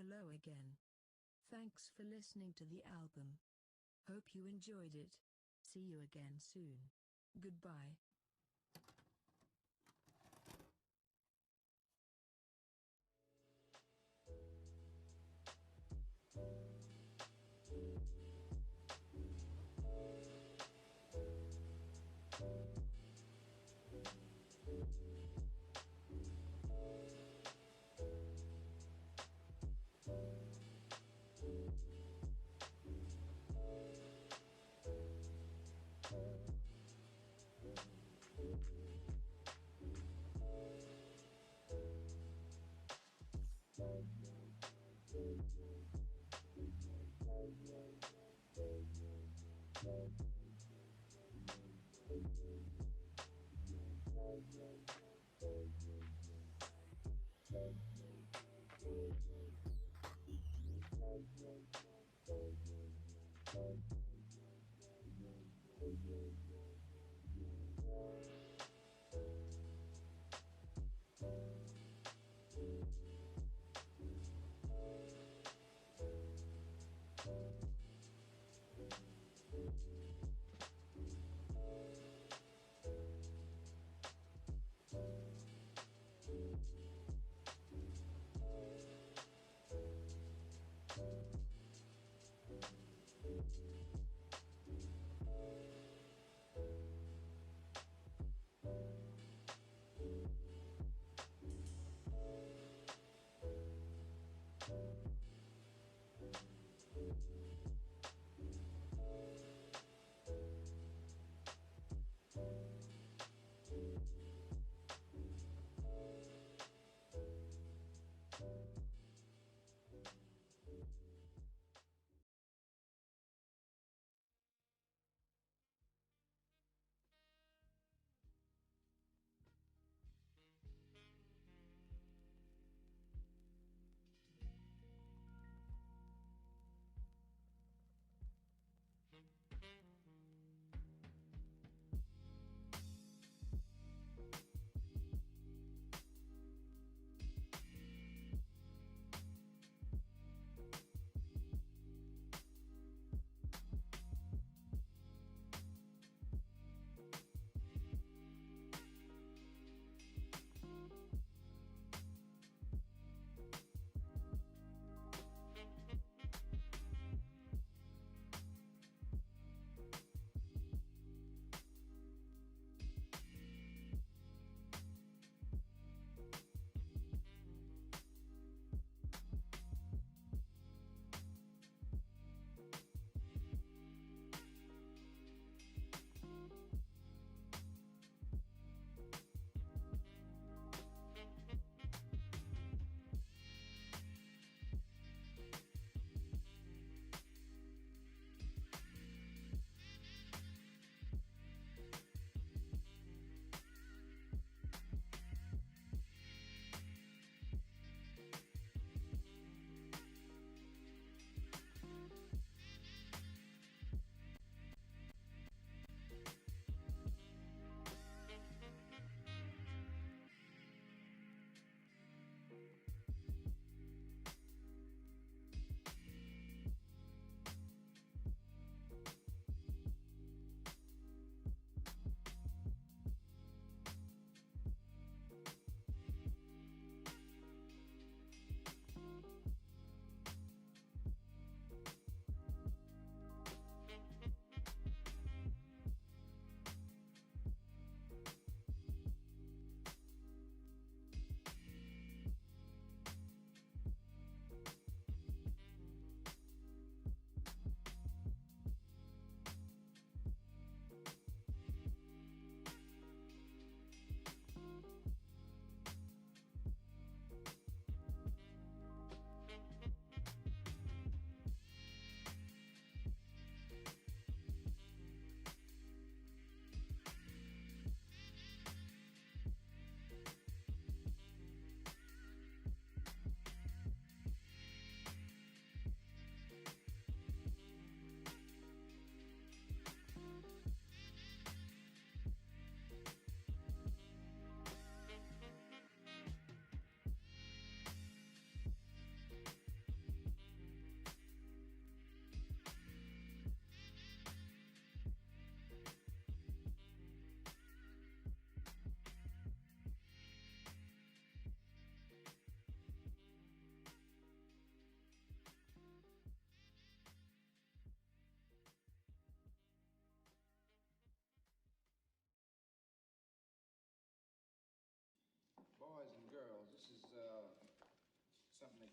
Hello again. Thanks for listening to the album. Hope you enjoyed it. See you again soon. Goodbye.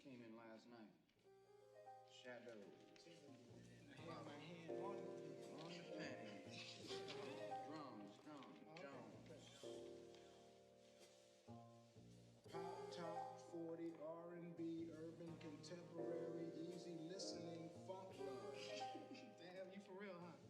came in last night. Shadow. I had my hand on On the pen. Drums. Pop, top, 40, R&B, urban, contemporary, easy listening, funk love. Damn, you for real, huh?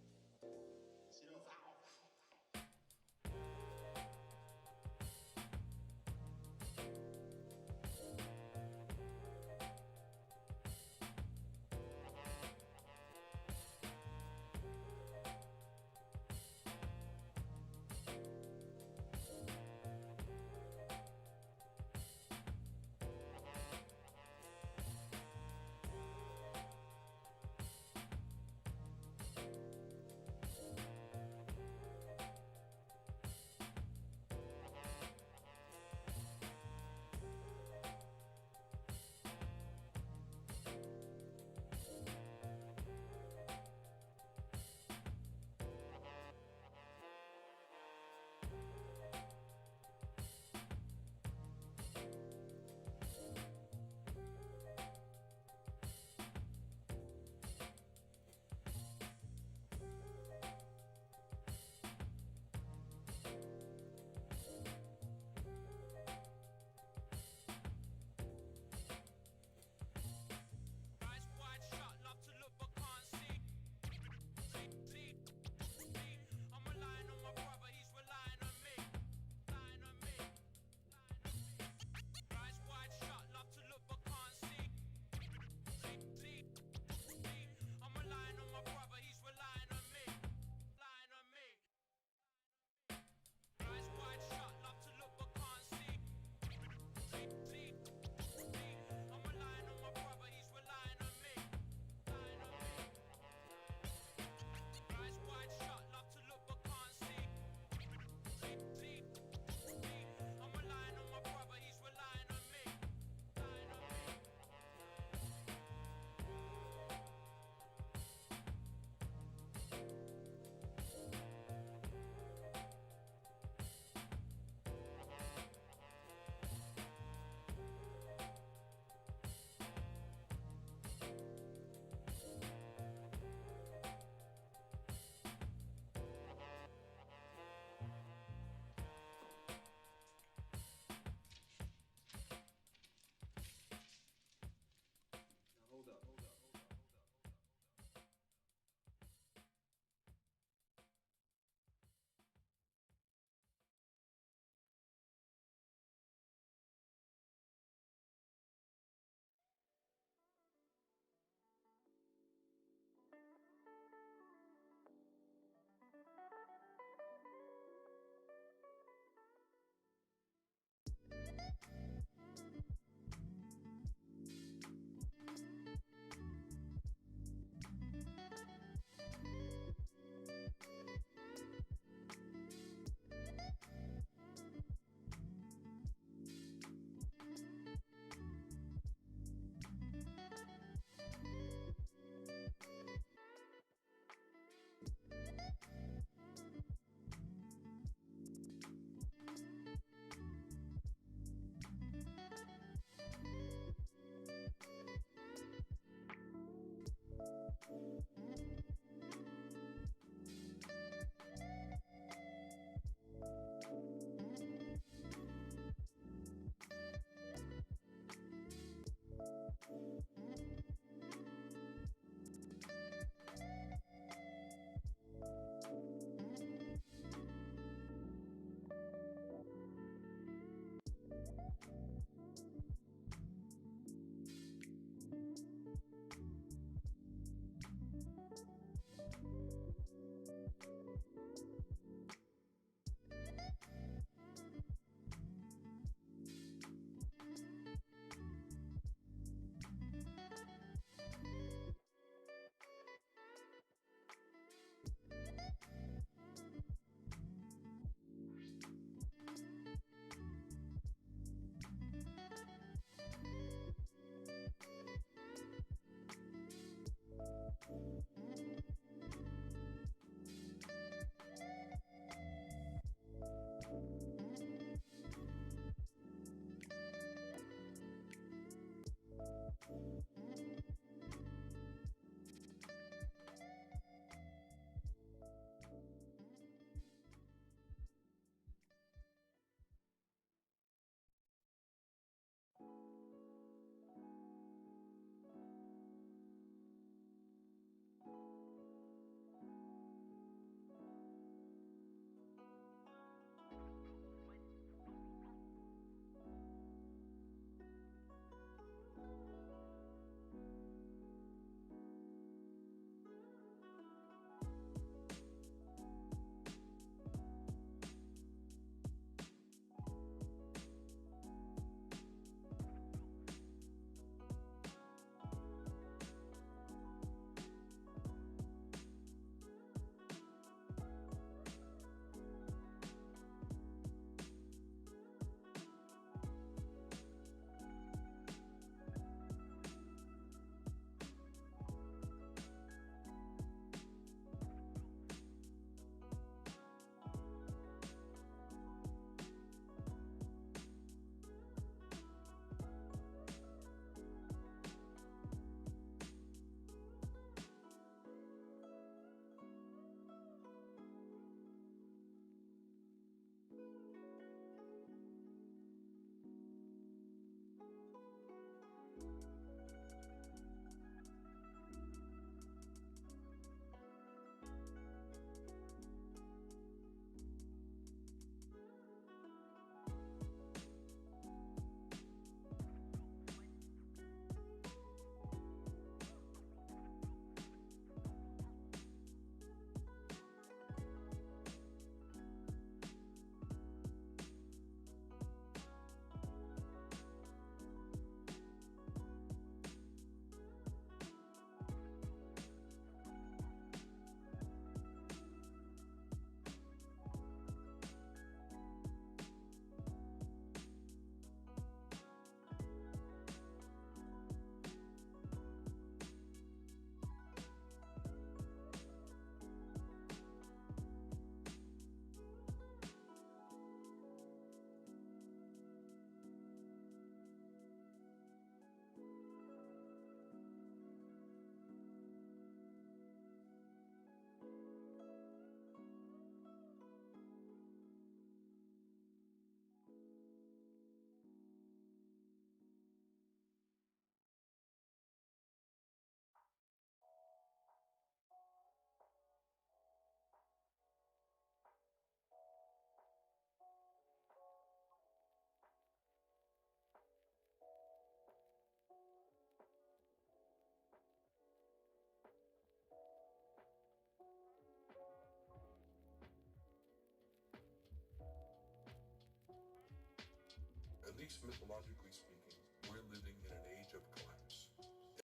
least mythologically speaking, we're living in an age of collapse.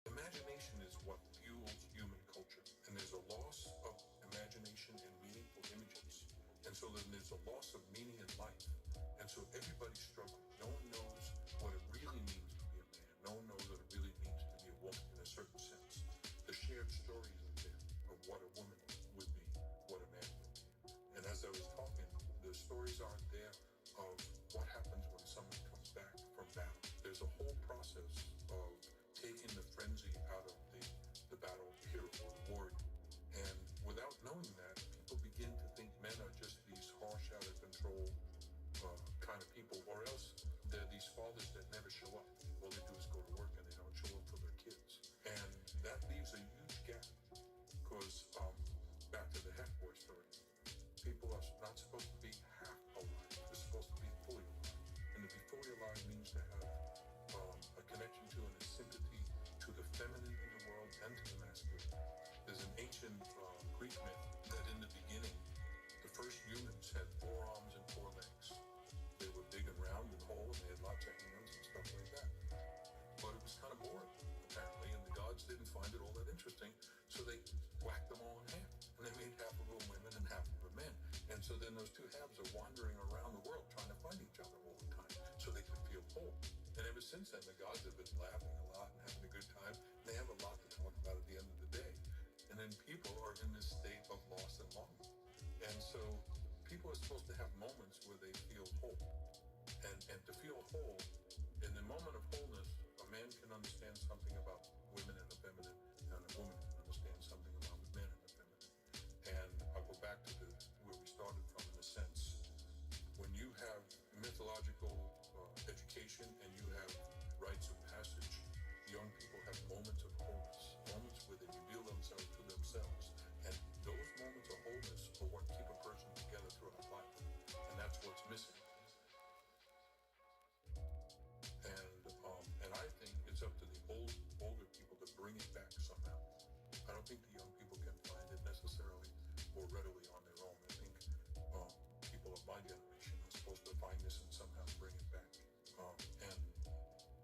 Imagination is what fuels human culture, and there's a loss of imagination and meaningful images. And so then there's a loss of meaning in life. And so everybody's struggling. No one knows what it really means to be a man. No one knows what it really means to be a woman in a certain sense. The shared stories are there of what a woman would be, what a man would be. And as I was talking, the stories aren't there of what happens when someone comes back from battle. There's a whole process of taking the frenzy out of the battle hero or the warrior. And without knowing that, people begin to think men are just these harsh, out of control kind of people, or else they're these fathers that never show up. All they do is go to work and they don't show up for their kids. And that leaves a huge gap because back to the half boy story, people are not supposed to be half alive. They're supposed to be fully alive. And to be fully alive means to have a connection to and a sympathy to the feminine in the world and to the masculine. There's an ancient Greek myth that in the beginning, the first humans had 4 arms and 4 legs. They were big and round and whole, and they had lots of hands and stuff like that. But it was kind of boring, apparently, and the gods didn't find it all that interesting, so they whacked them all in half. And they made half of them women and half of them men. And so then those 2 halves are wandering around the world trying to find each other all the time so they could feel whole. And ever since then, the gods have been laughing a lot and having a good time. And they have a lot to talk about at the end of the day. And then people are in this state of loss and longing. And so people are supposed to have moments where they feel whole. And to feel whole, in the moment of wholeness, a man can understand something about women and the feminine, and a woman can understand something about men and the feminine. And I'll go back to where we started from in a sense. When you have mythological education and you have rites of passage, young people have moments of wholeness, moments where they reveal themselves to themselves. And those moments of wholeness are what keep a person together throughout life. And that's what's missing. And I think it's up to the older people to bring it back somehow. I don't think the young people can find it necessarily or readily on their own. I think people of my generation are supposed to find this and somehow bring it back. And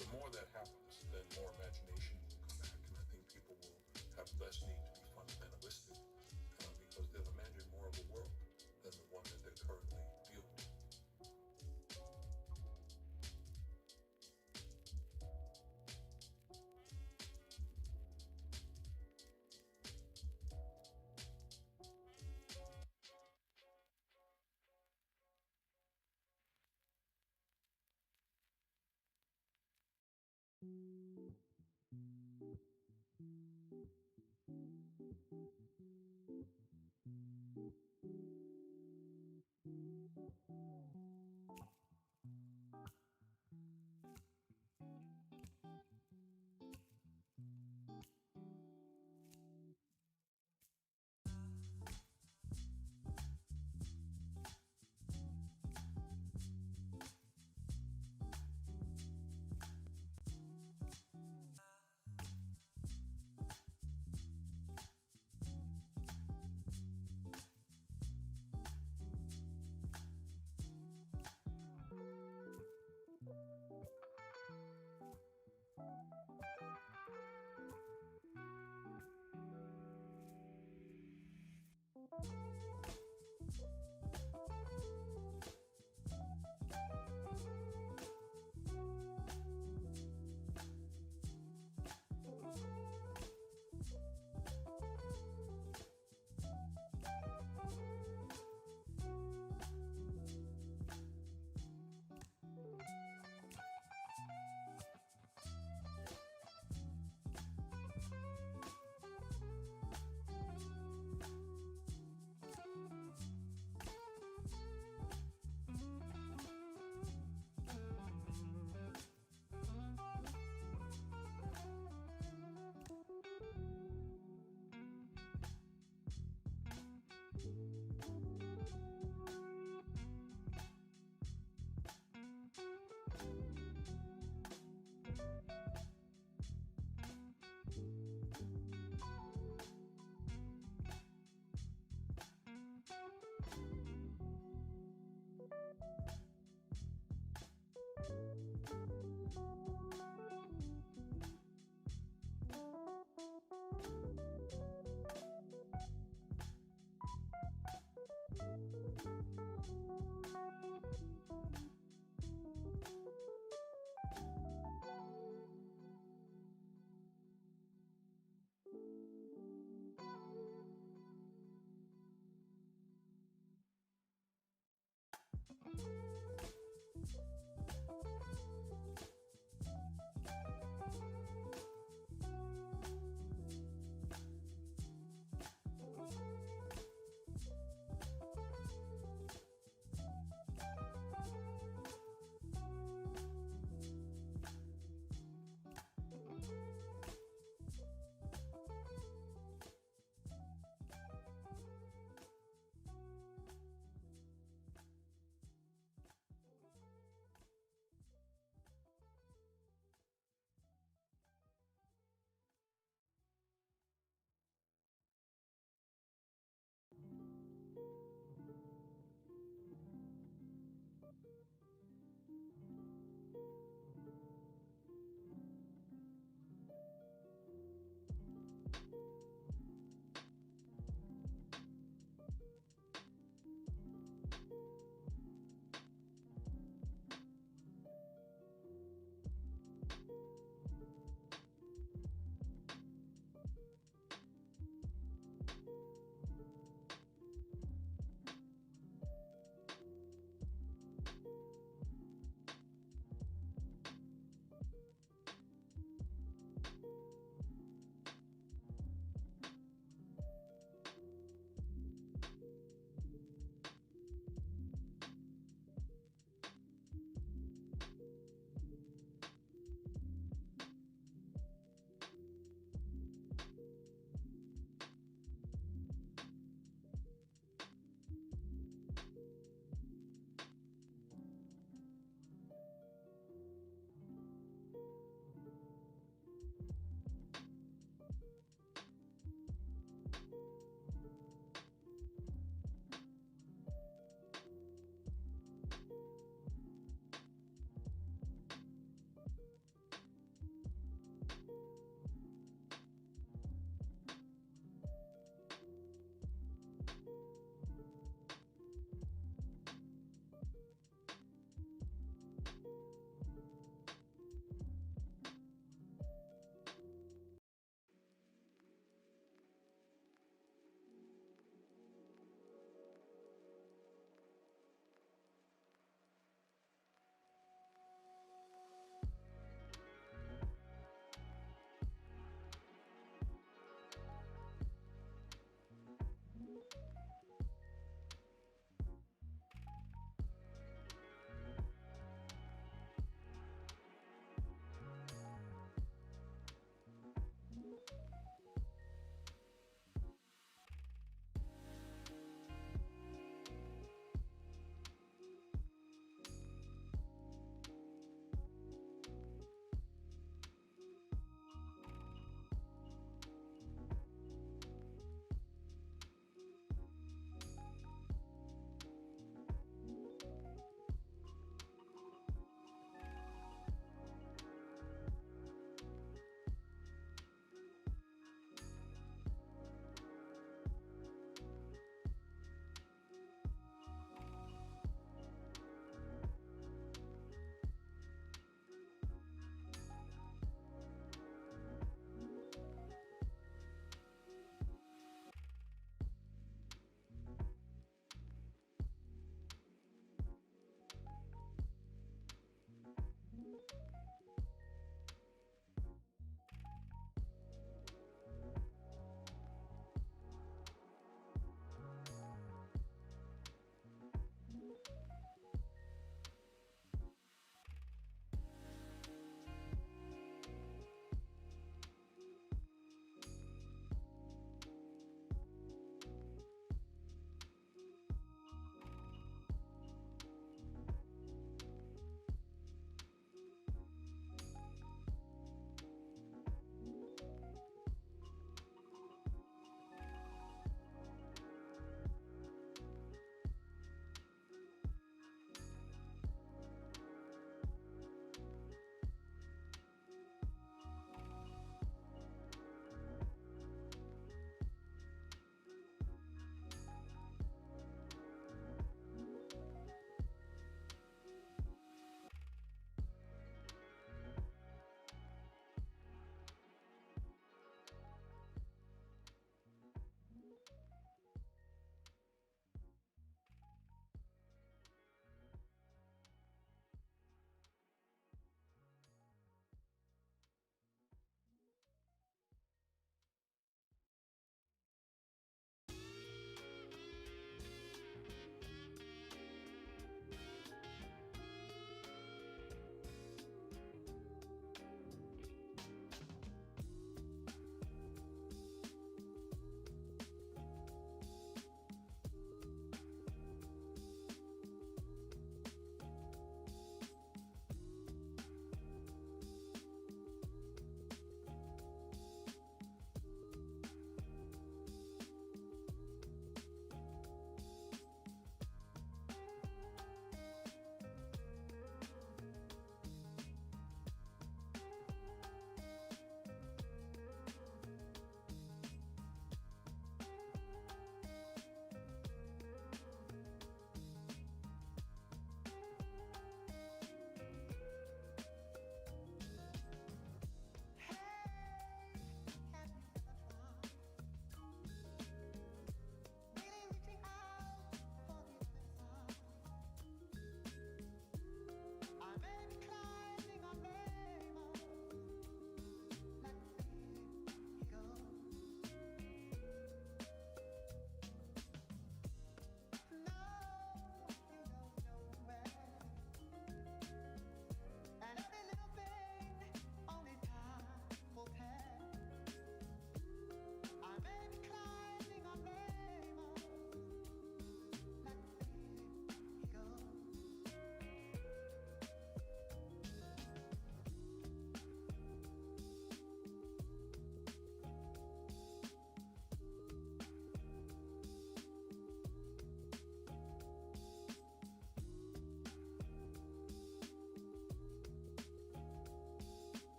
the more that happens, then more imagination will come back. And I think people will have less need to be fundamentalistic because they'll imagine more of a world than the one that they're currently dealing with.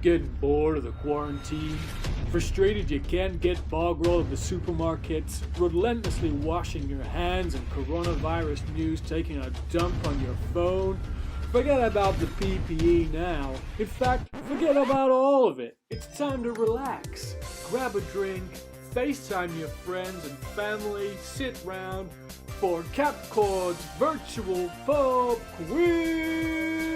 Getting bored of the quarantine? Frustrated you can't get bog roll at the supermarkets? Relentlessly washing your hands and coronavirus news taking a dump on your phone? Forget about the PPE now. In fact, forget about all of it. It's time to relax. Grab a drink, FaceTime your friends and family, sit round for CapCaud's virtual pub quiz!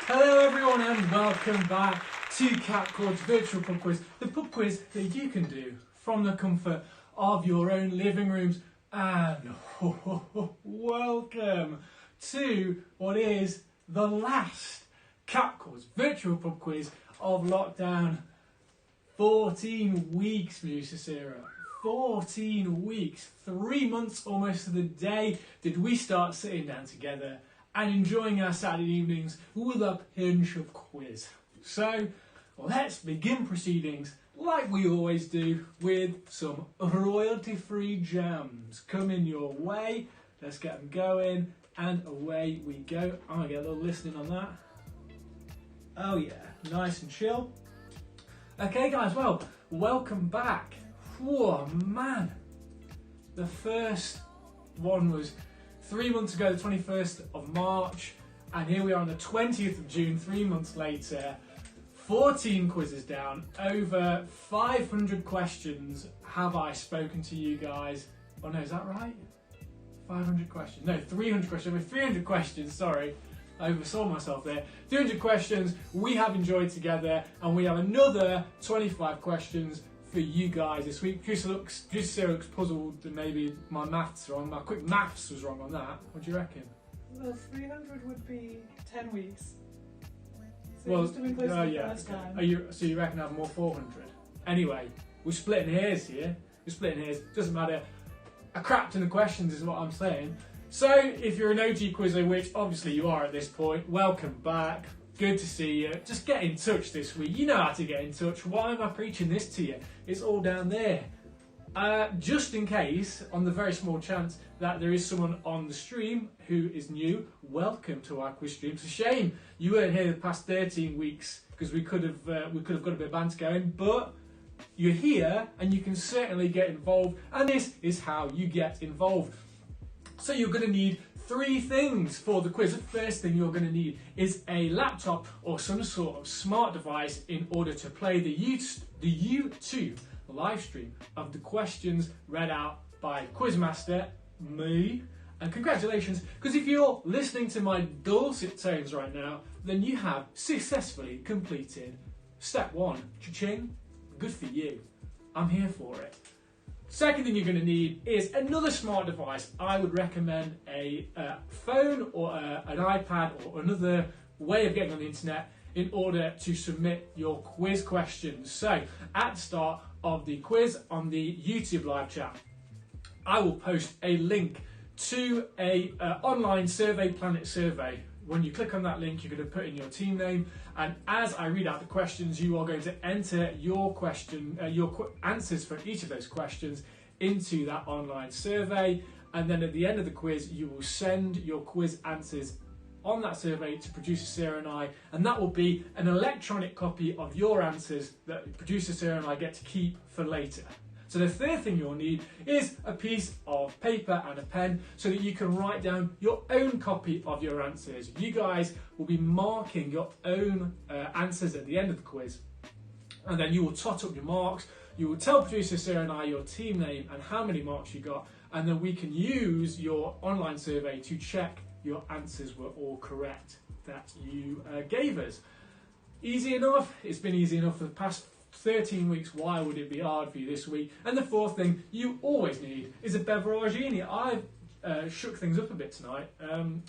Hello everyone and welcome back to CapCaud's virtual pub quiz, the pub quiz that you can do from the comfort of your own living rooms. And welcome to what is the last CapCaud's virtual pub quiz of lockdown. 14 weeks, Musa Sarah. 14 weeks, 3 months almost to the day did we start sitting down together and enjoying our Saturday evenings with a pinch of quiz. So let's begin proceedings like we always do with some royalty-free jams coming your way. Let's get them going and away we go. I'm gonna get a little listening on that. Oh yeah, nice and chill. Okay guys, well, welcome back. Whoa man, the first one was 3 months ago, the 21st of March, and here we are on the 20th of June, 3 months later. 14 quizzes down, over 500 questions have I spoken to you guys. Oh no, is that right? 500 questions, no, 300 questions, over 300 questions, sorry. I oversaw myself there. 300 questions we have enjoyed together, and we have another 25 questions for you guys this week. Producer Sarah looks puzzled that maybe my maths wrong. My quick maths was wrong on that. What do you reckon? Well, 300 would be 10 weeks. So Well, it must have been close to the yeah. first time. So you reckon I have more 400? Anyway, we're splitting hairs here. We're splitting hairs. Doesn't matter. A crap ton of questions is what I'm saying. So if you're an OG quizzer, which obviously you are at this point, welcome back. Good to see you. Just get in touch this week. You know how to get in touch. Why am I preaching this to you? It's all down there. Just in case, on the very small chance that there is someone on the stream who is new, welcome to our quiz stream. It's a shame you weren't here the past 13 weeks because we could have got a bit of banter going, but you're here and you can certainly get involved, and this is how you get involved. So you're going to need 3 things for the quiz. The first thing you're going to need is a laptop or some sort of smart device in order to play the YouTube live stream of the questions read out by Quizmaster, me. And congratulations, because if you're listening to my dulcet tones right now, then you have successfully completed step 1. Cha-ching. Good for you. I'm here for it. Second thing you're going to need is another smart device. I would recommend a phone or an iPad or another way of getting on the internet in order to submit your quiz questions. So at the start of the quiz on the YouTube live chat, I will post a link to a online survey, Planet Survey. When you click on that link, you're going to put in your team name, and as I read out the questions, you are going to enter your question, answers for each of those questions into that online survey, and then at the end of the quiz, you will send your quiz answers on that survey to producer Sarah and I, and that will be an electronic copy of your answers that producer Sarah and I get to keep for later. So the third thing you'll need is a piece of paper and a pen so that you can write down your own copy of your answers. You guys will be marking your own answers at the end of the quiz, and then you will tot up your marks. You will tell producer Sarah and I your team name and how many marks you got, and then we can use your online survey to check your answers were all correct that you gave us. Easy enough. It's been easy enough for the past 13 weeks. Why would it be hard for you this week? And the fourth thing you always need is a beveragini. I've shook things up a bit tonight.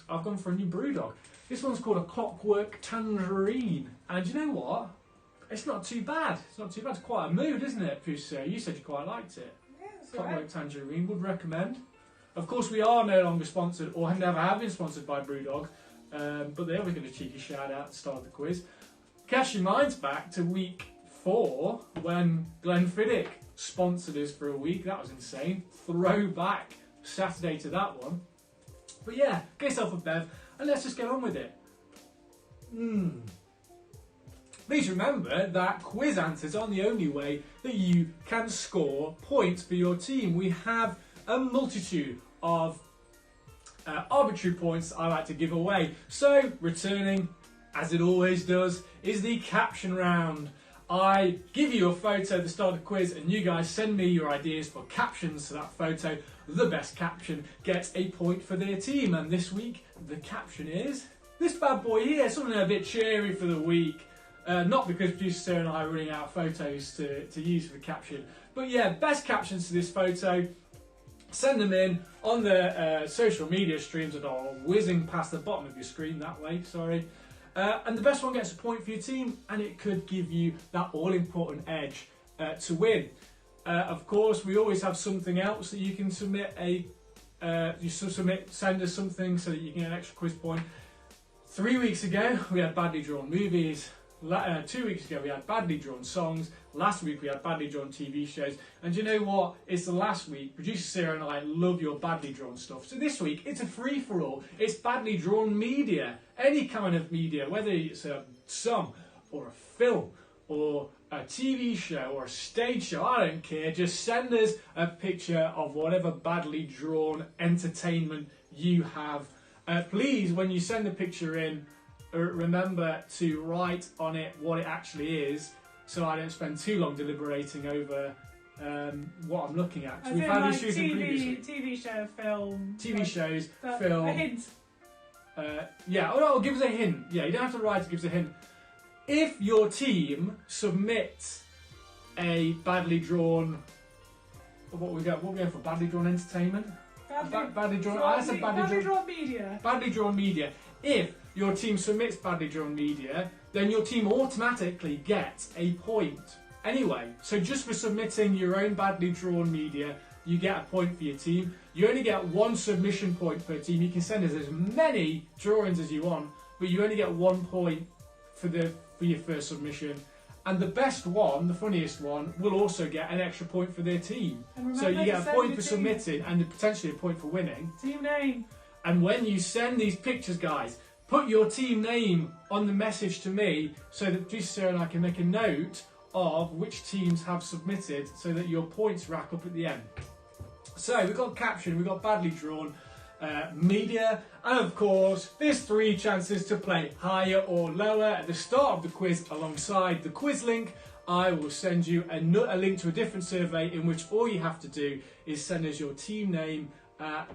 I've gone for a new brewdog. This one's called a Clockwork Tangerine, and you know what? It's not too bad. It's not too bad. It's quite a mood, isn't it, Pusa? You said you quite liked it. Yeah, it's Clockwork alright. Tangerine, would recommend. Of course, we are no longer sponsored, or never have been sponsored by Brewdog, but they always get a cheeky shout out at the start of the quiz. Cast your minds back to week 4 when Glenfiddich sponsored us for a week. That was insane. Throwback Saturday to that one. But yeah, get yourself a bev and let's just get on with it. Please remember that quiz answers aren't the only way that you can score points for your team. We have a multitude of arbitrary points I like to give away. So, returning, as it always does, is the caption round. I give you a photo at the start of the quiz and you guys send me your ideas for captions to that photo. The best caption gets a point for their team, and this week the caption is this bad boy here, something a bit cheery for the week. Not because producer Sarah and I are running out of photos to use for the caption, but yeah, best captions to this photo. Send them in on the social media streams that are whizzing past the bottom of your screen that way, sorry. And the best one gets a point for your team, and it could give you that all-important edge to win. Of course, we always have something else that you can submit send us something so that you can get an extra quiz point. 3 weeks ago, we had badly drawn movies. 2 weeks ago, we had badly drawn songs. Last week, we had badly drawn TV shows. And you know what? It's the last week. Producer Sarah and I love your badly drawn stuff. So this week, it's a free-for-all. It's badly drawn media. Any kind of media, whether it's a song or a film or a TV show or a stage show, I don't care. Just send us a picture of whatever badly drawn entertainment you have. Please, when you send the picture in, remember to write on it what it actually is, so I don't spend too long deliberating over what I'm looking at. We've had issues in previous TV show, film. TV shows, A film. hint. Yeah, oh no, give us a hint. Yeah, you don't have to write it, give us a hint. If your team submits a badly drawn, what we going for? Badly drawn entertainment? Badly drawn. I said badly drawn media. Badly drawn media. If your team submits badly drawn media, then your team automatically gets a point. Anyway, so just for submitting your own badly drawn media, you get a point for your team. You only get one submission point per team. You can send us as many drawings as you want, but you only get 1 point for your first submission. And the best one, the funniest one, will also get an extra point for their team. So you get a point for submitting and potentially a point for winning. Team name. And when you send these pictures, guys, put your team name on the message to me so that producer Sarah and I can make a note of which teams have submitted so that your points rack up at the end. So we've got caption, we've got badly drawn media, and of course there's 3 chances to play higher or lower. At the start of the quiz, alongside the quiz link, I will send you a link to a different survey in which all you have to do is send us your team name,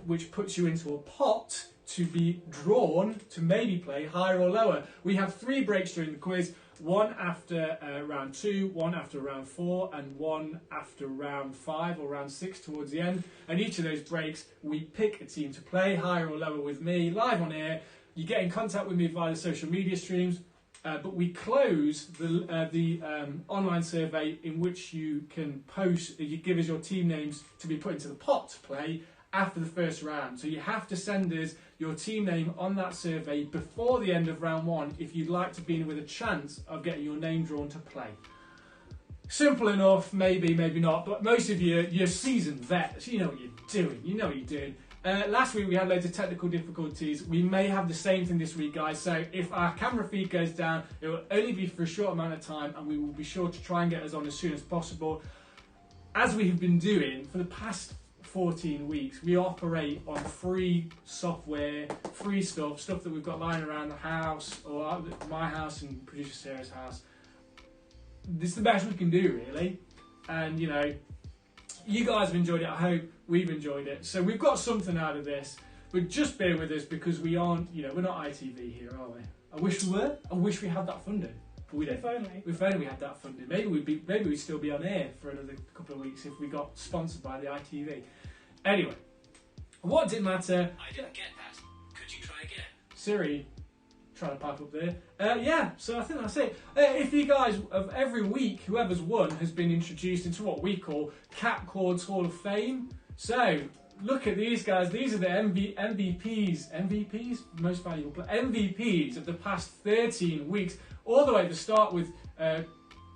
which puts you into a pot to be drawn to maybe play higher or lower. We have 3 breaks during the quiz, 1 after round 2, 1 after round 4, and 1 after round 5 or round 6 towards the end. And each of those breaks, we pick a team to play higher or lower with me, live on air. You get in contact with me via the social media streams, but we close the online survey in which you can post, you give us your team names to be put into the pot to play after the first round. So you have to send us your team name on that survey before the end of round 1 if you'd like to be in with a chance of getting your name drawn to play. Simple enough, maybe, maybe not, but most of you, you're seasoned vets, you know what you're doing, Last week we had loads of technical difficulties. We may have the same thing this week, guys, so if our camera feed goes down, it will only be for a short amount of time, and we will be sure to try and get us on as soon as possible. As we have been doing for the past 14 weeks, we operate on free software, free stuff that we've got lying around the house, or my house and producer Sarah's house. This is the best we can do, really. And you guys have enjoyed it. I hope we've enjoyed it. So we've got something out of this, but just bear with us because we aren't, we're not ITV here, are we? I wish we were. I wish we had that funding. But we don't. If only we had that funding. Maybe we'd still be on air for another couple of weeks if we got sponsored by the ITV. Anyway, what did matter? I didn't get that. Could you try again? Siri, trying to pipe up there. Yeah, so I think that's it. If you guys, of every week, whoever's won has been introduced into what we call CapCaud's Hall of Fame. So, look at these guys. These are the MVPs, most valuable players, MVPs of the past 13 weeks, all the way to start with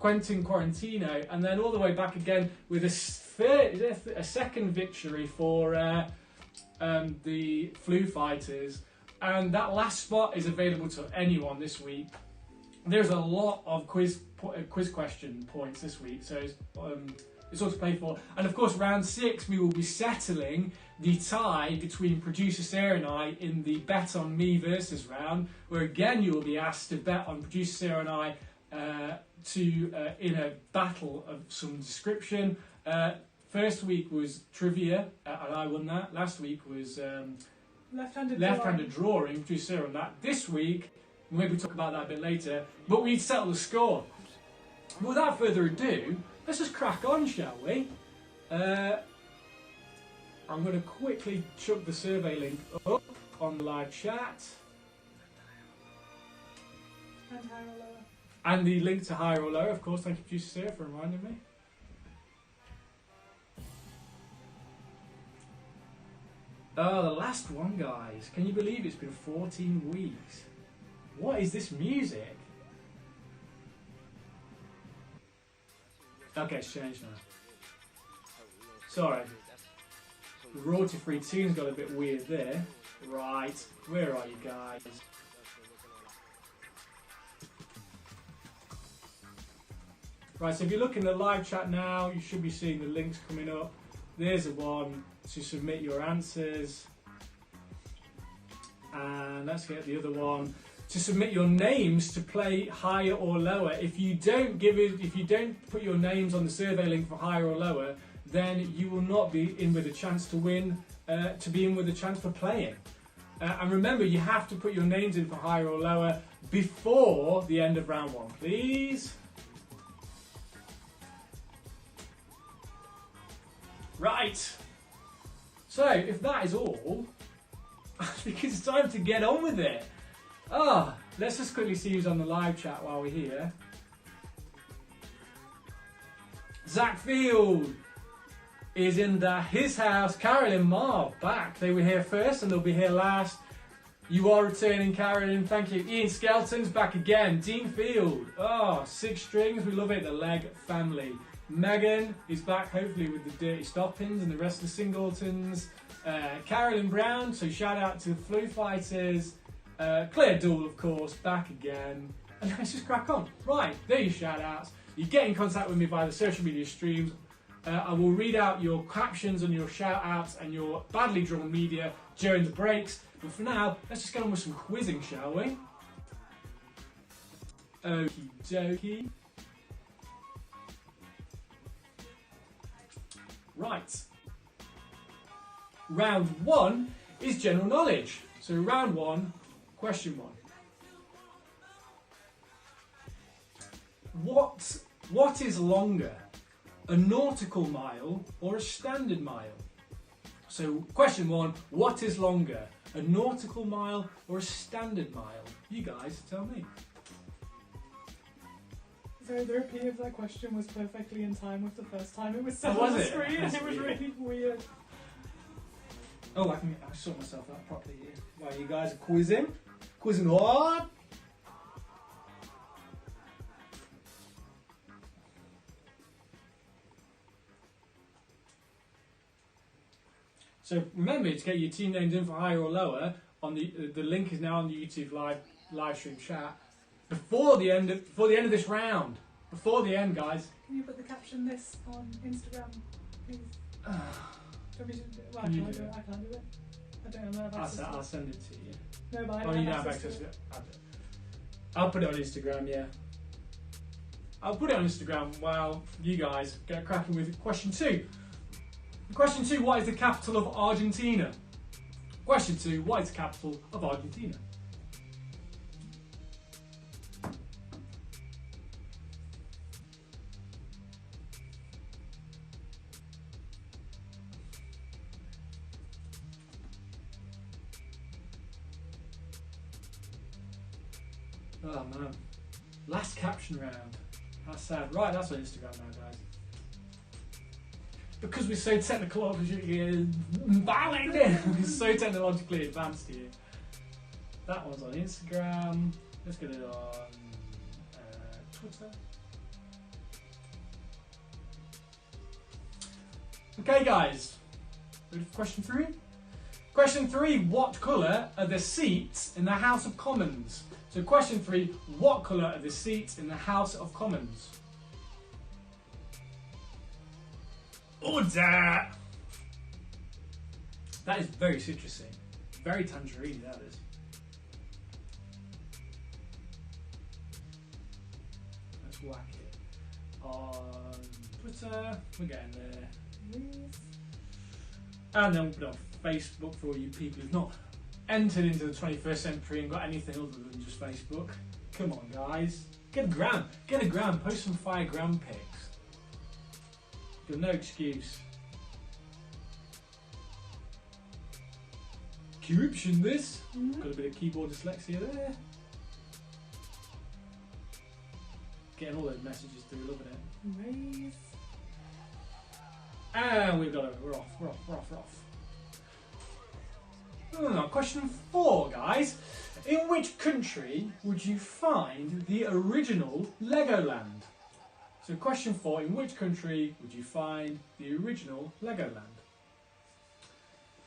Quentin Quarantino, and then all the way back again with a second victory for the Flu Fighters. And that last spot is available to anyone this week. There's a lot of quiz question points this week, so it's all to play for. And of course, round 6, we will be settling the tie between producer Sarah and I in the Bet on Me versus round, where again you will be asked to bet on producer Sarah and I in a battle of some description. First week was trivia, and I won that. Last week was left-handed drawing, producer Sarah on that. This week, maybe we'll talk about that a bit later, but we settle the score. But without further ado, let's just crack on, shall we? I'm going to quickly chuck the survey link up on the live chat. And higher or lower. And the link to higher or lower, of course. Thank you, producer Sarah, for reminding me. Oh, the last one, guys. Can you believe it's been 14 weeks? What is this music? Okay, it's changed now. Sorry. The royalty-free tune's got a bit weird there. Right, where are you guys? Right, so if you look in the live chat now, you should be seeing the links coming up. There's the one to submit your answers. And let's get the other one to submit your names to play higher or lower. If you don't put your names on the survey link for higher or lower, then you will not be in with a chance to win, to be in with a chance for playing. And remember, you have to put your names in for higher or lower before the end of round 1, please. Right. So, if that is all, I think it's time to get on with it. Let's just quickly see who's on the live chat while we're here. Zach Field is in his house. Carolyn Marv back. They were here first and they'll be here last. You are returning, Carolyn. Thank you. Ian Skelton's back again. Dean Field. 6 strings. We love it. The Leg family. Megan is back, hopefully, with the Dirty Stoppins and the rest of the Singletons. Carolyn Brown. So shout out to the Flu Fighters. Claire Dool, of course, back again. And let's just crack on. Right, there are your shout outs. You get in contact with me via the social media streams. I will read out your captions and your shout outs and your badly drawn media during the breaks. But for now, let's just get on with some quizzing, shall we? Okie dokie. Right. Round 1 is general knowledge. So round 1, question 1. What is longer, a nautical mile or a standard mile? So question 1, what is longer, a nautical mile or a standard mile? You guys tell me. So the repeat of that question was perfectly in time with the first time it was set on the screen, and it was really weird. Oh, I sort myself out properly here. While you guys are quizzing. Quizzing hard. So remember to get your team names in for higher or lower. On the link is now on the YouTube live stream chat. Before the end of this round. Before the end, guys. Can you put the caption this on Instagram, please? I can't do it. I don't have access to it. I'll send it to you. No, but I You don't don't have have access access to to it. it. I'll put it on Instagram, yeah. I'll put it on Instagram while you guys get cracking with question 2. Question 2, what is the capital of Argentina? Question 2, what is the capital of Argentina? Oh man, last caption round. How sad. Right, that's on Instagram now, guys. Because we're so technologically advanced here. That one's on Instagram. Let's get it on Twitter. Okay, guys. Ready for question 3? Question 3, what colour are the seats in the House of Commons? So question 3, what colour are the seats in the House of Commons? Order! That is very citrusy. Very tangerine, that is. Let's whack it on Twitter. We're getting there. And then we'll put it on Facebook for all you people who've not entered into the 21st century and got anything other than just Facebook. Come on, guys. Get a gram. Get a gram. Post some fire gram pics. Got no excuse. Corruption this. Got a bit of keyboard dyslexia there. Getting all those messages through, loving it. Nice. And we've got it. We're off. Question 4, guys. In which country would you find the original Legoland? So question 4, in which country would you find the original Legoland?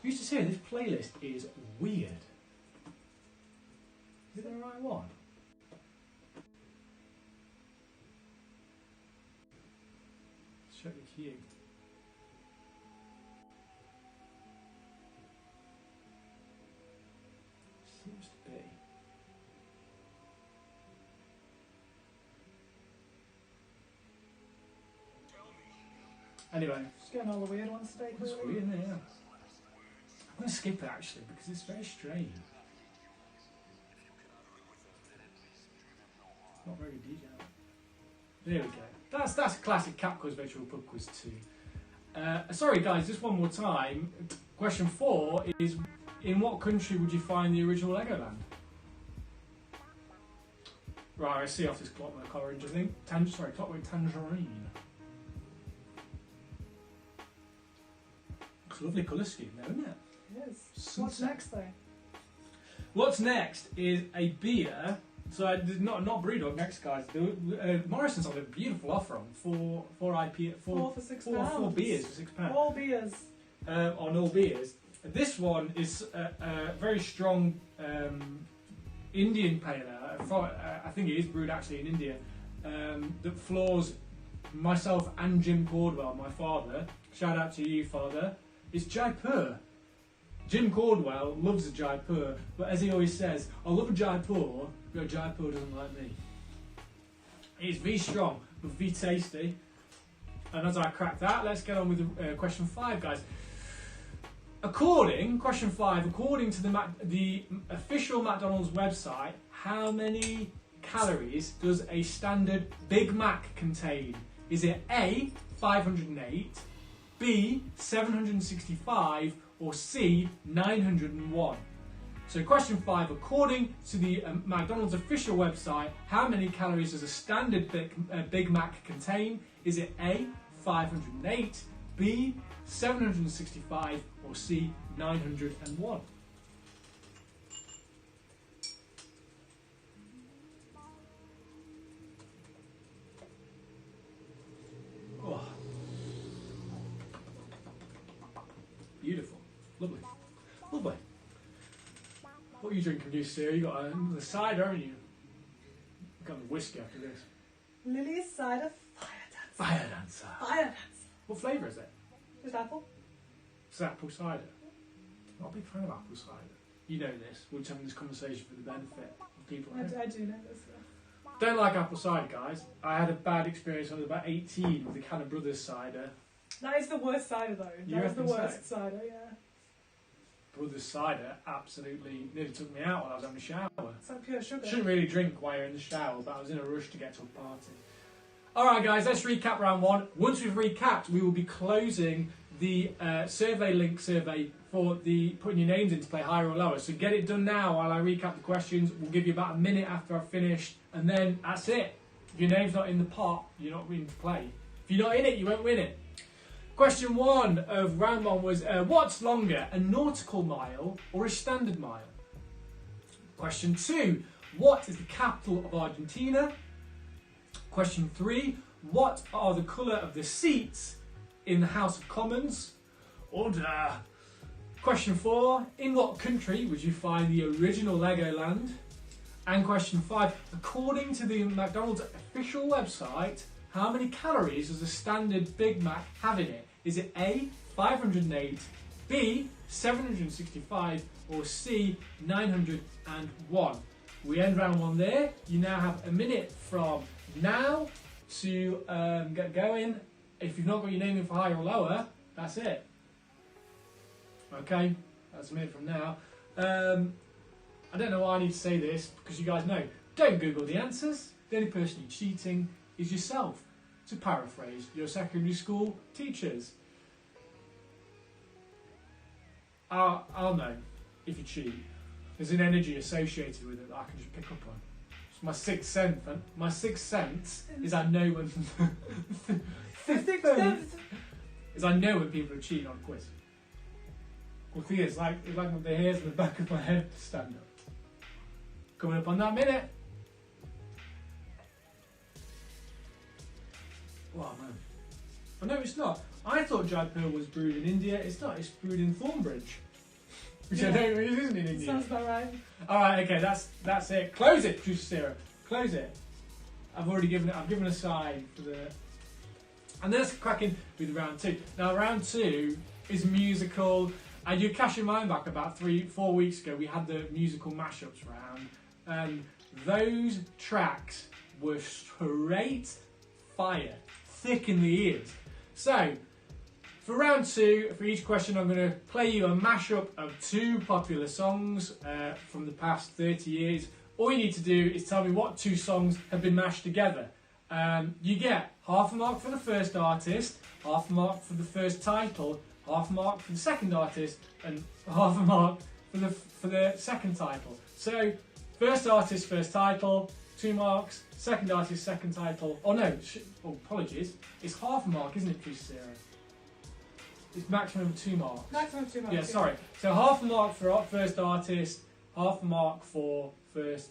You used to say this playlist is weird. Is it the right one? Let's check the queue. Seems to be. Anyway. Just getting all the weird ones today, It's clearly. weird, isn't it? Yeah. I'm going to skip it actually because it's very strange. Not very detailed. There we go. That's a classic CapCaud's Virtual Pub Quiz 2. Sorry guys, just one more time. Question 4 is, in what country would you find the original Legoland? Right, I see off this clockwork orange, I think. Clockwork tangerine. It's a lovely colour scheme there, isn't it? It is. What's next though? What's next is a beer. So not Brewdog next, guys. Morrison's on a beautiful offer on four IP Four for £6. Four beers for £6. All beers. On all beers. This one is a very strong Indian pale ale. I think it is brewed actually in India. That floors myself and Jim Cordwell, my father. Shout out to you, father. It's Jaipur. Jim Cordwell loves a Jaipur, but as he always says, I love a Jaipur, but Jaipur doesn't like me. It's V strong, but V tasty. And as I crack that, let's get on with question 5, guys. Question 5, according to the official McDonald's website, how many calories does a standard Big Mac contain? Is it A, 508, B, 765, or C, 901? So question 5, according to the McDonald's official website, how many calories does a standard Big Mac contain? Is it A, 508, B, 765, or C, 901? Oh. Beautiful. Lovely. Lovely. What are you drinking, you Sarah? You got the cider, haven't you? You've got the whiskey after this. Lily's cider fire dancer. Fire dancer. Fire dancer. What flavour is it? Just apple. It's apple cider. I'm not a big fan of apple cider. You know this. We're just having this conversation for the benefit of people. I do know this. Don't like apple cider, guys. I had a bad experience when I was about 18 with the Cannon Brothers cider. That is the worst cider though. That is the worst cider, yeah. Brothers cider absolutely nearly took me out while I was having a shower. It's like pure sugar. Shouldn't really drink while you're in the shower, but I was in a rush to get to a party. Alright guys, let's recap round 1. Once we've recapped, we will be closing the survey link survey for the putting your names in to play higher or lower. So get it done now while I recap the questions. We'll give you about a minute after I've finished, and then that's it. If your name's not in the pot, you're not in to play. If you're not in it, you won't win it. Question 1 of round 1 was, what's longer, a nautical mile or a standard mile? Question 2, what is the capital of Argentina? Question 3, what are the colour of the seats in the House of Commons. Order. Question 4. In what country would you find the original Legoland? And question 5. According to the McDonald's official website, how many calories does a standard Big Mac have in it? Is it A, 508, B, 765, or C, 901? We end round 1 there. You now have a minute from now to get going. If you've not got your name in for higher or lower, that's it. Okay, that's a minute from now. I don't know why I need to say this, because you guys know. Don't Google the answers. The only person you're cheating is yourself. To paraphrase your secondary school teachers. I'll know if you cheat. There's an energy associated with it that I can just pick up on. It's my sixth sense. My sixth sense is I know when is I know when people are cheating on a quiz. Well, the thing is, like the hairs in the back of my head stand up. Coming up on that minute. Oh man. Oh no, it's not. I thought Jaipur was brewed in India. It's not. It's brewed in Thornbridge. Which I don't know, it isn't in India. Sounds about right. Alright, okay, that's it. Close it, Juice Syrup. Close it. I've already given it, I've given a sign for the... And then let's crack in with round 2. Now, round 2 is musical. And you cash your mind back about 3-4 weeks ago, we had the musical mashups round. And those tracks were straight fire. Thick in the ears. So, for round 2, for each question I'm going to play you a mashup of 2 popular songs from the past 30 years. All you need to do is tell me what 2 songs have been mashed together. You get half a mark for the first artist, half a mark for the first title, half a mark for the second artist, and half a mark for the second title. So, first artist, first title, 2 marks, second artist, second title. Oh no, apologies. It's half a mark, isn't it, Juice Syrup? It's maximum 2 marks. Maximum 2 marks. Yeah, sorry. So half a mark for first artist, half a mark for first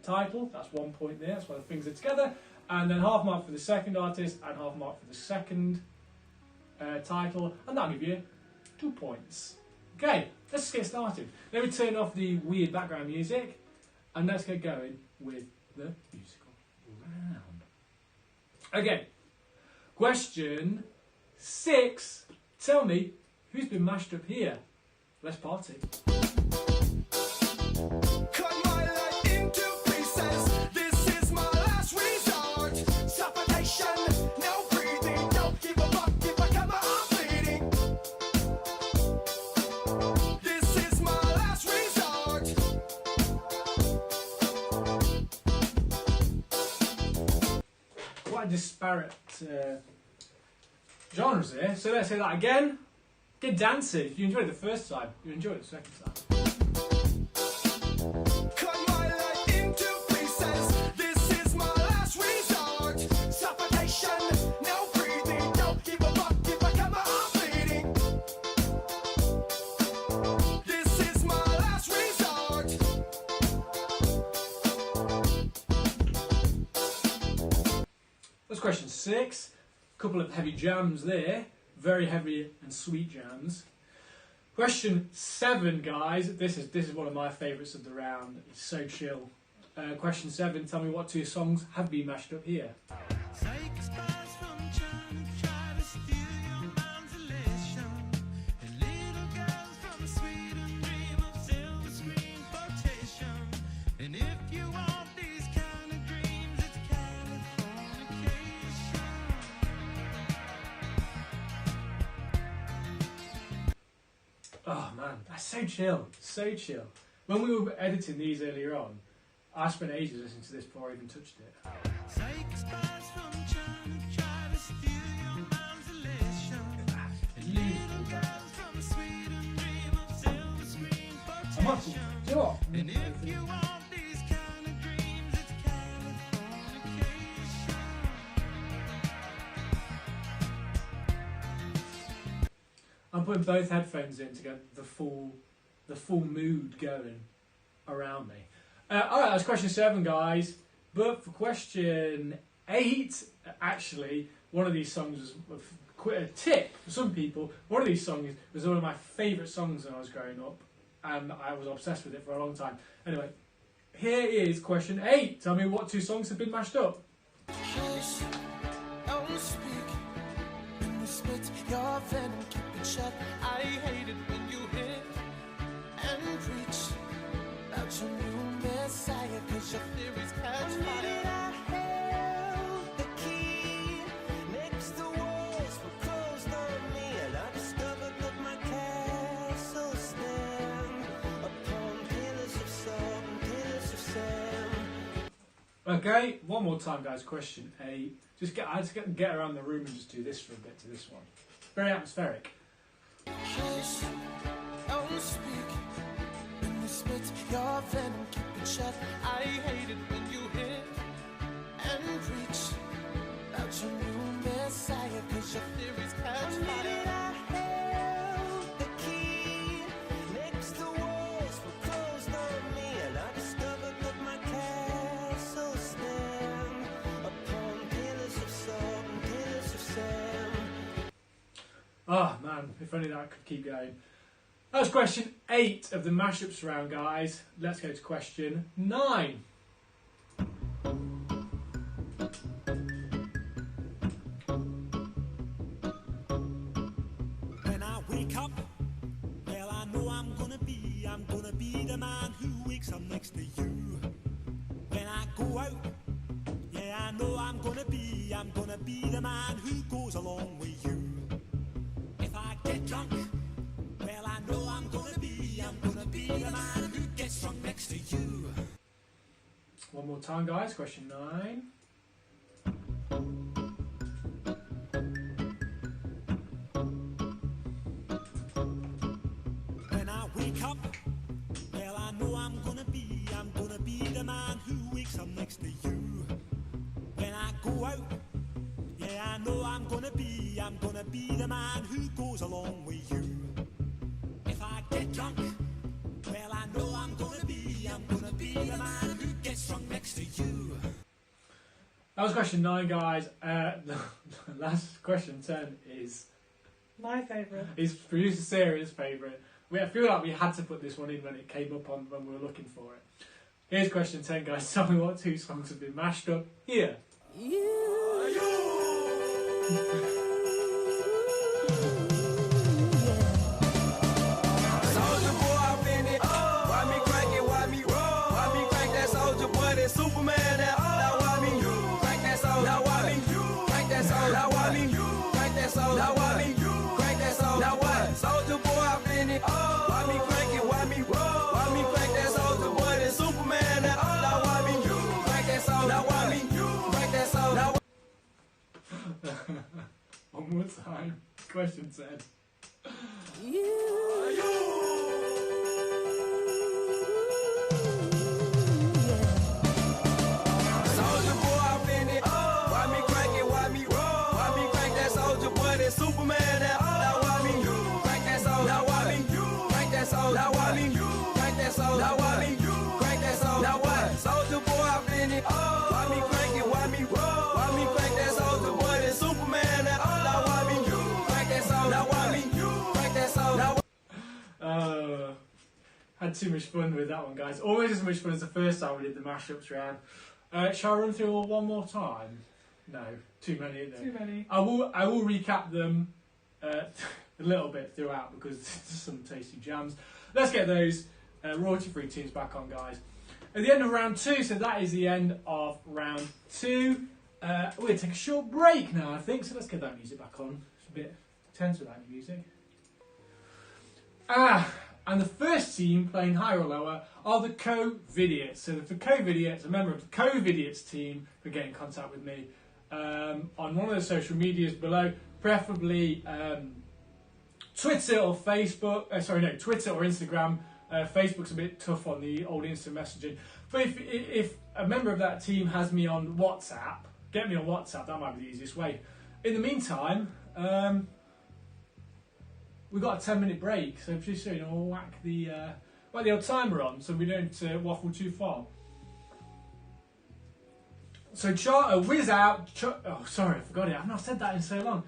title. That's 1 point there. That's why the things are together. And then half a mark for the second artist and half a mark for the second title. And that'll give you 2 points. Okay, let's get started. Let me turn off the weird background music and let's get going with the musical round. Okay, question 6. Tell me who's been mashed up here. Let's party. Cut my life into pieces. This is my last resort. Suffocation, no breathing. Don't give a fuck if I come out bleeding. This is my last resort. Quite disparate genres here. So let's say that again. Get dancing. If you enjoyed it the first time, you enjoy it the second time. Cut my life into pieces. This is my last resort. Suffocation, no breathing. Don't give a fuck if I come out bleeding. This is my last resort. That's question 6. Couple of heavy jams there. Very heavy and sweet jams. Question 7, guys. This is one of my favourites of the round. It's so chill. Question 7. Tell me what 2 songs have been mashed up here. Oh man, that's so chill, so chill. When we were editing these earlier on, I spent ages listening to this before I even touched it. I'm up to, do you know what? I'm putting both headphones in to get the full mood going around me. Alright, that's question 7, guys. But for question 8, actually, one of these songs was a tip for some people. One of these songs was one of my favourite songs when I was growing up, and I was obsessed with it for a long time. Anyway, here is question 8. Tell me what 2 songs have been mashed up. Hush, don't speak. When you spit your venom, keep it shut. I hate it when you hit and preach about your new messiah, 'cause your theories catch fire. The key next to walls were closed on me, and I discovered that my castle stand upon pillars of salt and pillars of sand. Okay, one more time, guys. Question 8. I just get around the room and just do this for a bit to this one. Very atmospheric. Hush, don't speak. When you spit your venom, keep it shut. I hate it when you hit and preach about your new messiah, 'cause your theories catch fire. The key next to walls were closed on me, and I discovered that my castle stand upon pillars of salt and pillars of sand. Oh man, if only that could keep going. That was question 8 of the mashups round, guys. Let's go to question 9. When I wake up, well, I know I'm gonna be the man who wakes up next to you. When I go out, yeah, I know I'm gonna be the man who goes along with you. If I get drunk, well, I know I'm gonna be the man who gets drunk next to you. One more time, guys. Question 9. When I wake up, well, I know I'm gonna be the man who wakes up next to you. When I go out, yeah, I know I'm gonna be the man who goes along with you. If I get drunk, well, I know I'm gonna be the man who gets drunk next to you. That was question 9, guys. The last question 10 is My favourite. producer Sarah's favourite. I feel like we had to put this one in when it came up on when we were looking for it. Here's question 10, guys. Tell me what 2 songs have been mashed up here. Soldier boy, I'm in it. Why me crank it? Why me roll? Why me crank that soldier boy? That Superman. Now why me crank that soldier? Now why me crank that soldier? Now why me crank that soldier? Now why me crank that soldier? Now what? Soldier boy, I'm in it. Why me crank it? Why me roll? Why me crank that soldier boy? That Superman. Now why me crank that soldier? Now why me crank that soldier? Now One more time. Question 10. Soldier boy, I'm in it. Why me crank it? Why me roll? Why me crank that soldier boy? That Superman. Now why me crank that soldier? Now why me crank that soldier? Now why me crank that soldier? Now why me crank that soldier? Now what? Soldier boy, I'm in it. Why me crank it? Why me roll? Why me crank that soldier boy? That Superman. Now why me crank that soldier? Now why me crank that soldier? Had too much fun with that one, guys. Always as much fun as the first time we did the mashups round. Shall I run through all one more time? No, too many, isn't there? Too many. I will recap them a little bit throughout because there's some tasty jams. Let's get those royalty-free tunes back on, guys. At the end of round 2, so that is the end of round 2. We're going to take a short break now, I think, so let's get that music back on. It's a bit tense without any music. And the first team playing higher or lower are the Co-Vidiots. So the Co-Vidiots, a member of the Co-Vidiots team, can get in contact with me on one of the social medias below, preferably Twitter or Facebook. Twitter or Instagram. Facebook's a bit tough on the old instant messaging. But if a member of that team has me on WhatsApp, get me on WhatsApp. That might be the easiest way. In the meantime, we've got a 10-minute break, so pretty soon we'll whack the old timer on so we don't waffle too far. So whiz out. Oh, sorry, I forgot it. I've not said that in so long.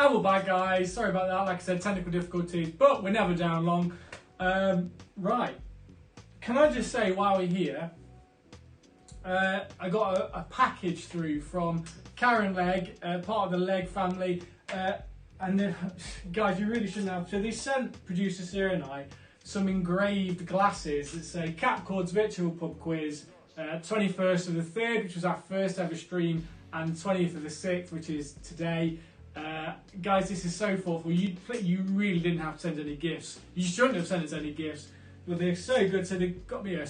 And we're back, guys. Sorry about that. Like I said, technical difficulties, but we're never down long. Right. Can I just say, while we're here, I got a package through from Karen Legg, part of the Legg family. And then, guys, you really shouldn't have. So they sent producer Sarah and I some engraved glasses that say CapCaud's Virtual Pub Quiz, 21st of the 3rd, which was our first ever stream, and 20th of the 6th, which is today. Guys, this is so thoughtful. You really didn't have to send any gifts. You shouldn't have sent us any gifts, but they're so good. So they got me a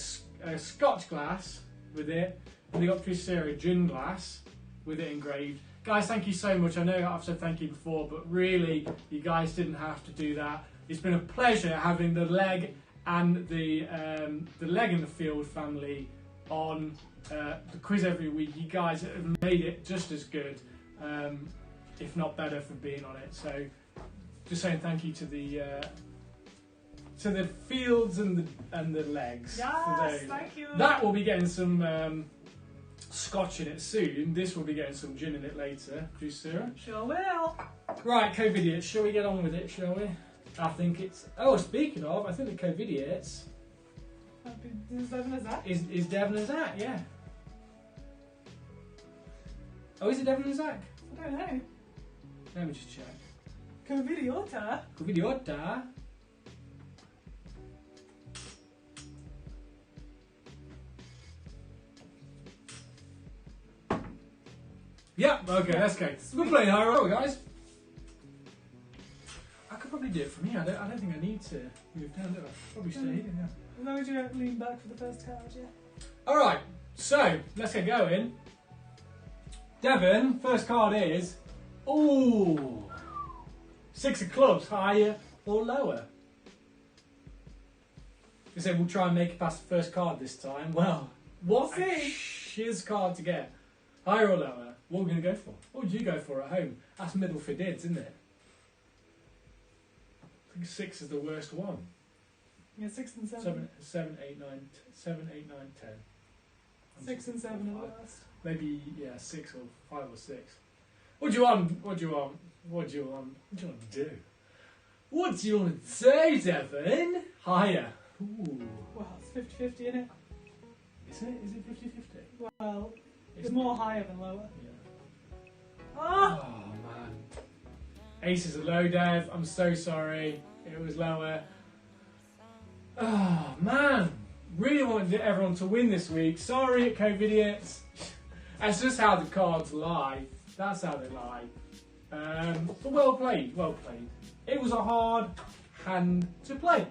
Scotch glass with it, and they got producer Sarah a gin glass with it engraved. Guys, thank you so much. I know I've said thank you before, but really, you guys didn't have to do that. It's been a pleasure having the Legg and the Legg in the Field family on the quiz every week. You guys have made it just as good, if not better, for being on it. So, just saying thank you to the Fields and the Leggs. Yes, thank you. That will be getting some Scotch in it soon. This will be getting some gin in it later. Producer Sarah? Sure will. Right, co-videos. Shall we get on with it, shall we? I think it's... Oh, speaking of, I think the co-videos... Is Devon and Zach? Is Devon and Zach, yeah. Oh, is it Devon and Zach? I don't know. Let me just check. Co-videota. Co-videota. Yeah, okay, let's go. We're playing high roll, guys. I could probably do it from here. I don't think I need to move down, do I? Probably stay here, yeah. As long as you don't lean back for the first card, yeah. Alright, so let's get going. Devon, first card is... Ooh! 6 of clubs, higher or lower? They said we'll try and make it past the first card this time. Well, what a shiz card to get. Higher or lower? What are we going to go for? What would you go for at home? That's middle for dids, isn't it? I think 6 is the worst one. Yeah, 6 and 7. 7, 8, 9, 7, 8, 9, 10. 6 and 7 are the worst. Maybe, yeah, 6 or 5 or 6. What do you want? What do you want? What do you want? What do you want to do? What do you want to do, Devon? Higher. Ooh. Well, it's 50-50, isn't it? Is it? Is it 50-50? Well, it's more higher than lower. Yeah. Oh! Oh, man. Ace is a low, Dev. I'm so sorry. It was lower. Oh, man. Really wanted everyone to win this week. Sorry, co-videos. That's just how the cards lie. That's how they lie. But well played, well played. It was a hard hand to play.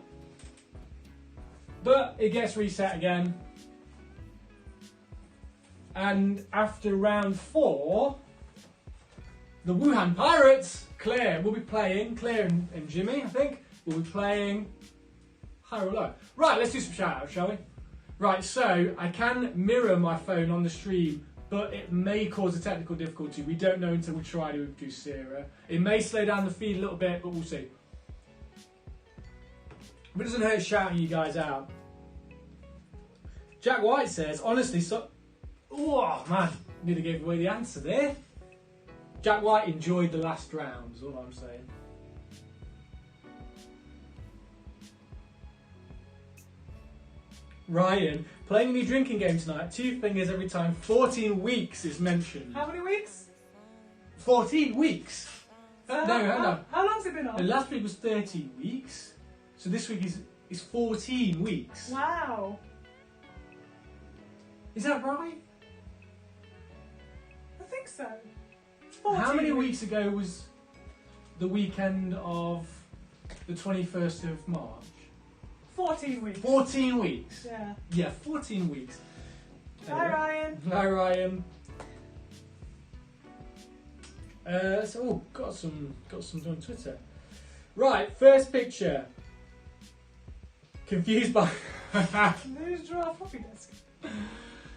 But it gets reset again. And after round 4, the Wuhan Pirates, Claire, will be playing, Claire and Jimmy, I think, will be playing high or low. Right, let's do some shout-outs, shall we? Right, so I can mirror my phone on the stream, but it may cause a technical difficulty. We don't know until we try to do Sarah. It may slow down the feed a little bit, but we'll see. But it doesn't hurt shouting you guys out. Jack White says, honestly, oh man, nearly gave away the answer there. Jack White enjoyed the last round, is all I'm saying. Ryan, playing any drinking game tonight? 2 fingers every time 14 weeks is mentioned. How many weeks? 14 weeks? No. How long's it been on? And last week was 13 weeks. So this week is 14 weeks. Wow. Is that right? I think so. How many weeks ago was the weekend of the 21st of March? 14 weeks. 14 weeks? Yeah. Yeah, 14 weeks. Hi, Ryan. Hi, Ryan. Got some on Twitter. Right, first picture. Confused by... Who's draw a floppy disk?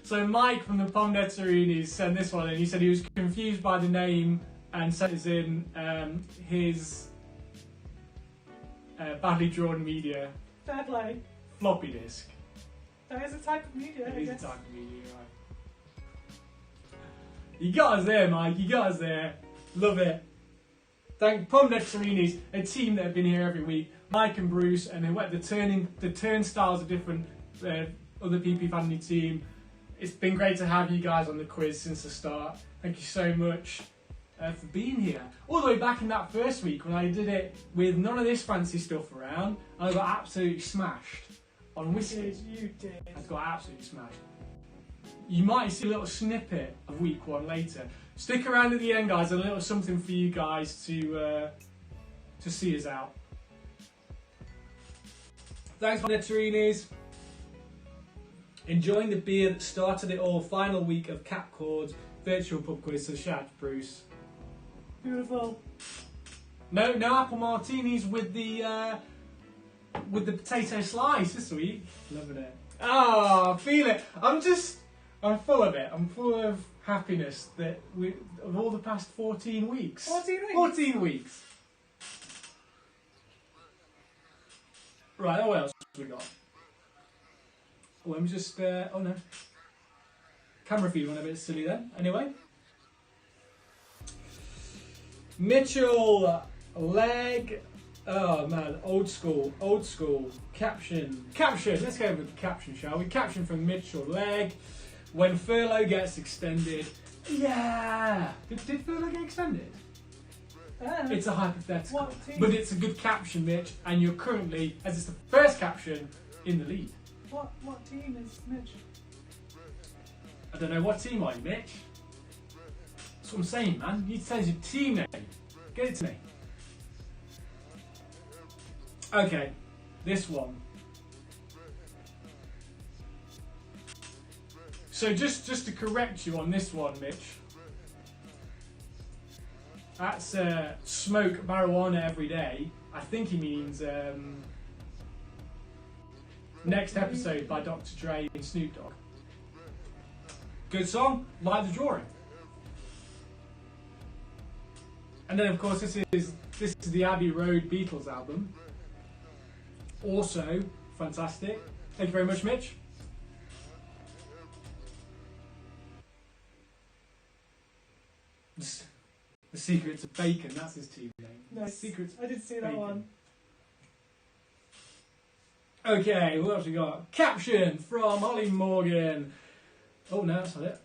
So Mike from the Pomdetterini sent this one in. He said he was confused by the name and sent us in his badly drawn media. Fair play. Floppy disk. That is a type of media, It I is guess. a type of media, right. You got us there, Mike. You got us there. Love it. thank Pom Nectarinis, a team that have been here every week, Mike and Bruce, and then the turnstiles of different other PP family team. It's been great to have you guys on the quiz since the start. Thank you so much for being here. All the way back in that first week when I did it with none of this fancy stuff around, and I got absolutely smashed on whiskey. You did. I got absolutely smashed. You might see a little snippet of week 1 later. Stick around at the end, guys. A little something for you guys to see us out. Thanks, Nectarinis. Enjoying the beer that started it all. Final week of CapCaud's virtual pub quiz. So shout out to Bruce. Beautiful. No apple martinis with the potato slice this week. Loving it. Oh, feel it. I'm full of it. I'm full of happiness that of all the past 14 weeks. 14 weeks? 14 weeks. Right, what else have we got? Oh, I'm just, oh no. Camera feed went a bit silly then. Anyway. Mitchell, leg. Oh man, old school. Caption. Let's go with the caption, shall we? Caption from Mitchell, leg. When furlough gets extended. Yeah! Did furlough get extended? It's a hypothetical. But it's a good caption, Mitch, and you're currently, as it's the first caption, in the lead. What team is Mitch? I don't know, what team are you, Mitch? That's what I'm saying, man. You need to tell us your team name. Get it to me. Okay, this one. So just to correct you on this one, Mitch. That's smoke marijuana every day. I think he means next episode by Dr. Dre and Snoop Dogg. Good song, like the drawing. And then of course this is the Abbey Road Beatles album. Also fantastic. Thank you very much, Mitch. The Secrets of Bacon, that's his team name. Nice. Secrets. I did see that Bacon. one. Okay, what else we got? Caption from Holly Morgan. Oh no, that's not it.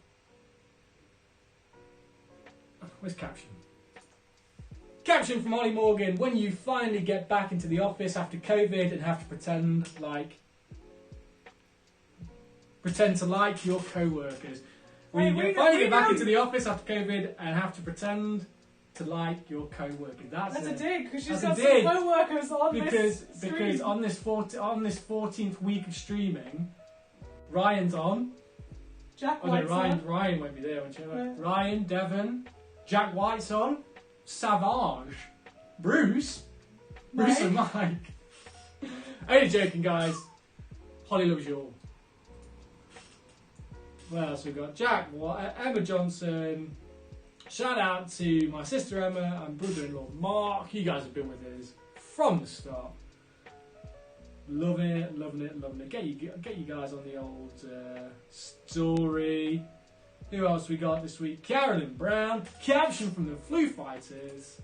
Where's caption? Caption from Holly Morgan. When you finally get back into the office after COVID and have to pretend to like your co-workers. When you finally get back into the office after COVID and have to pretend to like your co-worker. That's a dig, because she's got got some co-workers on because stream. on this 14th week of streaming, Ryan's on. Jack Oh no, White's on. Ryan won't be there, won't you? Yeah. Ryan, Devon, Jack White's on, Savage, Bruce and Mike. Only joking, guys. Holly loves you all. What else we got? Jack, Emma Johnson. Shout out to my sister Emma and brother-in-law Mark. You guys have been with us from the start. Loving it. Get you guys on the old story. Who else we got this week? Carolyn Brown. Caption from the Flu Fighters.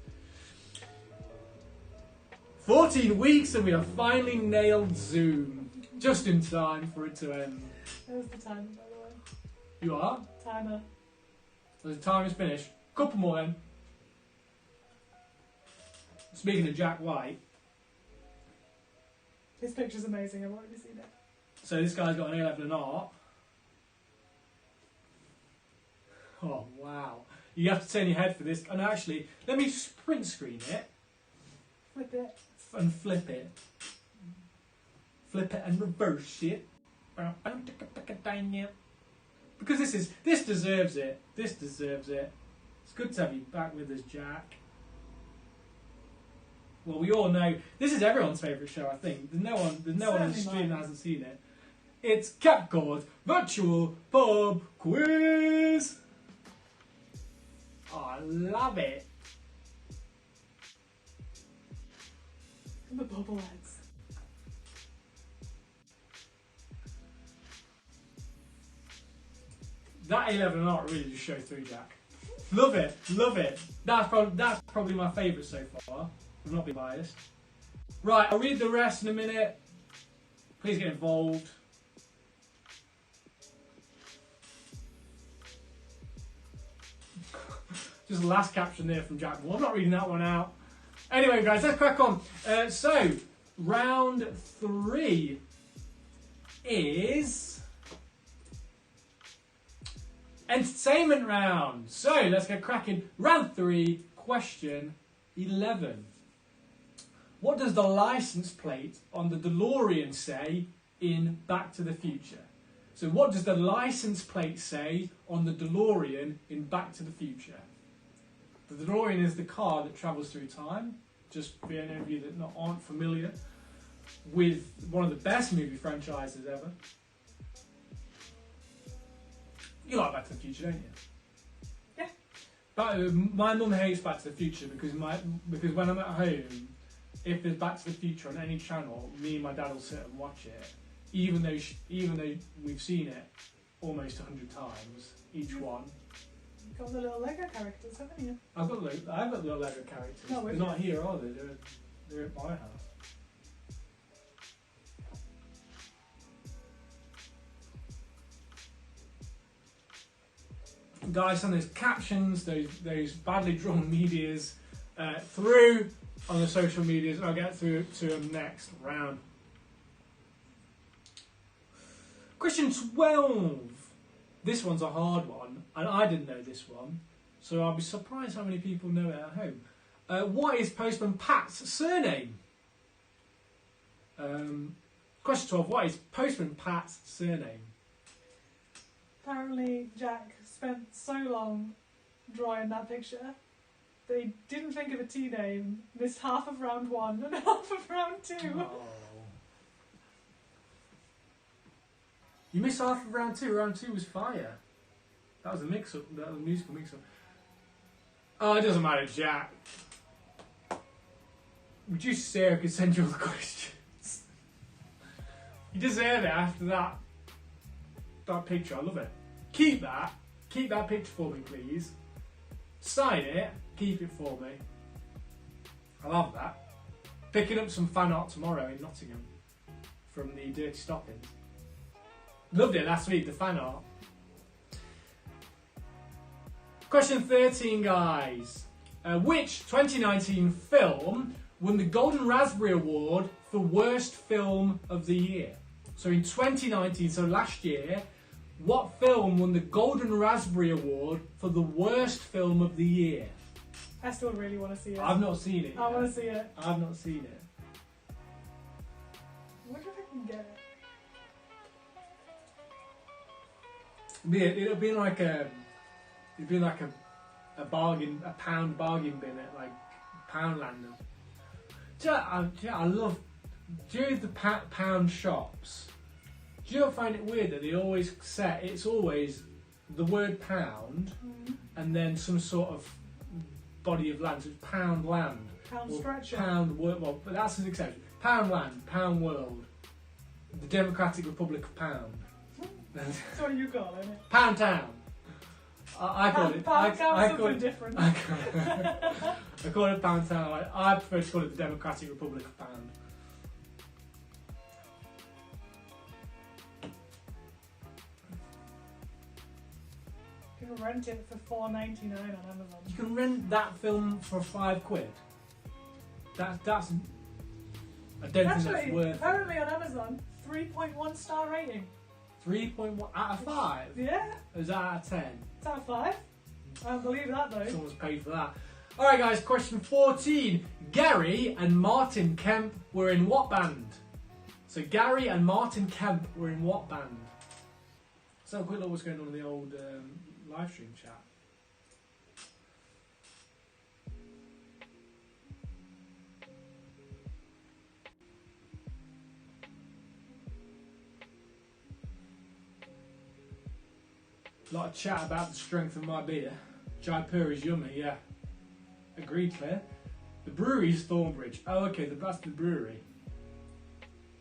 14 weeks and we have finally nailed Zoom. Just in time for it to end. There's the timer, by the way. You are? Timer. The time is finished. Couple more then. Speaking of Jack White. His picture's amazing, I've already seen it. So this guy's got an A11 in art. Oh wow. You have to turn your head for this. And actually, let me print screen it. Flip it. And flip it. Flip it and reverse it. Because this deserves it. This deserves it. It's good to have you back with us, Jack. Well, we all know this is everyone's favourite show. I think there's no one on the stream that hasn't seen it. It's CapCaud's virtual pub quiz. Oh, I love it. And the bobbleheads. That 11 art really just showed through, Jack. Love it, love it. That's probably my favourite so far. I'm not being biased. Right, I'll read the rest in a minute. Please get involved. Just the last caption there from Jack. Well, I'm not reading that one out. Anyway, guys, let's crack on. So, round 3 is entertainment round. So, let's get cracking. Round 3, question 11. What does the license plate on the DeLorean say in Back to the Future? So, what does the license plate say on the DeLorean in Back to the Future? The DeLorean is the car that travels through time. Just for any of you that aren't familiar with one of the best movie franchises ever. You like Back to the Future, don't you? Yeah. But my mum hates Back to the Future because when I'm at home, if there's Back to the Future on any channel, me and my dad will sit and watch it, even though we've seen it almost 100 times each one. You've got the little Lego characters, haven't you? I've got little Lego characters. No, they're not here, are they? They're at my house. Guys, send those captions, those badly drawn medias through on the social medias, and I'll get through to them next round. Question 12. This one's a hard one, and I didn't know this one, so I'll be surprised how many people know it at home. What is Postman Pat's surname? Question 12. What is Postman Pat's surname? Apparently, Jack spent so long drawing that picture that he didn't think of a T name, missed half of round 1 and half of round 2. Oh. You missed half of round 2. Round 2 was fire. That was a mix-up. That was a musical mix-up. Oh, it doesn't matter, Jack. Would you say I could send you all the questions? You deserve it after that picture. I love it. Keep that picture for me, please. Sign it. Keep it for me. I love that. Picking up some fan art tomorrow in Nottingham from the Dirty Stockings. Loved it last week, the fan art. Question 13, guys. Which 2019 film won the Golden Raspberry Award for Worst Film of the Year? So in 2019, so last year, what film won the Golden Raspberry Award for the Worst Film of the Year? I still really want to see it. I've not seen it. I want to see it. I've not seen it. I wonder if I can get it. It'd be like a bargain, a pound bargain bin at like Poundland. I love. Do you know the pound shops? Do you not find it weird that they always set? It's always the word pound and then some sort of body of land. So it's pound land. Pound stretcher. Pound world. Well, but that's an exception. Pound land. Pound world. The Democratic Republic of Pound. That's what you call it. Pound Town. I call it. Pound Town I something different. I call it Pound Town. I prefer to call it the Democratic Republic of Pound. You can rent it for $4.99 on Amazon. You can rent that film for £5. That's. I don't think that's worth it. Apparently on Amazon, 3.1 star rating. 3.1 out of 5? Yeah. Or is that out of 10? It's out of 5. I don't believe that though. Someone's paid for that. Alright guys, question 14. Gary and Martin Kemp were in what band? So Gary and Martin Kemp were in what band? Let's have a quick look what's going on in the old live stream chat. A lot of chat about the strength of my beer. Jaipur is yummy, yeah. Agreed, Claire. The brewery's Thornbridge. Oh, okay, that's the brewery.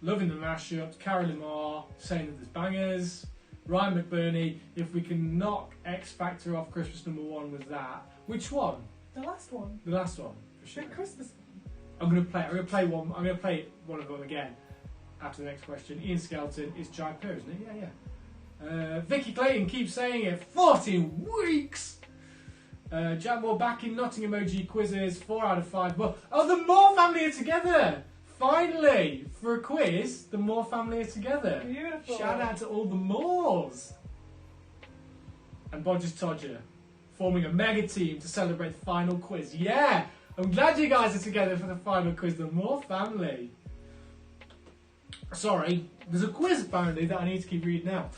Loving the mashups. Carolyn Marr saying that there's bangers. Ryan McBurney, if we can knock X Factor off Christmas number 1 with that. Which one? The last one. The last one, for sure. The Christmas I'm gonna play one of them again after the next question. Ian Skelton is Jaipur, isn't it? Yeah. Vicky Clayton keeps saying it. 14 weeks. Jack Moore back in Nottingham OG quizzes. 4 out of 5. But the Moore family are together. Finally, for a quiz, the Moore family are together. Beautiful. Shout out to all the Moores. And Bodgers Todger forming a mega team to celebrate the final quiz. Yeah, I'm glad you guys are together for the final quiz, the Moore family. Sorry, there's a quiz apparently that I need to keep reading now.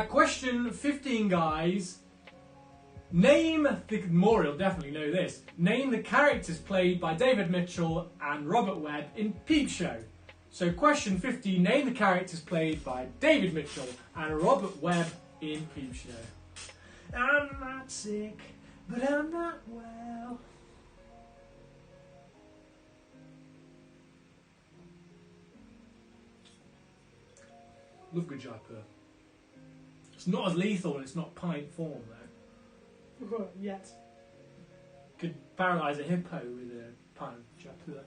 Question 15, guys. Name the Moore will definitely know this. Name the characters played by David Mitchell and Robert Webb in Peep Show. So question 15, name the characters played by David Mitchell and Robert Webb in Peep Show. I'm not sick, but I'm not well. Love Good Jaipur. It's not as lethal and it's not pint form though. Yet. Could paralyse a hippo with a pint of Jaipur.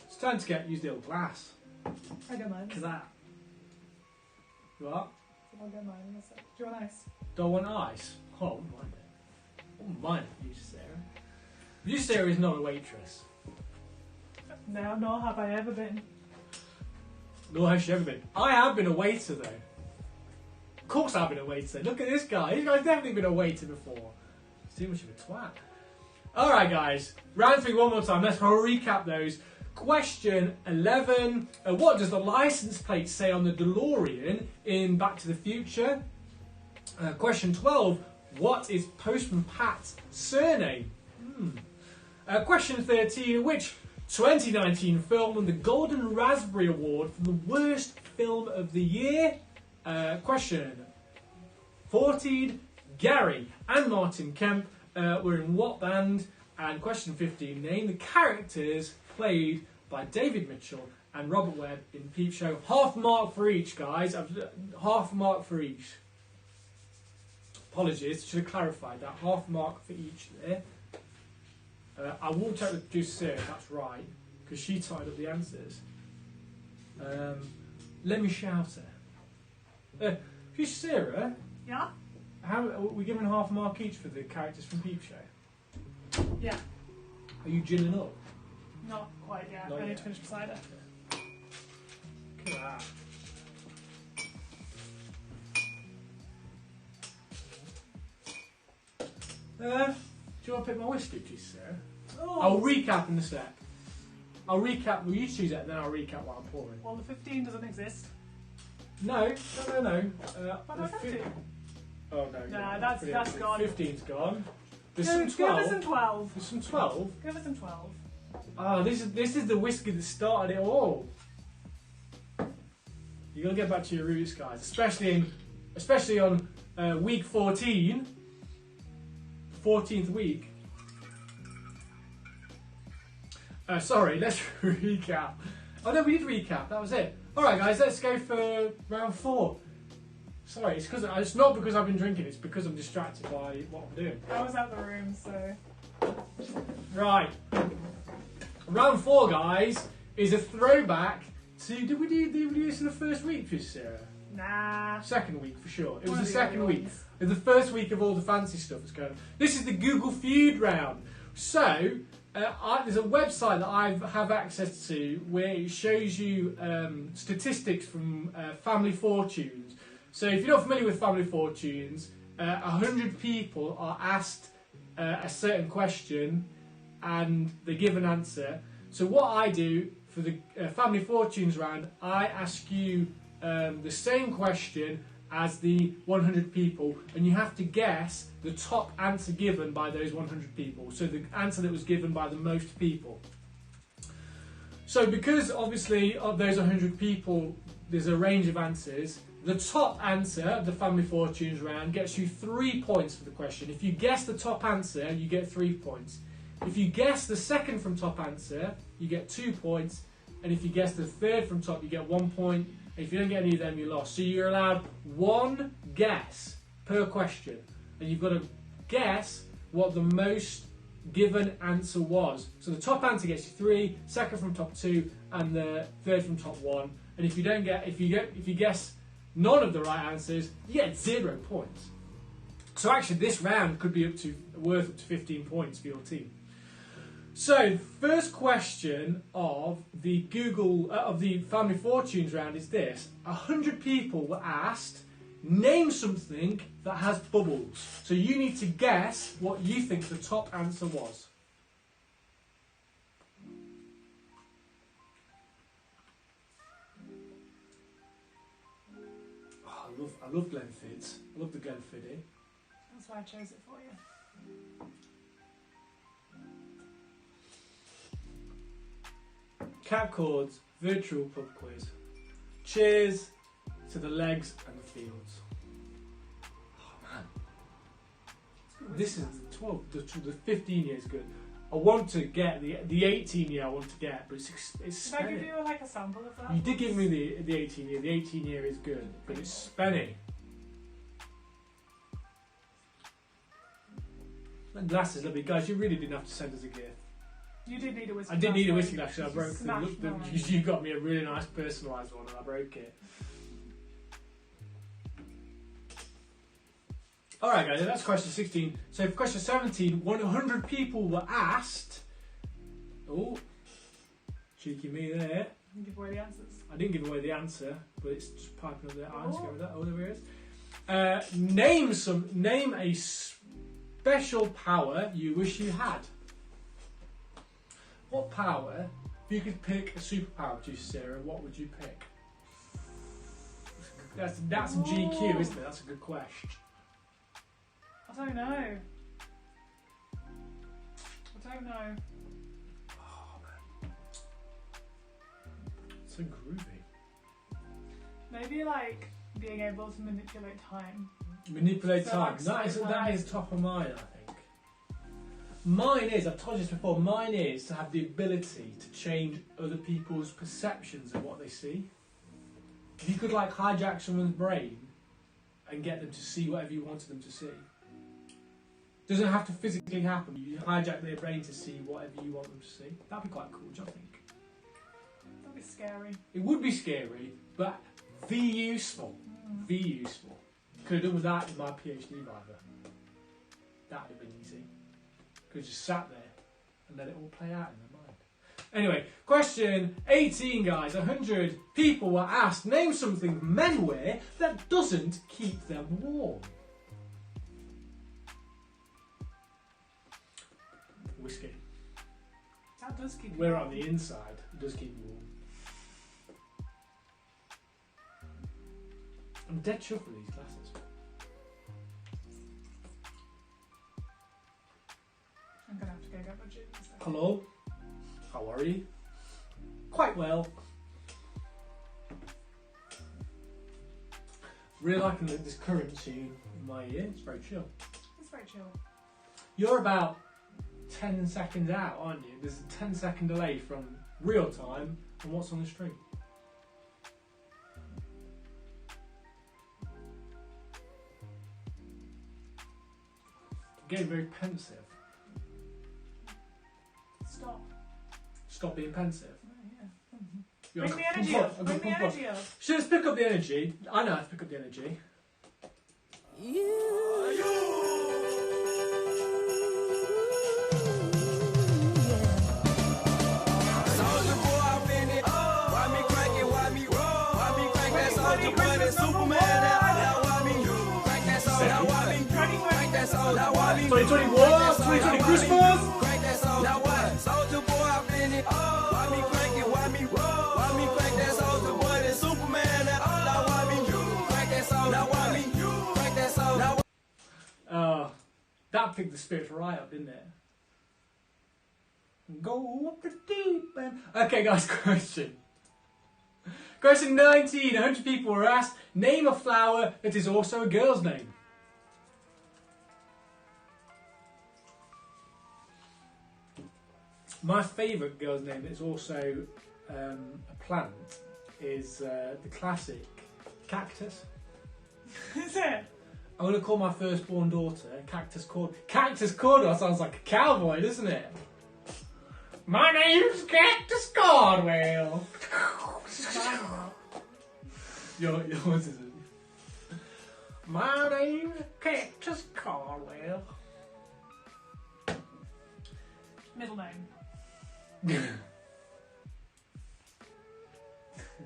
It's time to use the old glass. I got mine. Look at that. What? I'll get mine in a sec. Do you want ice? Do I want ice? Oh, I wouldn't mind it. I wouldn't mind it, Producer Sarah. Producer Sarah is not a waitress. No, nor have I ever been. Nor has she ever been. I have been a waiter though. Of course I've been a waiter. Look at this guy. This guy's definitely been a waiter before. He's too much of a twat. Alright guys, round 3 one more time. Let's recap those. Question 11. What does the license plate say on the DeLorean in Back to the Future? Question 12. What is Postman Pat's surname? Question 13. Which 2019 film won the Golden Raspberry Award for the worst film of the year? Question 14. Gary and Martin Kemp were in what band? And question 15. Name the characters played by David Mitchell and Robert Webb in Peep Show. Half mark for each, guys. Half mark for each. Apologies, should have clarified that. Half mark for each there. I will check with producer Sarah if that's right, because she tied up the answers. Let me shout her. Producer Sarah? Yeah? Are we giving half a mark each for the characters from Peep Show? Yeah. Are you ginning up? Not quite yet. Not I need yet. to finish beside her. Look at that. Do you want to pick my whiskey, please, Sarah? Oh. I'll recap in a sec. I'll recap. Will you choose it and then I'll recap what I'm pouring? Well, the 15 doesn't exist. No. But I have to. Oh no. Nah, that's gone. 15's gone. There's Give some 12. us some 12. There's some 12. Give us some 12. Ah, this is the whiskey that started it all. You gotta get back to your roots, guys. Especially on week 14. 14th week. Sorry, let's recap. Oh no, we did recap. That was it. All right, guys, let's go for round 4. Sorry, it's not because I've been drinking. It's because I'm distracted by what I'm doing. I was out the room, so. Right. Round 4, guys, is a throwback to. Did we do this in the first week, Sarah? Nah. Second week for sure. It was One the of the second other week. ones. It was the first week of all the fancy stuff that's going on. This is the Google Feud round. So, there's a website that I have access to where it shows you statistics from Family Fortunes. So if you're not familiar with Family Fortunes, 100 people are asked a certain question and they give an answer. So what I do for the Family Fortunes round, I ask you the same question as the 100 people, and you have to guess the top answer given by those 100 people. So the answer that was given by the most people. So because obviously of those 100 people, there's a range of answers. The top answer of the Family Fortunes round gets you 3 points for the question. If you guess the top answer, you get 3 points. If you guess the second from top answer, you get 2 points. and if you guess the third from top, you get 1 point. And if you don't get any of them, you lost. So you're allowed one guess per question, and you've got to guess what the most given answer was. So the top answer gets you 3, second from top 2, and the third from top 1. And if you guess none of the right answers, you get 0 points. So actually, this round could be worth up to 15 points for your team. So, first question of the Family Fortunes round is this: 100 people were asked, name something that has bubbles. So you need to guess what you think the top answer was. Oh, I love Glenfid's. I love the Glenfiddich. That's why I chose it for you. CapCaud's virtual pub quiz. Cheers to the legs and the fields. Oh man, this is the 12. The 15 year is good. I want to get the 18 year. I want to get, but it's Did I give you like a sample of that? You did give me the 18 year. The 18 year is good, but it's spenny. And glasses, lovely guys. You really didn't have to send us a gift. You did need a whiskey. I did need a whiskey glass. I broke them. You got me a really nice personalised one, and I broke it. All right, guys. That's question 16. So for question 17, 100 people were asked. Oh, cheeky me there. You give away the answers. I didn't give away the answer, but it's just piping up there. Oh, let's go with that. Oh, there it is. Name a special power you wish you had. What power, if you could pick a superpower to Sarah, what would you pick? That's some GQ, isn't it? That's a good question. I don't know. Oh man, so groovy. Maybe like being able to manipulate time. Manipulate So, time. like, That is top of mine, I think. Mine is, I've told you this before, mine is to have the ability to change other people's perceptions of what they see. If you could like hijack someone's brain and get them to see whatever you wanted them to see. Doesn't have to physically happen. You hijack their brain to see whatever you want them to see. That'd be quite cool, do you think? That'd be scary. It would be scary, but be useful. Be useful. Could have done with that in my PhD either. That'd have been easy. Could have just sat there and let it all play out in their mind. Anyway, question 18, guys. 100 people were asked, name something men wear that doesn't keep them warm. Whiskey. That does keep you Wear it warm. on the inside. It does keep you warm. I'm dead chuffed with these glasses. I'm gonna have to go get my gin. Hello. How are you? Quite well. Really liking this current tune in my ear. It's very chill. It's very chill. You're about 10 seconds out, aren't you? There's a 10-second delay from real time and what's on the stream. Getting very pensive. Stop being pensive. Bring the energy up. Bring the energy up. So let's pick up the energy. I know how to pick up the energy. Now why me? 2021, 2020 Christmas. Now what? Soldier boy, I've been it. Why me crank it? Why me roll? Why me crank that soldier boy? That Superman. Now why me? Crank that soldier. Now why me? Crank that soldier. That picked the spirits right up, didn't it? Go up the deep end. Okay, guys, question. Question 19. 100 people were asked, name a flower that is also a girl's name. My favourite girl's name is also a plant is the classic cactus. Is it? I'm going to call my firstborn daughter Cactus Cord. Cactus Cordwell sounds like a cowboy, doesn't it? My name's Cactus Cordwell. Yours isn't. My name's Cactus Cordwell. Middle name.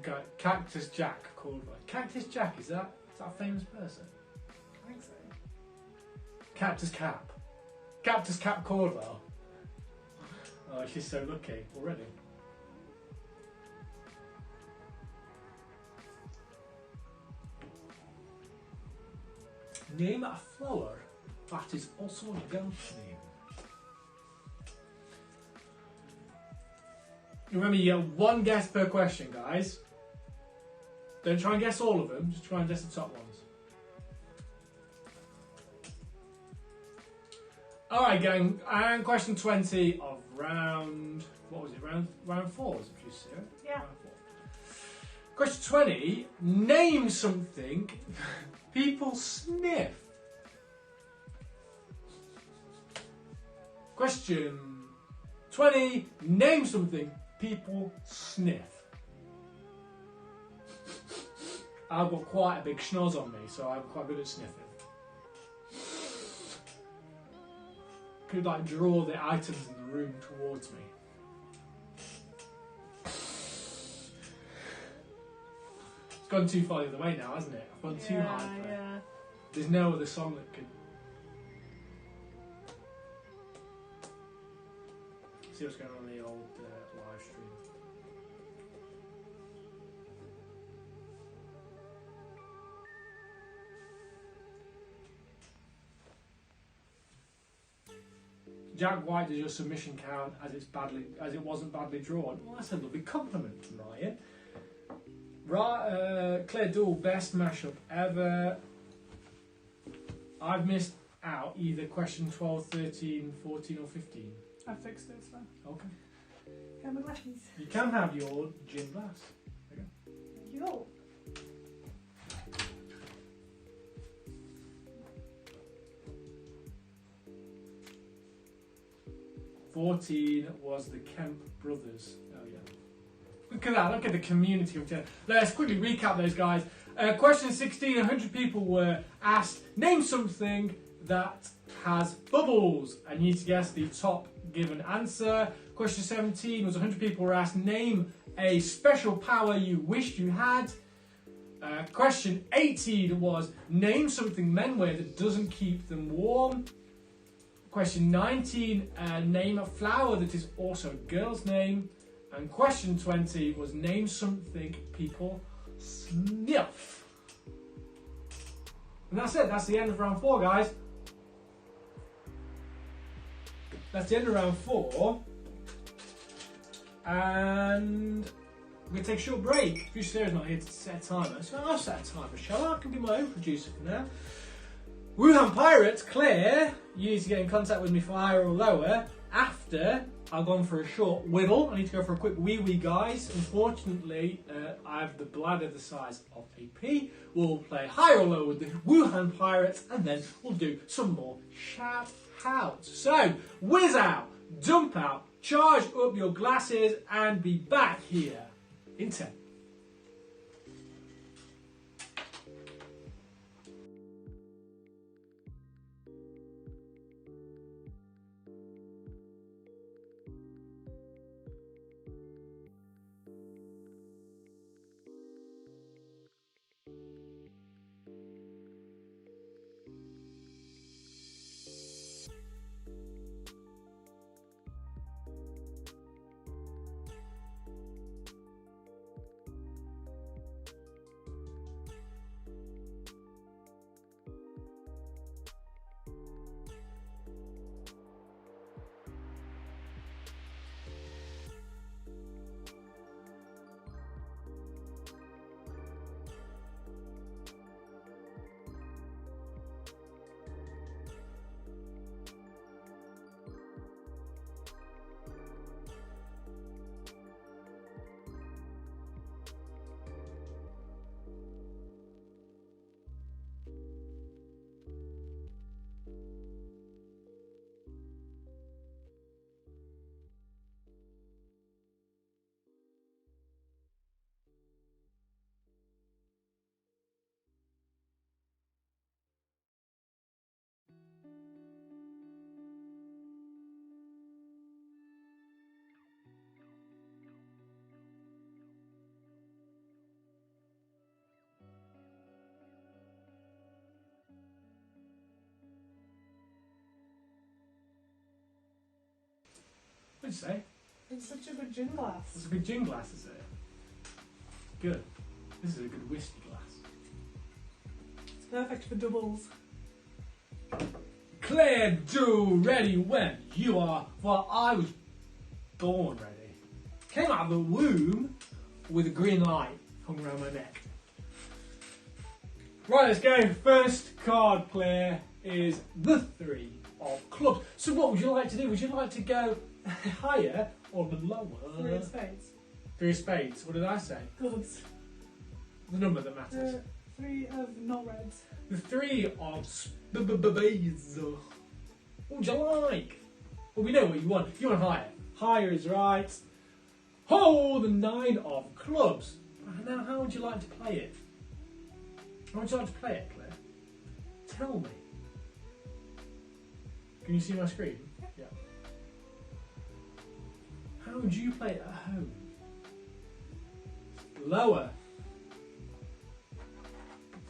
Got Cactus Jack Cordwell. Cactus Jack, is that a famous person? I think so. Cactus Cap. Cactus Cap Cordwell. Oh, she's so lucky already. Name a flower that is also a girl's name. Remember, you get one guess per question, guys. Don't try and guess all of them, just try and guess the top ones. Alright, gang, and question 20 of round, what was it, round 4, was it, Sarah? Yeah. Round 4. Question 20, name something people sniff. Question 20, name something people sniff. I've got quite a big schnoz on me, so I'm quite good at sniffing. Could like draw the items in the room towards me. It's gone too far the other way now, hasn't it? I've gone too high for it. Yeah. There's no other song that could. See what's going on in the old live stream. Jack White, does your submission count as it wasn't badly drawn? Well, that's a lovely compliment from Ryan. Claire Dool, best mashup ever. I've missed out either question 12, 13, 14 or 15. I fixed it, so. Okay. Have my glasses. You can have your gin glass. There you go. Yo. 14 was the Kemp brothers. Oh yeah. Look at that, look at the community of 10. Let's quickly recap those guys. Question 16, 100 people were asked, name something that has bubbles. And you need to guess the top given answer. Question 17 was 100 people were asked, name a special power you wished you had. Question 18 was, name something men wear that doesn't keep them warm. Question 19, name a flower that is also a girl's name. And question 20 was, name something people sniff. And that's it, that's the end of round 4, guys. That's the end of round 4. And we're going to take a short break. Producer Sarah's not here to set a timer, so I'll set a timer, shall I? I can be my own producer for now. Wuhan Pirates, Claire, you need to get in contact with me for higher or lower. After I've gone for a short whittle, I need to go for a quick wee guys. Unfortunately, I have the bladder the size of a pea. We'll play higher or lower with the Wuhan Pirates, and then we'll do some more shout outs. So, whiz out, dump out, charge up your glasses, and be back here in 10. you say? It's such a good gin glass. It's a good gin glass, is it? Good. This is a good whiskey glass. It's perfect for doubles. Claire, do ready when you are, for I was born ready. Came out of the womb with a green light hung around my neck. Right, let's go. First card, Claire, is the 3 of clubs. So what would you like to do? Would you like to go higher or lower? 3 of spades. 3 of spades. What did I say? Clubs. The number that matters. 3 of not reds. The 3 of spades. What would you like? Well, we know what you want. You want higher. Higher is right. Oh, the 9 of clubs. Now, how would you like to play it? How would you like to play it, Claire? Tell me. Can you see my screen? Yeah. How would you play it at home? Lower.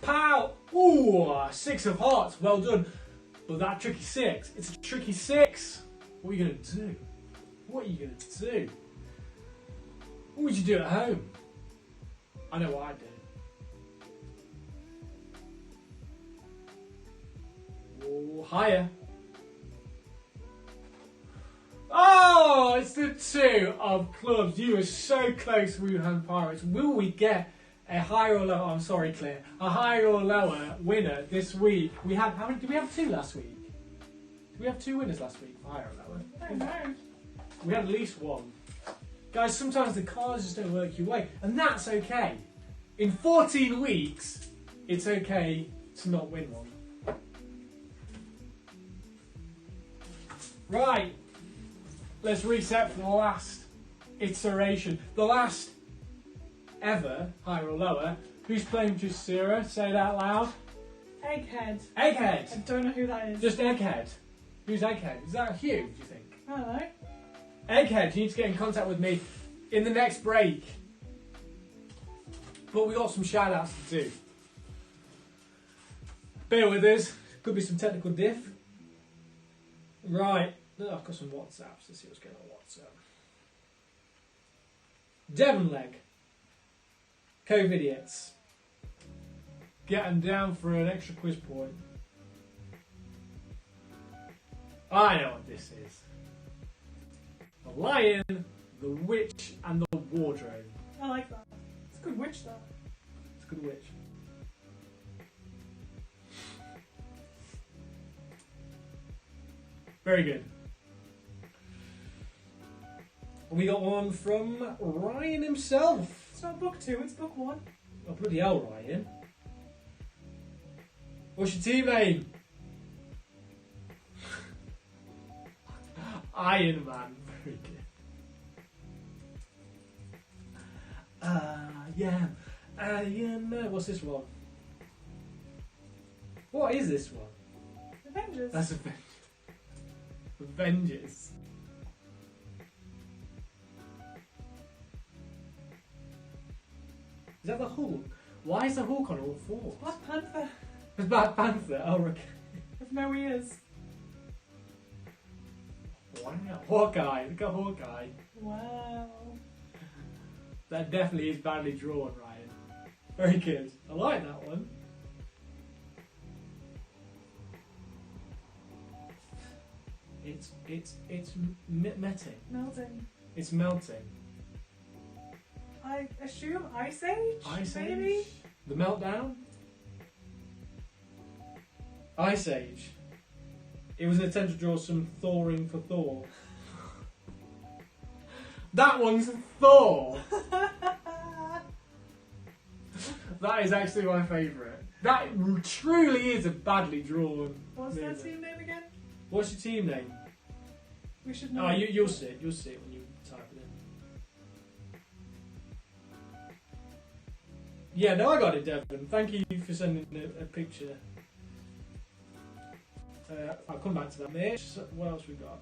Pow! Ooh, 6 of hearts. Well done. But that tricky 6. It's a tricky 6. What are you going to do? What are you going to do? What would you do at home? I know what I'd do. Oh, higher. Oh, it's the 2 of clubs. You were so close, Wuhan Pirates. Will we get a higher or lower? I'm sorry, Claire. A higher or lower winner this week? We had how many? Did we have 2 last week? Did we have 2 winners last week? Higher or lower? I don't know. We had at least 1. Guys, sometimes the cards just don't work your way, and that's okay. In 14 weeks, it's okay to not win one. Right, let's reset for the last iteration. The last ever, higher or lower. Who's playing Dressura? Say it out loud. Egghead. Egghead! I don't know who that is. Just Egghead. Who's Egghead? Is that Hugh, do you think? I don't know. Egghead, you need to get in contact with me in the next break. But we got some shout outs to do. Bear with us. Could be some technical diff. Right. Oh, I've got some WhatsApps. Let's see what's going on WhatsApp. Devonleg. Covidiots. Get them down for an extra quiz point. I know what this is. The lion, the witch, and the wardrobe. I like that. It's a good witch, though. It's a good witch. Very good. And we got one from Ryan himself. It's not book 2, it's book 1. Oh, bloody hell, Ryan. What's your team name? Iron Man. Very good. Yeah. Iron Man. What's this one? What is this one? Avengers. That's Avengers. Avengers. Is that the Hulk? Why is the Hulk on all 4? Black Panther. It's Black Panther. Oh, okay. With no ears. Wow. Hawkeye. Look at Hawkeye. Wow. That definitely is badly drawn, Ryan. Very good. I like that one. It's melting. Melting. It's melting. I assume Ice Age? Ice maybe? Age? The meltdown? Ice Age. It was an attempt to draw some Thoring for Thor. That one's Thor! That is actually my favourite. That truly is a badly drawn What's movie. that team name again? What's your team name? We should know. Oh, you'll see it. You'll see it when you type it in. Yeah, no, I got it, Devon. Thank you for sending a picture. I'll come back to that, mate. What else we got?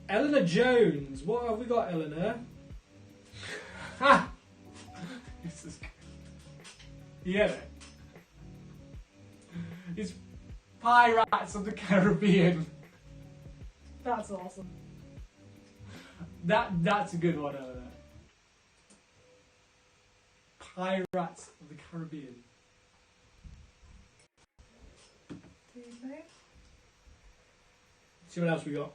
Eleanor Jones. What have we got, Eleanor? Ha! This is good. Yeah, it's Pirates of the Caribbean. That's awesome. That's a good one over there. Pirates of the Caribbean. Team name? See what else we got.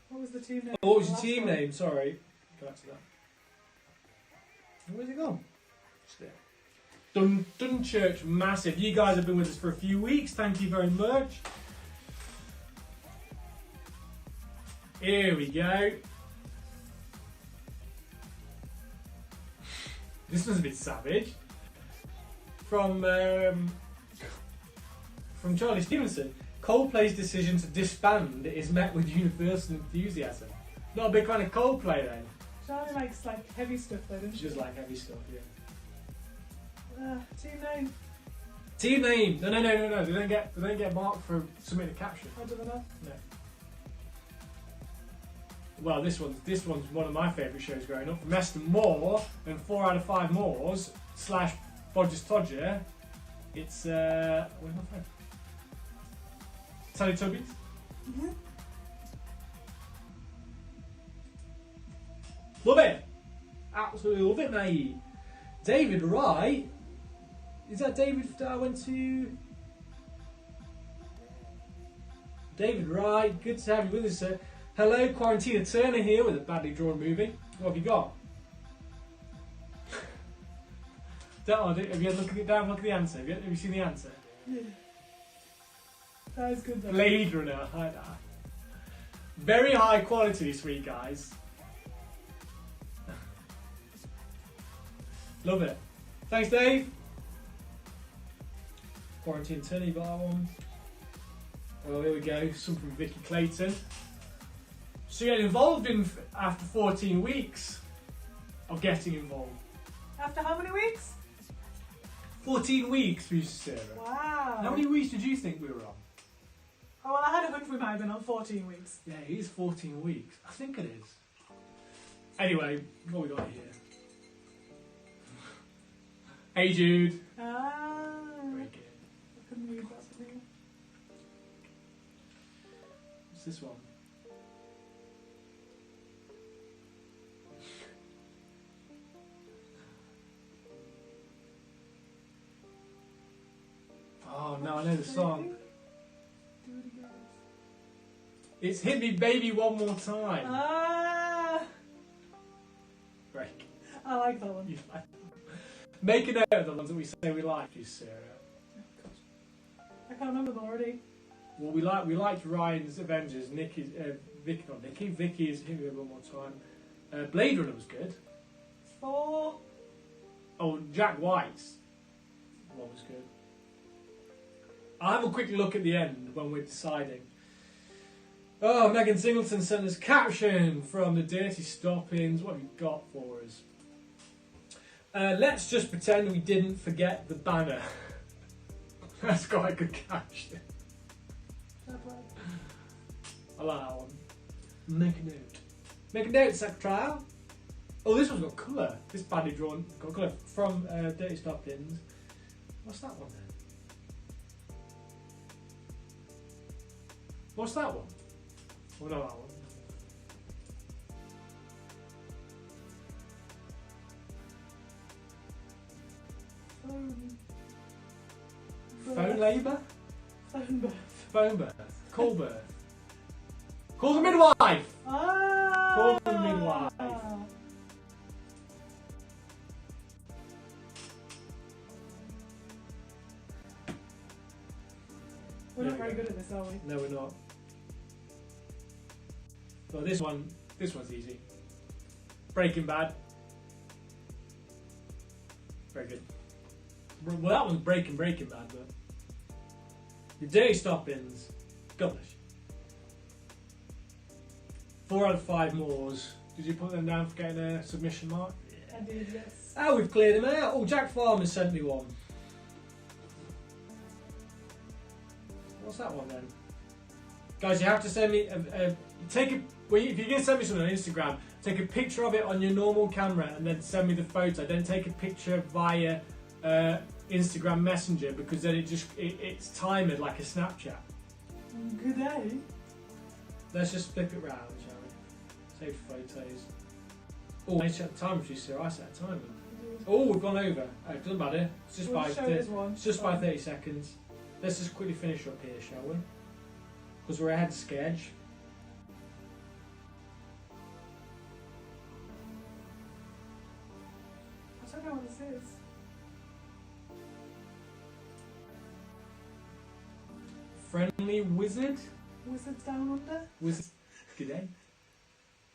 What was the team name? Oh, what was your Last team one? name? Sorry. Go back to that. Where's it gone? Just there. Dunchurch, massive. You guys have been with us for a few weeks. Thank you very much. Here we go. This one's a bit savage. From Charlie Stevenson. Coldplay's decision to disband is met with universal enthusiasm. Not a big fan of Coldplay then. Charlie likes like heavy stuff though, doesn't She she? just like heavy stuff, yeah. Team name. Team name. No. They don't get marked for submitting a caption. I don't know. No. Well, this one's one of my favourite shows growing up. From Eston Moore and 4 out of 5 Moors / Bodgers Todger. It's where's my phone? Teletubbies. Mm-hmm. Love it. Absolutely love it, mate. David Wright. Is that David that I went to? David Wright, good to have you with us, sir. Hello, Quarantina Turner here with a badly drawn movie. What have you got? Have you had a look at it down? Look at the answer. Have you seen the answer? Yeah. That is good though. Blade Runner. Hi there. Very high quality this week, guys. Love it. Thanks, Dave. Quarantine Turner, you got that one. Well, here we go. Some from Vicky Clayton. So you get involved in after 14 weeks of getting involved. After how many weeks? 14 weeks, we Sarah. Wow. How many weeks did you think we were on? Oh, well, I had a hunch we might have been on 14 weeks. Yeah, it is 14 weeks. I think it is. Anyway, what we got here? Hey Jude. Ah. Very good. I couldn't read that thing. What's this one? Oh no, I know the song. Do it again. It's Hit Me Baby One More Time. Ah. Break. I like that one. You like that? Make a note of the ones that we say we like, you Sarah. I can't remember them already. Well, we liked Ryan's Avengers. Vicky's Hit Me Baby One More Time. Blade Runner was good. 4. Oh, Jack White's one was good. I'll have a quick look at the end when we're deciding. Oh, Megan Singleton sent us caption from the Dirty Stoppings. What have you got for us? Let's just pretend we didn't forget the banner. That's quite a good caption. I like that one. Make a note. Make a note, Secretary. Oh, this one's got colour. This badly drawn. Got colour from Dirty Stoppings. What's that one then? What's that one? Oh, no, that one. Phone labour? Phone birth. Phone birth. Call birth. Call the midwife! Ah. Call the midwife. We're There not we very go. good at this, are we? No, we're not. Well, this one's easy. Breaking Bad. Very good. Well, that one's Breaking Bad, but the Dirty Stoppings. God bless you. 4 out of 5 Moors. Did you put them down for getting a submission mark? I did, yes. Oh, we've cleared them out. Oh, Jack Farmer sent me one. What's that one then? Guys, you have to send me if you're going to send me something on Instagram, take a picture of it on your normal camera and then send me the photo. Don't take a picture via Instagram Messenger because then it's timed like a Snapchat. Good day. Let's just flip it round, shall we? Save photos. Oh, I set the timer, producer. I set a timer. Oh, we've gone over. Oh, it doesn't matter. It's just by 30 seconds. Let's just quickly finish up here, shall we? Because we're ahead of schedule. I don't know what this is. Friendly wizard? Wizards Down Under? Wizard. Good day.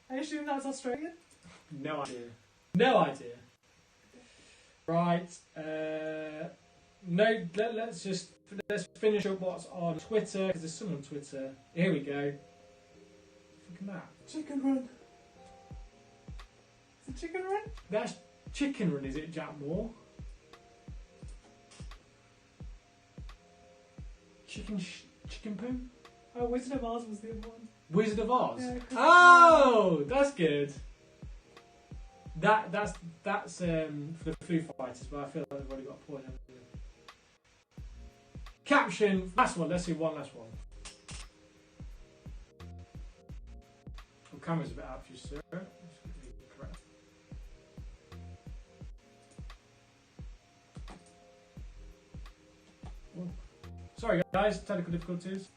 I assume that's Australian? No idea. No idea. Right. No. Let's finish up what's on Twitter because there's some on Twitter. Here we go. Look at that. Chicken Run. Is it Chicken Run? That's Chicken Run, is it, Jack Moore? Chicken Poo? Oh, Wizard of Oz was the other one. Wizard of Oz? Yeah, oh, that's good. That's for the Foo Fighters, but I feel like they've already got a point, haven't they? Caption, last one, let's see one last one. Oh, camera's a bit out for you, sir. Correct. Oh. Sorry guys, technical difficulties.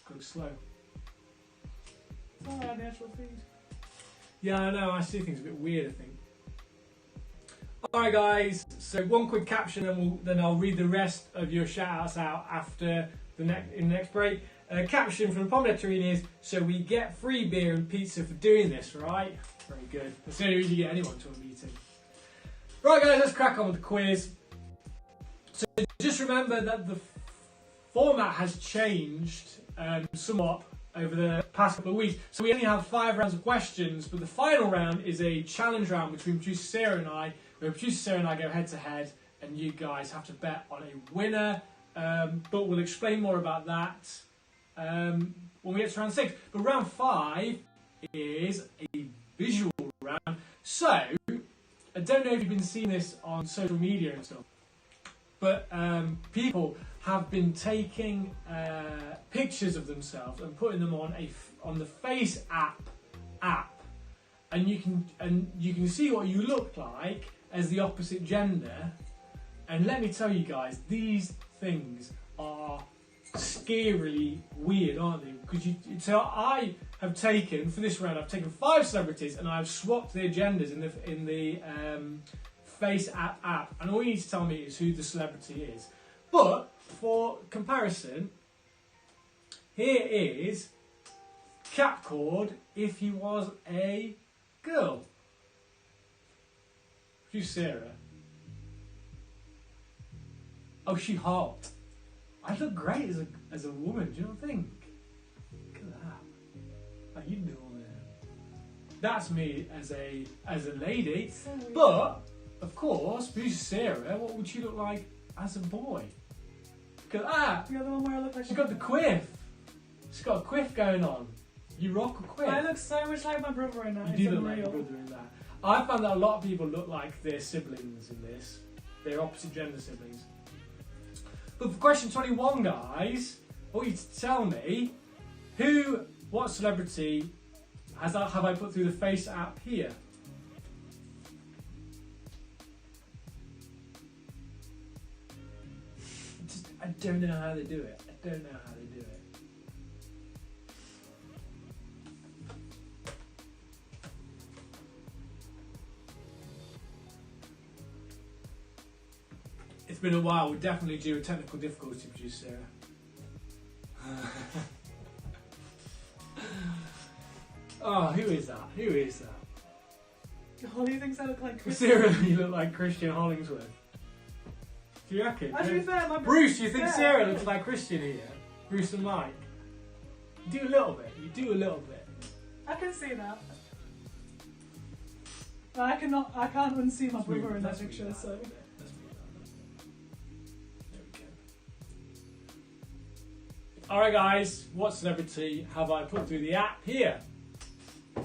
Go slow. It's not our natural feed. Yeah, I know, I see things a bit weird, I think. Alright guys, so one quick caption and then I'll read the rest of your shout-outs out after in the next break. Caption from Pomodettorine is, so we get free beer and pizza for doing this, right? Very good. That's the only reason you get anyone to a meeting. Right guys, let's crack on with the quiz. So just remember that the format has changed somewhat over the past couple of weeks. So we only have 5 rounds of questions, but the final round is a challenge round between producer Sarah and I, where producer Sarah and I go head to head, and you guys have to bet on a winner. But we'll explain more about that when we get to round 6. But round 5 is a visual round. So I don't know if you've been seeing this on social media and stuff, but people have been taking pictures of themselves and putting them on the Face app, and you can see what you look like as the opposite gender. And let me tell you guys, these things are scarily weird, aren't they? Because so I have taken for this round, I've taken 5 celebrities and I've swapped their genders in the Face app, and all you need to tell me is who the celebrity is. But for comparison, here is CapCaud if he was a girl. Who's Sarah? Oh, she hot. I look great as a woman, do you not think? Look at that. How you doing there? That's me as a lady. But of course, who's Sarah? What would she look like as a boy? Look at that. You're the one where I look like She's got the quiff. She's got a quiff going on. You rock a quiff. I look so much like my brother in that. You do look like your brother in that. I found that a lot of people look like their siblings in this. Their opposite gender siblings. But for question 21, guys, I want you to tell me what celebrity have I put through the Face app here? I don't know how they do it. I don't know how they do it. It's been a while. We're definitely due a technical difficulty, producer Sarah. Oh, who is that? Who is that? Holly thinks I look like Christian. Sarah, you look like Christian Hollingsworth. Do you reckon? To be fair, my Bruce, you think Sarah looks like Christian here? Bruce and Mike? You do a little bit. You do a little bit. I can see that. But I can't unsee my brother in that picture, so. Alright guys, what celebrity have I put through the app here? The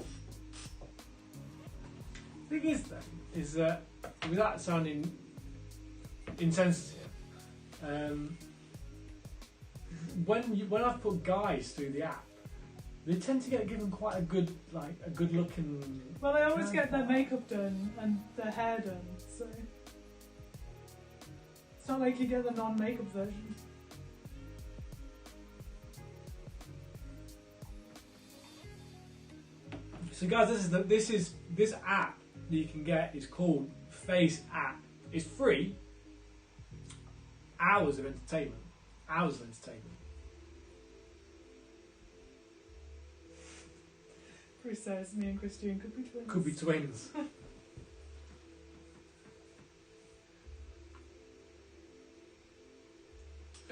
thing is then, is that without sounding insensitive, when I've put guys through the app, they tend to get given quite a good looking. Well, they always get their makeup done and their hair done, so it's not like you get the non-makeup version. So guys, this app that you can get is called Face App. It's free. Hours of entertainment. Hours of entertainment. Chris says me and Christine could be twins. Could be twins.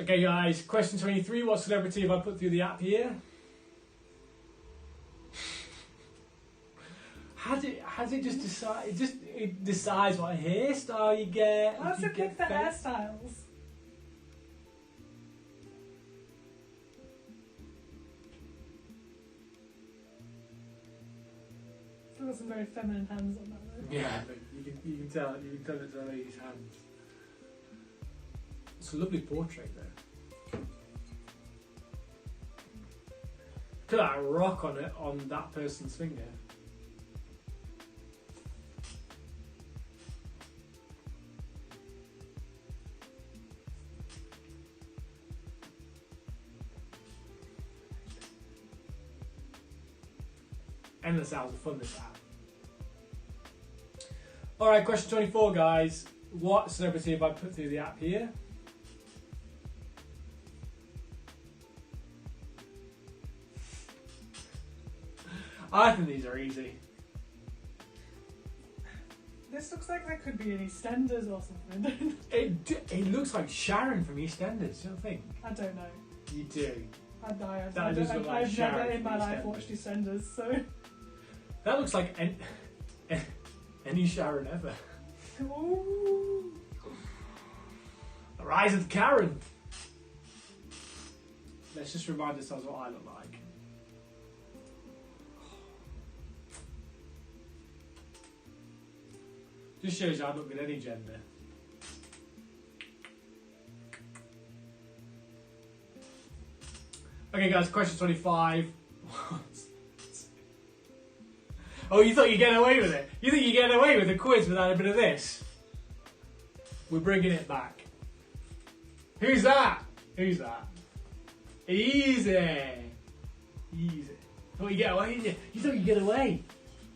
Okay guys, question 23. What celebrity have I put through the app here? Has it just decided? It decides what hairstyle you get. How does it pick the hairstyles? Still got some very feminine hands on that though. Yeah, but you can tell it's a lady's hands. It's a lovely portrait though. Look at that rock on it on that person's finger. Endless hours of fun this app. Alright, question 24 guys. What celebrity have I put through the app here? I think these are easy. This looks like there could be in EastEnders or something. It looks like Sharon from EastEnders, don't you think? I don't know. You do. I've Sharon never in my from life EastEnders. watched EastEnders, so. That looks like any Sharon ever. Ooh. The rise of Karen. Let's just remind ourselves what I look like. Just shows you I look at any gender. Okay guys, question 25. Oh, you thought you'd get away with it? You think you'd get away with a quiz without a bit of this? We're bringing it back. Who's that? Who's that? Easy. Easy. Thought you'd get away, didn't you? You thought you'd get away.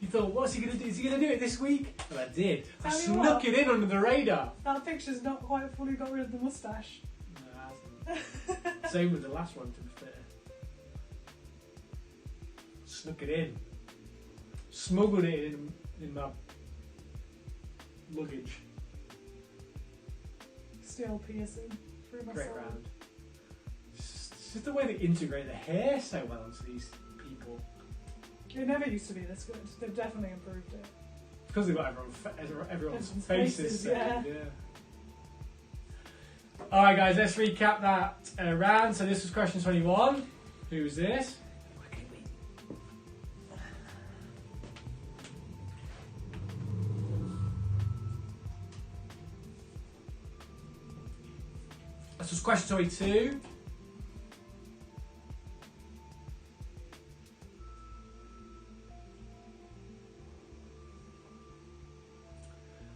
You thought, what's he going to do? Is he going to do it this week? Well, I did. I snuck it in under the radar. That picture's not quite fully got rid of the moustache. No, it hasn't. Same with the last one, to be fair. Snuck it in. Smuggled it in my luggage. Still piercing through my Great soul. round. It's just the way they integrate the hair so well into these people. It never used to be this good. They've definitely improved it. Because they've got everyone's faces faces, saved, yeah. Alright guys, let's recap that round. So this was question 21. Who was this? This was question 22.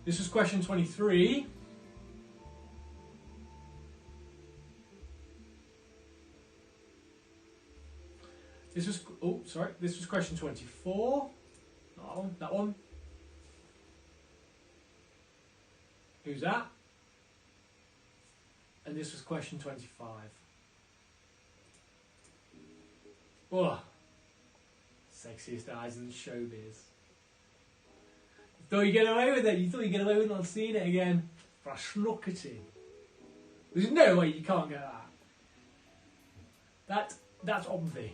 This was question 23. This was, oh, sorry, this was question 24. That one, that one. Who's that? And this was question 25. Oh, sexiest eyes in the showbiz. You thought you'd get away with it. You thought you'd get away with not seeing it again. But I snuck it in. There's no way you can't get that. That's obvious.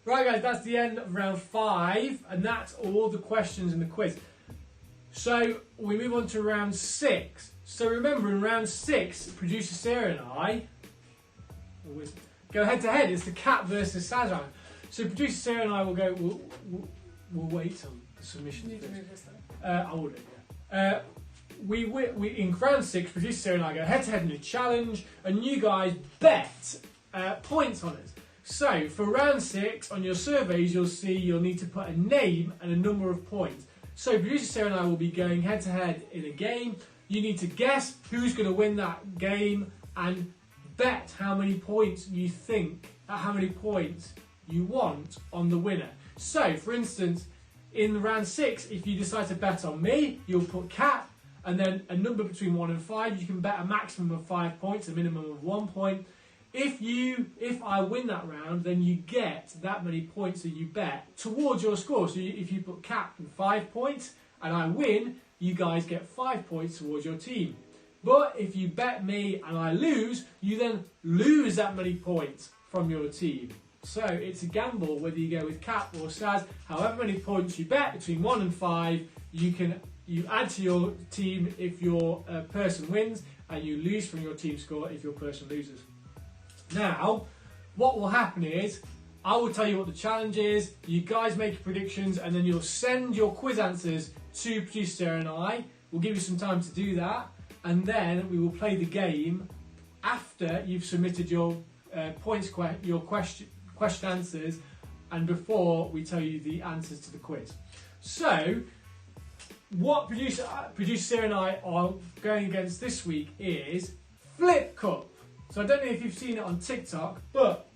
Right guys, that's the end of round 5, and that's all the questions in the quiz. So we move on to round 6. So remember, in round 6, producer Sarah and I always go head to head. It's the Cap versus Saz round. So producer Sarah and I will go. We'll wait on the submissions. You need to move this though. I will do. Yeah. We in round 6, producer Sarah and I go head to head in a challenge, and you guys bet points on it. So for round 6, on your surveys, you'll see you'll need to put a name and a number of points. So producer Sarah and I will be going head to head in a game. You need to guess who's going to win that game and bet how many points you think, how many points you want on the winner. So for instance, in round 6, if you decide to bet on me, you'll put Cap and then a number between 1 and 5. You can bet a maximum of 5 points, a minimum of 1 point. If I win that round, then you get that many points that you bet towards your score. So if you put Cap in 5 points and I win, you guys get 5 points towards your team. But if you bet me and I lose, you then lose that many points from your team. So it's a gamble whether you go with Cap or Saz. However many points you bet between 1 and 5, you add to your team if your person wins, and you lose from your team score if your person loses. Now, what will happen is, I will tell you what the challenge is, you guys make your predictions, and then you'll send your quiz answers to producer Sarah and I. We'll give you some time to do that, and then we will play the game after you've submitted your question answers, and before we tell you the answers to the quiz. So, what producer Sarah and I are going against this week is Flip Cup. So I don't know if you've seen it on TikTok, but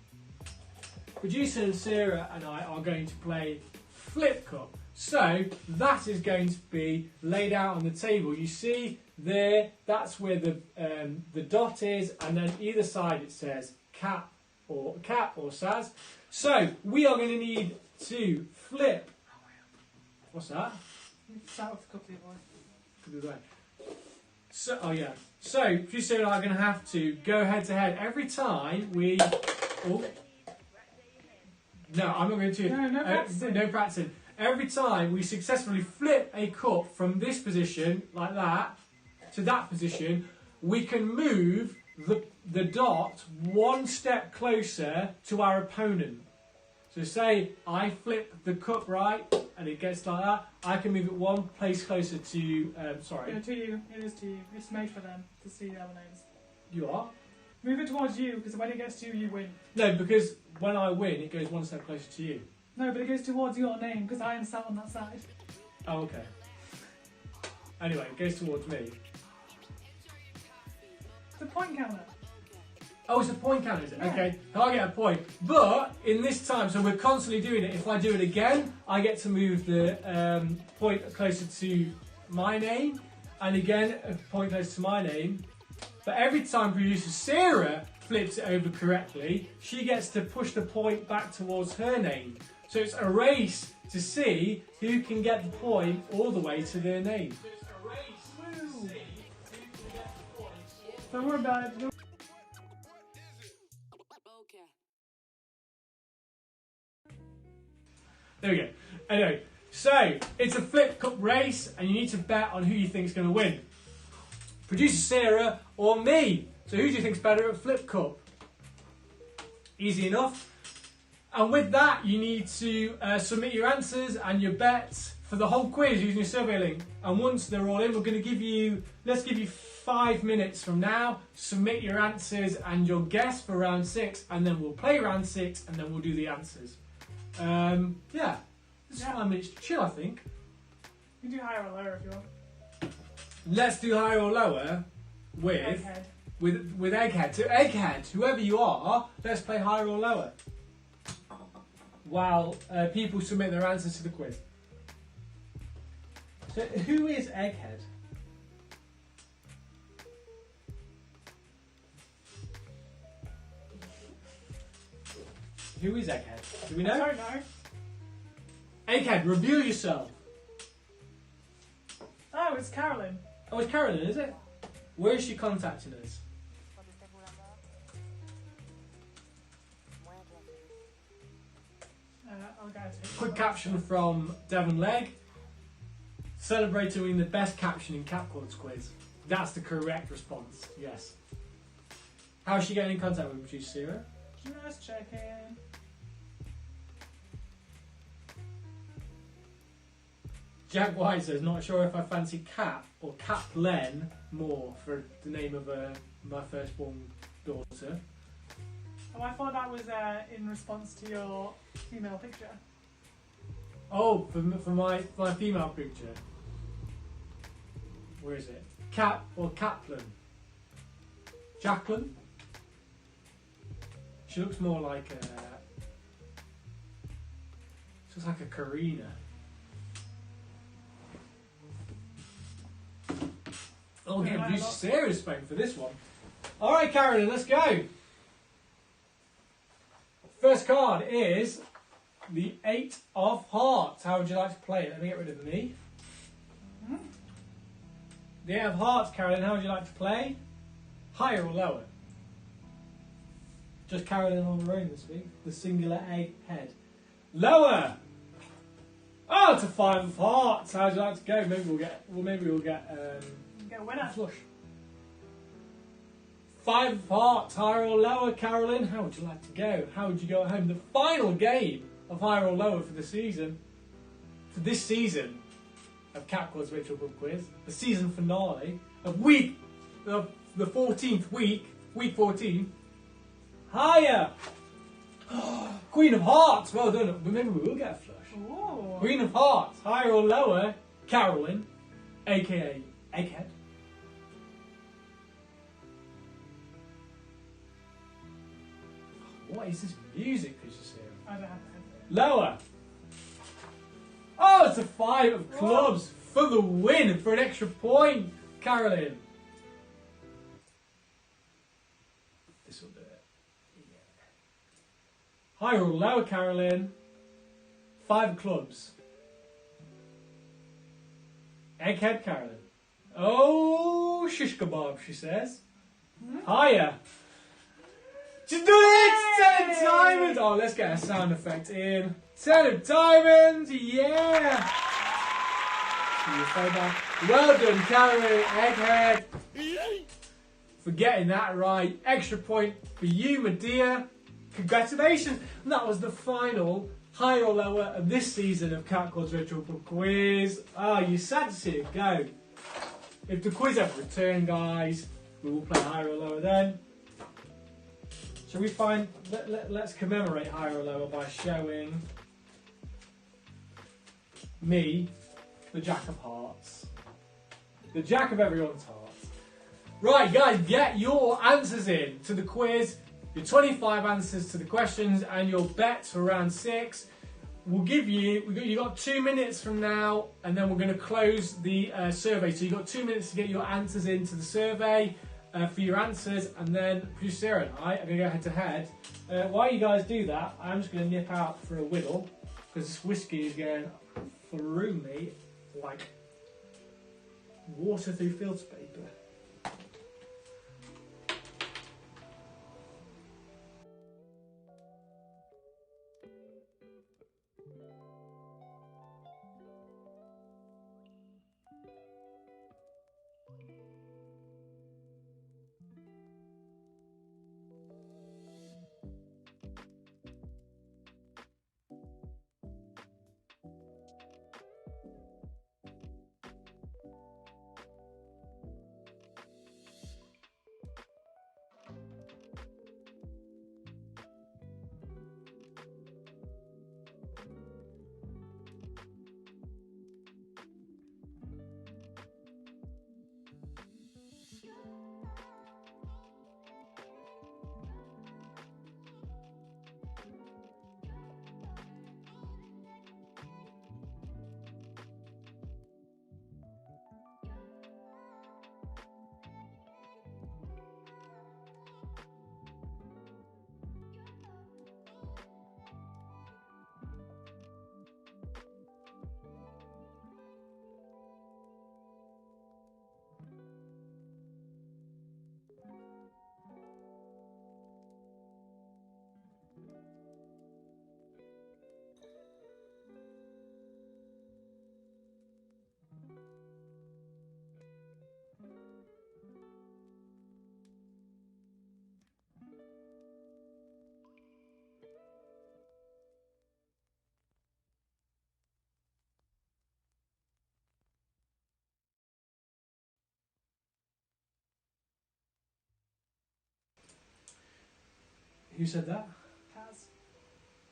producer Sarah and I are going to play Flip Cup. So that is going to be laid out on the table. You see there, that's where the dot is, and then either side it says Cap or Saz. So we are going to need to flip. What's that? South cup the other way. So, oh yeah. So, producer and I are going to have to go head to head every time we. Oh. No, I'm not going to. No practicing. No practicing. Every time we successfully flip a cup from this position, like that, to that position, we can move the dot 1 step closer to our opponent. So say I flip the cup right, and it gets like that, I can move it 1 place closer to, sorry. Yeah, to you. It is to you. It's made for them to see their names. You are? Move it towards you, because when it gets to you, you win. No, because when I win, it goes 1 step closer to you. No, but it goes towards your name, because I am sat on that side. Oh, okay. Anyway, it goes towards me. The point counter. Oh, it's a point counter, is it? Yeah. Okay, I get a point. But in this time, so we're constantly doing it. If I do it again, I get to move the point closer to my name, and again, a point closer to my name. But every time producer Sarah flips it over correctly, she gets to push the point back towards her name. So it's a race to see who can get the point all the way to their name. So it's a race to see who can get the point. Don't worry about it. There we go. Anyway, so it's a flip cup race, and you need to bet on who you think is going to win. Producer Sarah or me. So who do you think's better at flip cup? Easy enough. And with that, you need to submit your answers and your bets for the whole quiz using your survey link. And once they're all in, we're going to give you, let's give you 5 minutes from now. Submit your answers and your guess for round 6, and then we'll play round 6, and then we'll do the answers. Yeah, this is 5 minutes to chill, I think. You can do higher or lower if you want. Let's do higher or lower with Egghead. with Egghead. So Egghead, whoever you are, let's play higher or lower. While people submit their answers to the quiz. So who is Egghead? Who is Egghead? Do we know? I don't know. Egghead, reveal yourself. Oh, it's Carolyn. Oh, it's Carolyn, is it? Where is she contacting us? I'll go to Quick caption from Devon Legg. Celebrating winning the best caption in CapCaud's quiz. That's the correct response, yes. How's she getting in contact with producer Sarah? Just checking. Jack White says, not sure if I fancy Cap or Caplen more for the name of my firstborn daughter. Oh, I thought that was in response to your female picture. Oh, for my female picture. Where is it? Cap or Kaplan? Jacqueline? She looks more like a... She looks like a Karina. Oh, getting producer Sarah's phone for this one. Alright, Carolyn, let's go. First card is the 8 of Hearts. How would you like to play it? Let me get rid of me. The 8 of Hearts, Carolyn, how would you like to play? Higher or lower? Just Carolyn on her own this week. The singular egg head. Lower! Oh, it's a 5 of Hearts. How would you like to go? Maybe we'll get Get a winner. flush. 5 of Hearts, higher or lower, Carolyn? How would you like to go? How would you go at home? The final game of higher or lower for the season. For this season of CapCaud's Virtual Pub Quiz. The season finale of the 14th week. Week 14. Higher! Queen of Hearts, well done. Maybe we will get a flush. Ooh. Queen of Hearts, higher or lower, Carolyn, aka Egghead. What is this music, Fisher Sarah? I don't have to. Lower. Oh, it's a 5 of clubs for the win, for an extra point, Carolyn. This will do it. Yeah. Higher or lower, Carolyn? 5 of clubs. Egghead, Carolyn. Oh, shish kebab, she says. Higher. She's done it! 10 of diamonds! Oh, let's get a sound effect in. 10 of diamonds, yeah! Well done, Carolyn, Egghead. For getting that right. Extra point for you, my dear. Congratulations. And that was the final higher or lower of this season of CapCaud's Virtual Pub Quiz. Oh, you're sad to see it go. If the quiz ever return, guys, we will play higher or lower then. Shall we find... Let's commemorate higher or lower by showing me the Jack of Hearts. The Jack of everyone's hearts. Right, guys, get your answers in to the quiz. Your 25 answers to the questions and your bets for round 6. We'll give you... You've got 2 minutes from now, and then we're going to close the survey. So you've got 2 minutes to get your answers into the survey. For your answers, and then producer Sarah and I are going to go head to head. While you guys do that, I'm just going to nip out for a whittle because this whiskey is going through me like water through filter paper. Who said that? Kaz.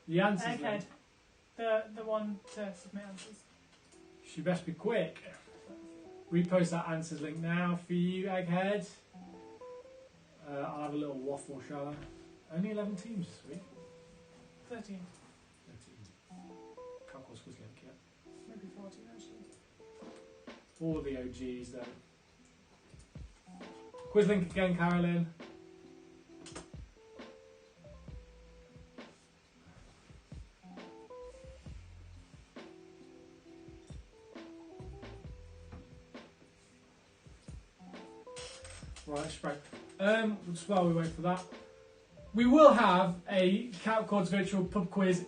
The answers. Egghead. The one to submit answers. She best be quick. Repost that answers link now for you, Egghead. I'll have a little waffle, shall I? Only 11 teams this week. 13. 13. CapCaud's quiz link, yeah. Maybe 14 actually. All the OGs though. Quiz link again, Carolyn. Right, straight. Just while we wait for that, we will have a CapCaud's virtual pub quiz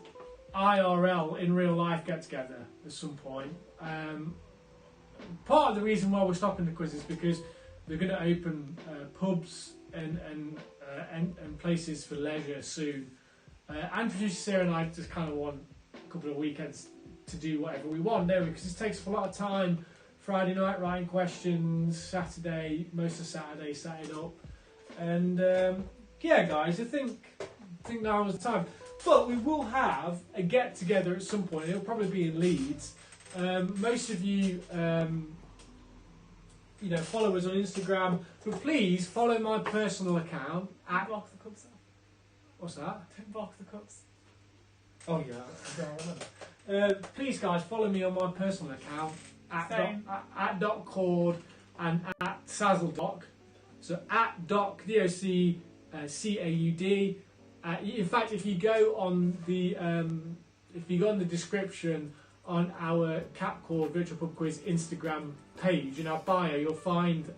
IRL in real life get together at some point. Part of the reason why we're stopping the quiz is because they're going to open pubs and places for leisure soon. And producer Sarah and I just kind of want a couple of weekends to do whatever we want, don't we? Because it takes up a lot of time. Friday night writing questions, Saturday, most of Saturday setting up. And yeah, guys, I think now is the time. But we will have a get together at some point. It'll probably be in Leeds. Most of you, follow us on Instagram. But please follow my personal account. Block the cups. What's that? Don't block the cups. Oh yeah, I remember. Please, guys, follow me on my personal account at .cord and at Sazzledoc. So at Doc DOC CAUD. In fact, if you go on the description on our CapCaud Virtual Pub Quiz Instagram page, in our bio, you'll find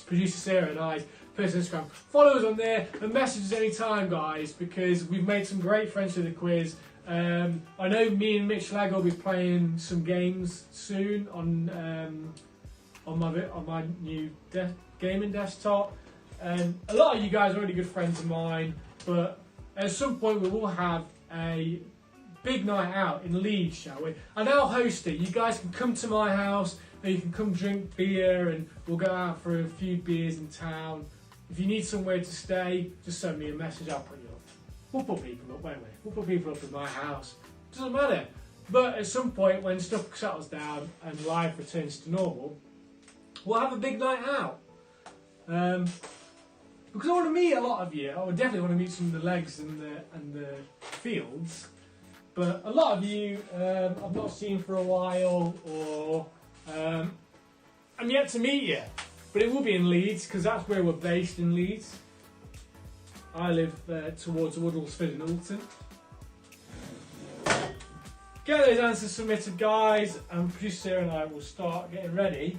producer Sarah and I's personal Instagram. Follow us on there and message us anytime, guys, because we've made some great friends through the quiz. I know me and Mitch Lag will be playing some games soon on my new gaming desktop. And a lot of you guys are already good friends of mine, but at some point we will have a big night out in Leeds, shall we? And I'll host it. You guys can come to my house and you can come drink beer and we'll go out for a few beers in town. If you need somewhere to stay, just send me a message, I'll put you up. We'll put people up, won't we? We'll put people up in my house. Doesn't matter. But at some point when stuff settles down and life returns to normal, we'll have a big night out. Because I want to meet a lot of you. I would definitely want to meet some of the legs and the fields. But a lot of you I've not seen for a while, or I'm yet to meet you. But it will be in Leeds, because that's where we're based, in Leeds. I live towards Woodlesford and Alton. Get those answers submitted, guys, and producer Sarah and I will start getting ready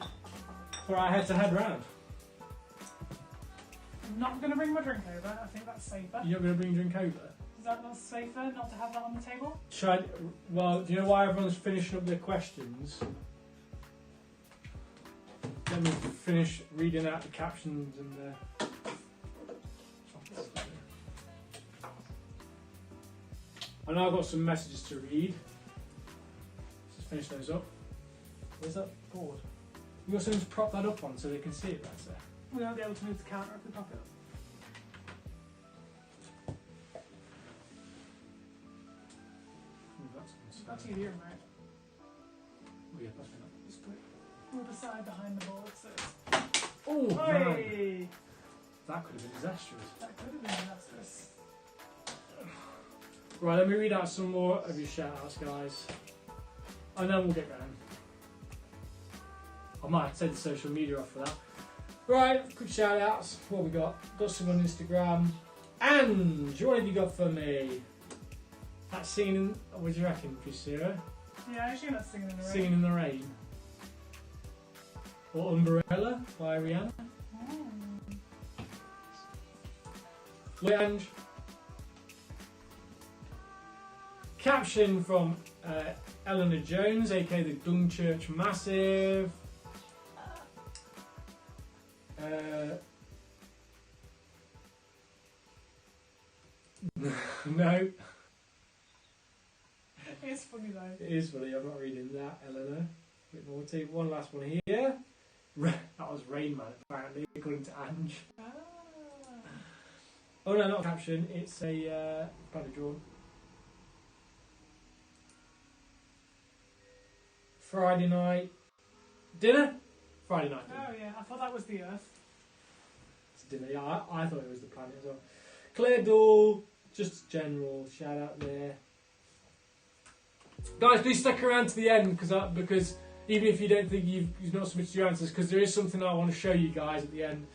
for our head-to-head round. I'm not going to bring my drink over. I think that's safer. You're not going to bring your drink over? Is that not safer, not to have that on the table? Well, do you know why everyone's finishing up their questions? Let me finish reading out the captions and the... I know I've got some messages to read. Let's finish those up. Where's that board? We've got something to prop that up on so they can see it better. We won't be able to move the counter if we prop it up. That's TV remote. Oh yeah, that's enough. Just move the side behind the board so Oh, hey! Man. That could have been disastrous. That could have been disastrous. Right, let me read out some more of your shout-outs, guys. And then we'll get going. I might have to take the social media off for that. Right, quick shout-outs. What have we got? Got some on Instagram. And what have you got for me? That singing, what do you reckon, Priscilla? Yeah, actually not singing in the rain. Singing in the Rain. Or Umbrella by Rihanna. Leange. Caption from Eleanor Jones, aka the Dungchurch Massive. No. It's funny though. It is funny, I'm not reading that, Eleanor. Bit more tea. One last one here. That was Rain Man, apparently, according to Ange. Oh no, not a caption. It's a badly drawn. Friday night dinner. Friday night dinner. Oh yeah, I thought that was the Earth. It's dinner. Yeah, I thought it was the planet as well. Claire Doll, just general shout out there. Guys, please stick around to the end because even if you don't think you've not submitted your answers, because there is something I want to show you guys at the end.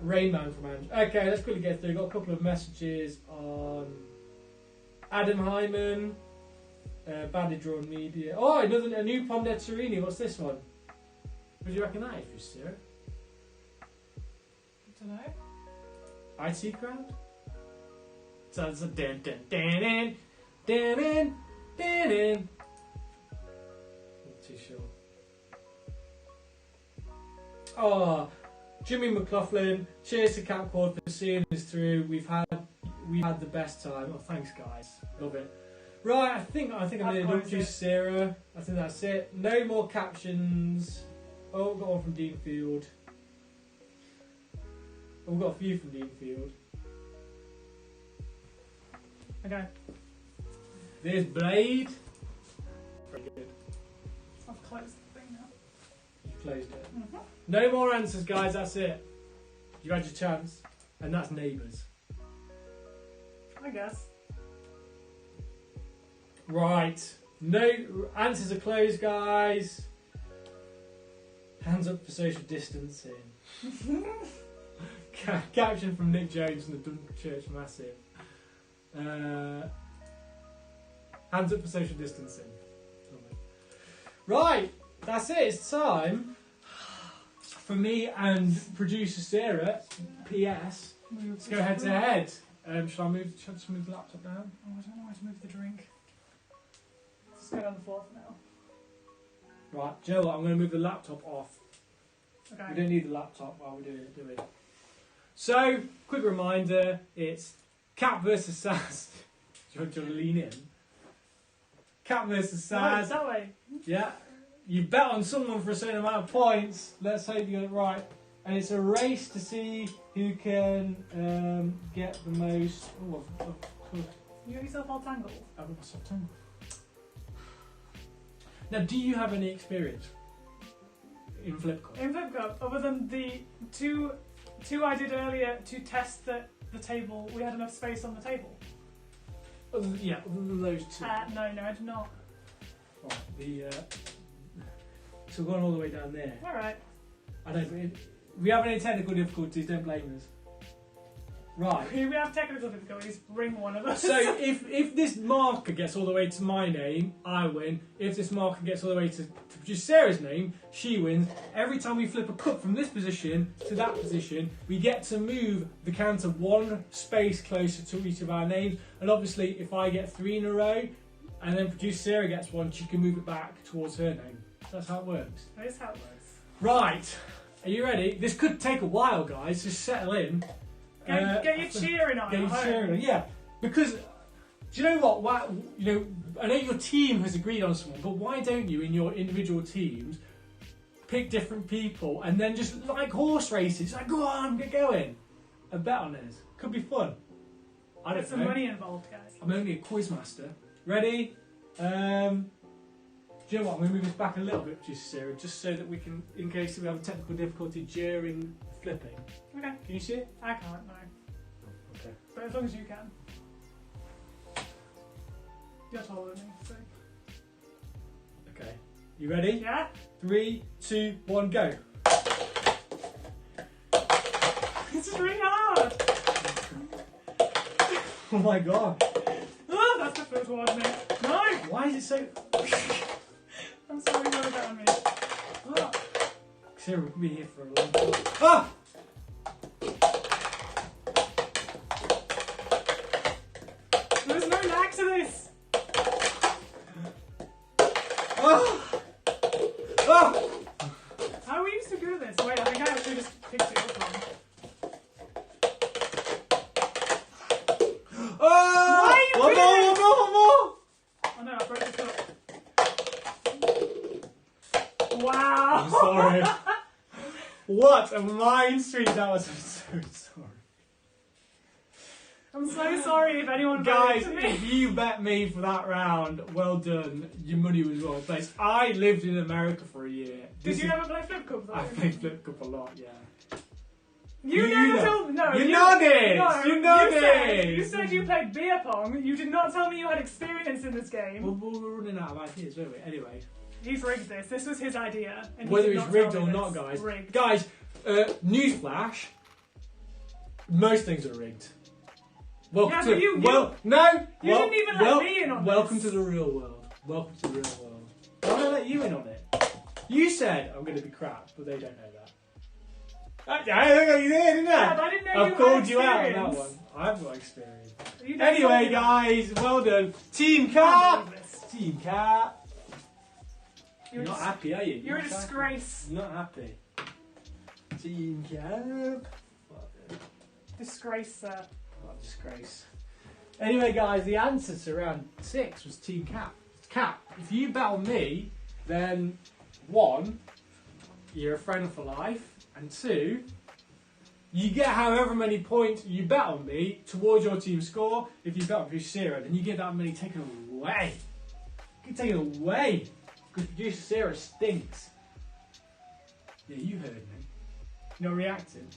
Rainman from Andrew. Okay, let's quickly get through. Got a couple of messages on Adam Hyman, Badly Drawn Media. Oh, a new Pondetterini. What's this one? What do you reckon that is, Sarah? I don't know. IT crowd? So it's a dan dan dan dan dan dan dan. Not too sure. Oh, Jimmy McLaughlin. Cheers to CapCaud's for seeing us through. We've had the best time. Oh, thanks guys. Love it. Right, I think I'm going to introduce Sarah. I think that's it. No more captions. Oh, we've got one from Deanfield. Oh, we've got a few from Deanfield. Okay. There's Blade. Very good. I've closed the thing now. You've closed it. Mm-hmm. No more answers, guys. That's it. You had your chance, and that's Neighbours. I guess. Right. No answers are closed, guys. Hands up for social distancing. Caption from Nick Jones and the Dunk Church Massive. Hands up for social distancing. Right, that's it. It's time for me and producer Sarah. P.S. Let's go head to head. Should I move the laptop down? Oh, I don't know how to move the drink. Let's go on the floor for now. Right, do you know what? I'm going to move the laptop off. Okay. We don't need the laptop while we do it, do we? So, quick reminder, it's Cap versus Saz. Do you want to lean in? Cap versus Oh, Saz. it's that way. Yeah. You bet on someone for a certain amount of points. Let's hope you get it right. And it's a race to see who can get the most... Oh, You got yourself all tangled. I've got myself tangled. Now, do you have any experience in Flip Cup? In Flip Cup, other than the two I did earlier to test that the table, we had enough space on the table. Other than those two. No, I did not. Right, so we're going all the way down there. Alright. I don't. If we have any technical difficulties, don't blame us. Right. If we have technical difficulties, bring one of us. So if this marker gets all the way to my name, I win. If this marker gets all the way to produce Sarah's name, she wins. Every time we flip a cup from this position to that position, we get to move the counter one space closer to each of our names. And obviously, if I get 3 in a row, and then producer Sarah gets 1, she can move it back towards her name. That's how it works. That is how it works. Right. Are you ready? This could take a while, guys. Just settle in. Get your cheering on. Get your cheering on, yeah. Because, do you know what? Why, I know your team has agreed on someone, but why don't you, in your individual teams, pick different people and then just like horse races, like go on, get going, and bet on this? Could be fun. I don't There's some know. money involved, guys. I'm only a quiz master. Ready? Do you know what? I'm going to move this back a little bit, Sarah, just so that we can, in case we have a technical difficulty during flipping. Okay. Can you see it? I can't, no. Okay. But as long as you can. You're taller than me, so. Okay. You ready? Yeah? 3, 2, 1, go. This is really hard! Oh my god. Oh, that's the first one, mate. No! Why is it so... I'm sorry, you got that on me. Oh. Sarah will be here for a long time. Ah! There's no knack to this! Ah! Ah! How are we used to do this? Wait, I think I actually just picked it up wrong. Ah! Why are you One more! Oh no, I broke the cup. Wow! I'm sorry. What a mind streak that was. I'm so sorry. I'm so sorry if anyone Guys, voted for me. if you bet me for that round, well done. Your money was well placed. I lived in America for a year. Did you ever play Flip Cup though? I played Flip Cup a lot, yeah. You never told me. No, You nodded! No, You nodded! You said you played beer pong. You did not tell me you had experience in this game. Well, we're running out of ideas, weren't we? Anyway. He's rigged this. This was his idea. And Whether he did it's not rigged tell or me not, this. guys. Rigged. Guys, newsflash. Most things are rigged. Welcome Yeah, to but you no. You didn't even let me in on Welcome this. to the real world. Welcome to the real world. I'm gonna let you in on it. You said I'm gonna be crap, but they don't know that. I think you did, didn't I? Yeah, but I didn't know I've you called had you out on that experience. one. I've got experience. You don't Anyway, tell me that. guys, well done. Team I Cap. can't believe this. Team Cap. You're You're not a happy, are you? You're a not happy. disgrace. You're not happy. Team Cap. Disgrace, sir. What a disgrace. Anyway, guys, the answer to round 6 was Team Cap. Cap, if you bet on me, then 1, you're a friend for life, and 2, you get however many points you bet on me towards your team score. If you bet on Sarah, then you get that many taken away. You can take it away, because producer Sarah stinks. Yeah, you heard me. You're not reacting.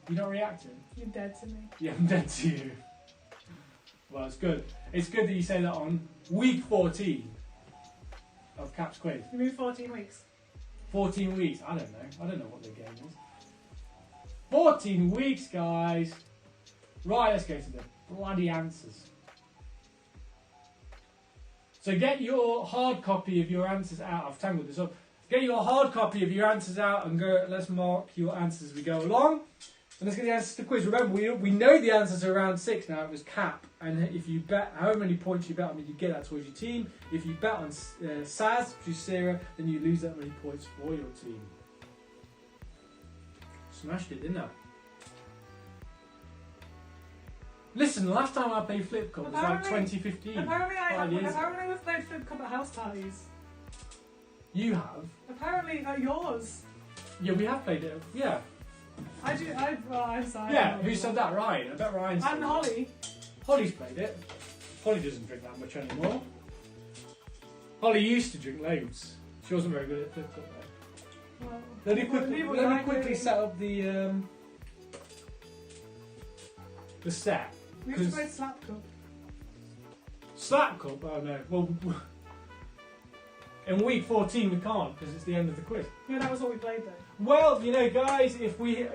You're not reacting. You're dead to me. Yeah, I'm dead to you. Well, it's good. It's good that you say that on week 14 of Cap's quiz. You moved 14 weeks. 14 weeks. I don't know. I don't know what the game is. 14 weeks, guys. Right, let's go to the bloody answers. So get your hard copy of your answers out. I've tangled this up. Get your hard copy of your answers out and go. Let's mark your answers as we go along. And let's get the answers to the quiz. Remember, we know the answers are around 6 now. It was Cap. And if you bet, however many points you bet on me, you get that towards your team. If you bet on Saz, which is Sarah, then you lose that many points for your team. Smashed it, didn't I? Listen, the last time I played Flip Cup was like 2015. Apparently, 5 years ago. apparently we've played Flip Cup at house parties. You have? Apparently at yours. Yeah, we have played it. Yeah. I'm sorry. Yeah, who said that? Ryan. I bet Ryan said And that. Holly. Holly's played it. Holly doesn't drink that much anymore. Holly used to drink loads. She wasn't very good at Flip Cup though. Well, Let me quickly set up the set. We have to 'cause- play Slap Cup. Slap Cup? Oh no. Well, in week 14 we can't because it's the end of the quiz. Yeah, that was what we played though. Well, you know, guys, if we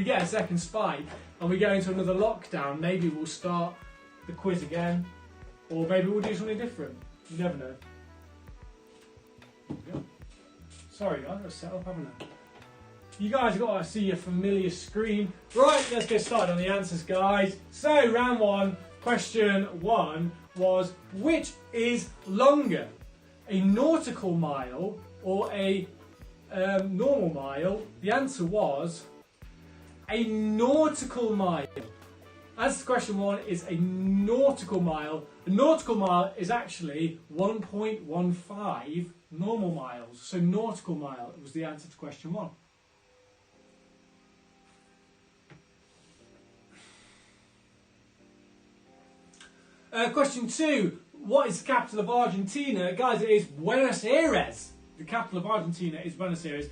get a second spike and we go into another lockdown, maybe we'll start the quiz again, or maybe we'll do something different. You never know. Yeah. Sorry, guys, I've set up, haven't I? You guys have got to see a familiar screen. Right, let's get started on the answers, guys. So, round 1, question 1 was, which is longer, a nautical mile or a normal mile? The answer was a nautical mile. Answer to question 1 is a nautical mile. A nautical mile is actually 1.15 normal miles. So nautical mile was the answer to question 1. Question 2. What is the capital of Argentina? Guys, it is Buenos Aires. The capital of Argentina is Buenos Aires.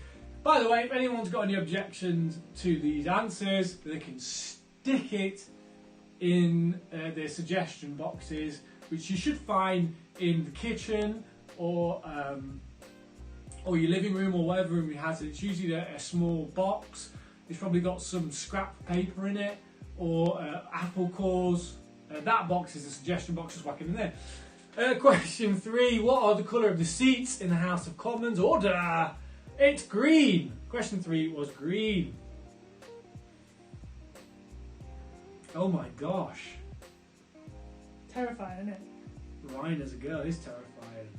By the way, if anyone's got any objections to these answers, they can stick it in their suggestion boxes, which you should find in the kitchen or your living room or whatever room you have. It's usually a small box. It's probably got some scrap paper in it or apple cores. That box is a suggestion box, just whack it in there. Question 3. What are the colour of the seats in the House of Commons? Order! It's green. Question 3 was green. Oh my gosh. Terrifying, isn't it? Ryan as a girl is terrifying.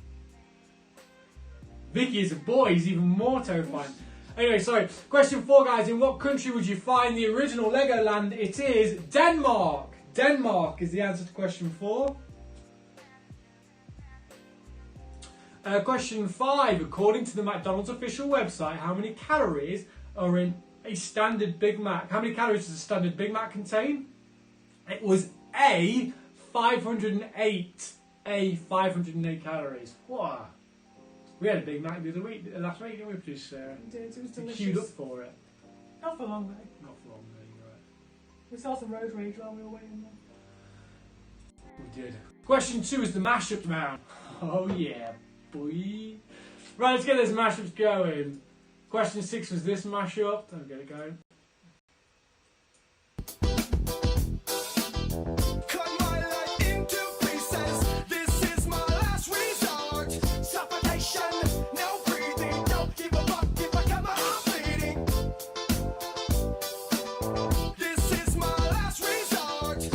Vicky as a boy is even more terrifying. Anyway, sorry. Question 4, guys. In what country would you find the original Legoland? It is Denmark. Denmark is the answer to question 4. Question 5. According to the McDonald's official website, how many calories are in a standard Big Mac? How many calories does a standard Big Mac contain? It was A, 508. A, 508 calories. What? We had a Big Mac the other week, last week, didn't we, producer? We did, it was We delicious. queued up for it. Not for long though. Not for long, no, you're right. We saw some road rage while we were waiting there. We did. Question 2 is the mashup round. Oh yeah, boy. Right, let's get those mashups going. Question 6 was this mashup. Don't get it going. Cut my life into pieces. This is my last resort. Suffocation, no breathing. Don't give a fuck if I got my heart bleeding. This is my last resort.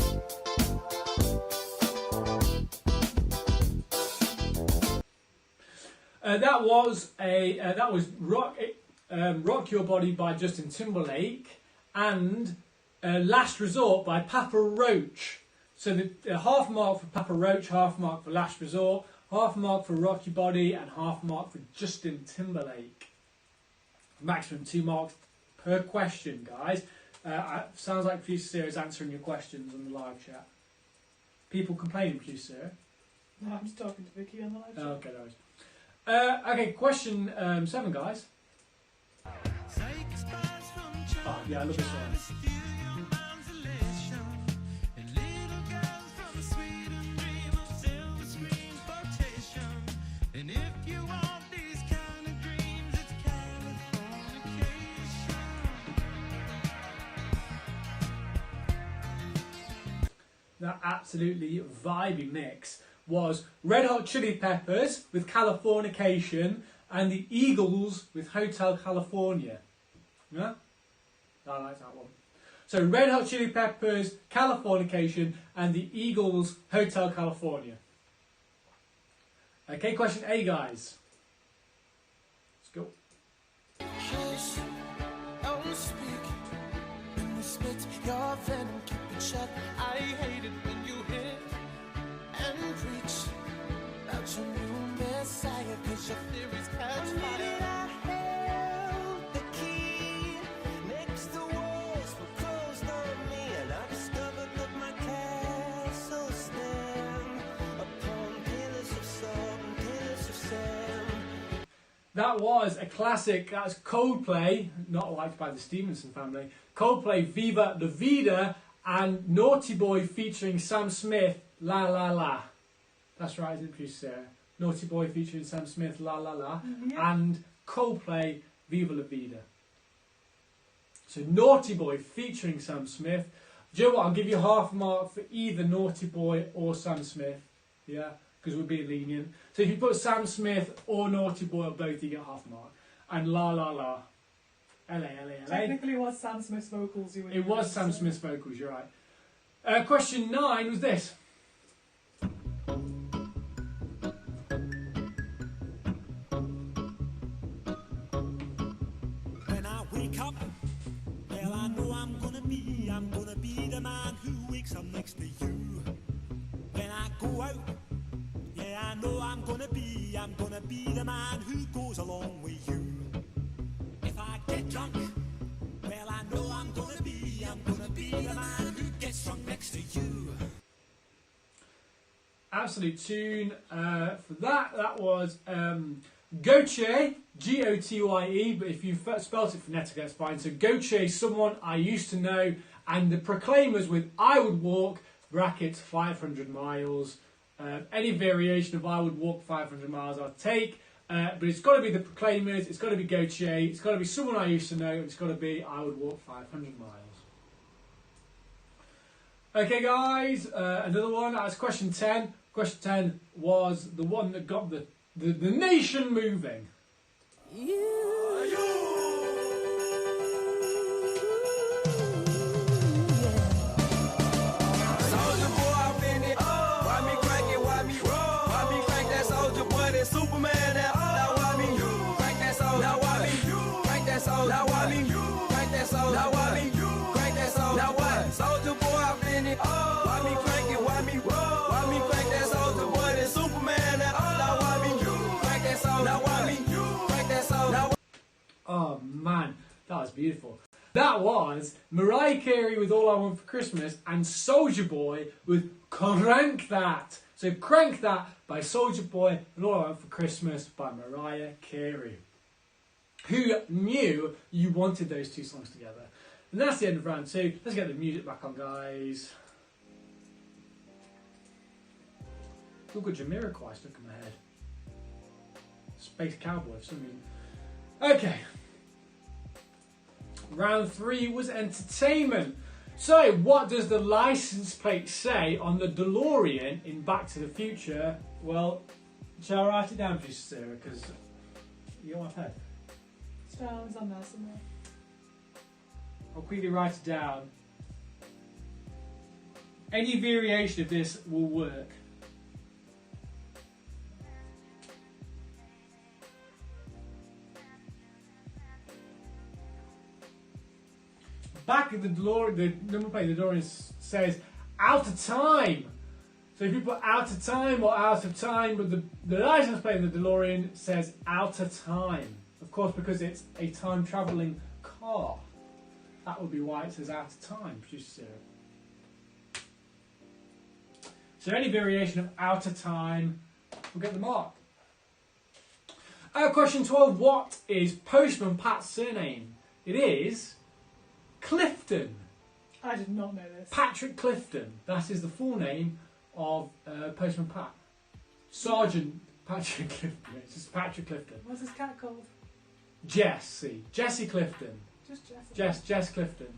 That was Rock Your Body by Justin Timberlake and Last Resort by Papa Roach. So the half mark for Papa Roach, half mark for Last Resort, half mark for Rock Your Body, and half mark for Justin Timberlake. Maximum 2 marks per question, guys. Sounds like Producer Sarah is answering your questions on the live chat. People complaining, Producer Sarah? No, I'm just talking to Vicky on the live chat. Oh, okay, no worries. Okay, question 7, guys. Oh, yeah, I love this one. That absolutely vibey mix was Red Hot Chili Peppers with Californication and the Eagles with Hotel California. Yeah? I like that one. So Red Hot Chili Peppers, Californication and the Eagles Hotel California. Okay, question A, guys. Let's go. Kiss, don't speak. When you spit your venom, keep it shut. I hate it when you hit and preach about your new messiah, cause your theories catch fire. I held the key next to walls were closed on me, and I discovered that my castle stand upon pillars of salt and pillars of sand. That was a classic. That's Coldplay, not liked by the Stevenson family. Coldplay, Viva La Vida, and Naughty Boy featuring Sam Smith, La La La. That's right, isn't it, Producer Sarah? Naughty Boy featuring Sam Smith, La La La, and Coldplay, Viva La Vida. So Naughty Boy featuring Sam Smith. Do you know what? I'll give you half a mark for either Naughty Boy or Sam Smith. Yeah, because we're being lenient. So if you put Sam Smith or Naughty Boy or both, you get half a mark. And La La La. LA, LA, LA. Technically, it was Sam Smith's vocals. It was Sam Smith's vocals, you're right. Question 9 was this. When I wake up, well, I know I'm gonna be the man who wakes up next to you. When I go out, yeah, I know I'm gonna be the man who goes along with you. If I get drunk, well, I know I'm gonna be the man who gets drunk next to you. Absolute tune for that. That was Gautier, G-O-T-Y-E, but if you spelt it phonetically, that's fine. So Gautier, someone I used to know, and the Proclaimers with I Would Walk, brackets 500 miles. Any variation of I Would Walk 500 miles I'll take. But it's got to be the Proclaimers, it's got to be Gautier, it's got to be someone I used to know, and it's got to be I Would Walk 500 miles. Okay, guys, another one. That's question 10. Question 10 was the one that got the nation moving. Oh man, that was beautiful. That was Mariah Carey with All I Want for Christmas and Soulja Boy with Crank That. So Crank That by Soulja Boy and All I Want for Christmas by Mariah Carey. Who knew you wanted those two songs together? And that's the end of round 2. Let's get the music back on, guys. Look at Jamiroquai stuck in my head. Space Cowboy for some reason. Okay. Round 3 was entertainment. So, what does the license plate say on the DeLorean in Back to the Future? Well, shall I write it down for you, Sarah? Because you don't have a pen. Sounds on there somewhere. I'll quickly write it down. Any variation of this will work. Back of the DeLorean, the number plate of the DeLorean says out of time. So if you put out of time or out of time, but the license plate of the DeLorean says out of time. Of course, because it's a time travelling car. That would be why it says out of time, producer Sarah. So any variation of out of time will get the mark. Question 12. What is Postman Pat's surname? It is Clifton. I did not know this. Patrick Clifton. That is the full name of Postman Pat. Sergeant Patrick Clifton. It's just Patrick Clifton. What's his cat called? Jessie Clifton. Just Jessie. Jess Clifton.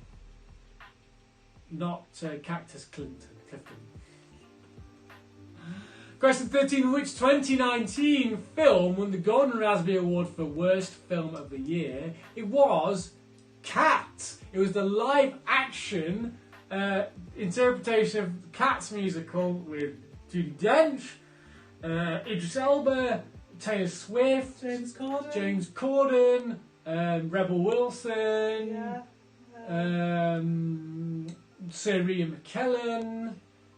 Not Cactus Clifton. Question 13. Which 2019 film won the Golden Raspberry Award for Worst Film of the Year? It was Cats. It was the live action interpretation of Cats musical with Judi Dench, Idris Elba, Taylor Swift, James Corden, Rebel Wilson, Sir Ian McKellen,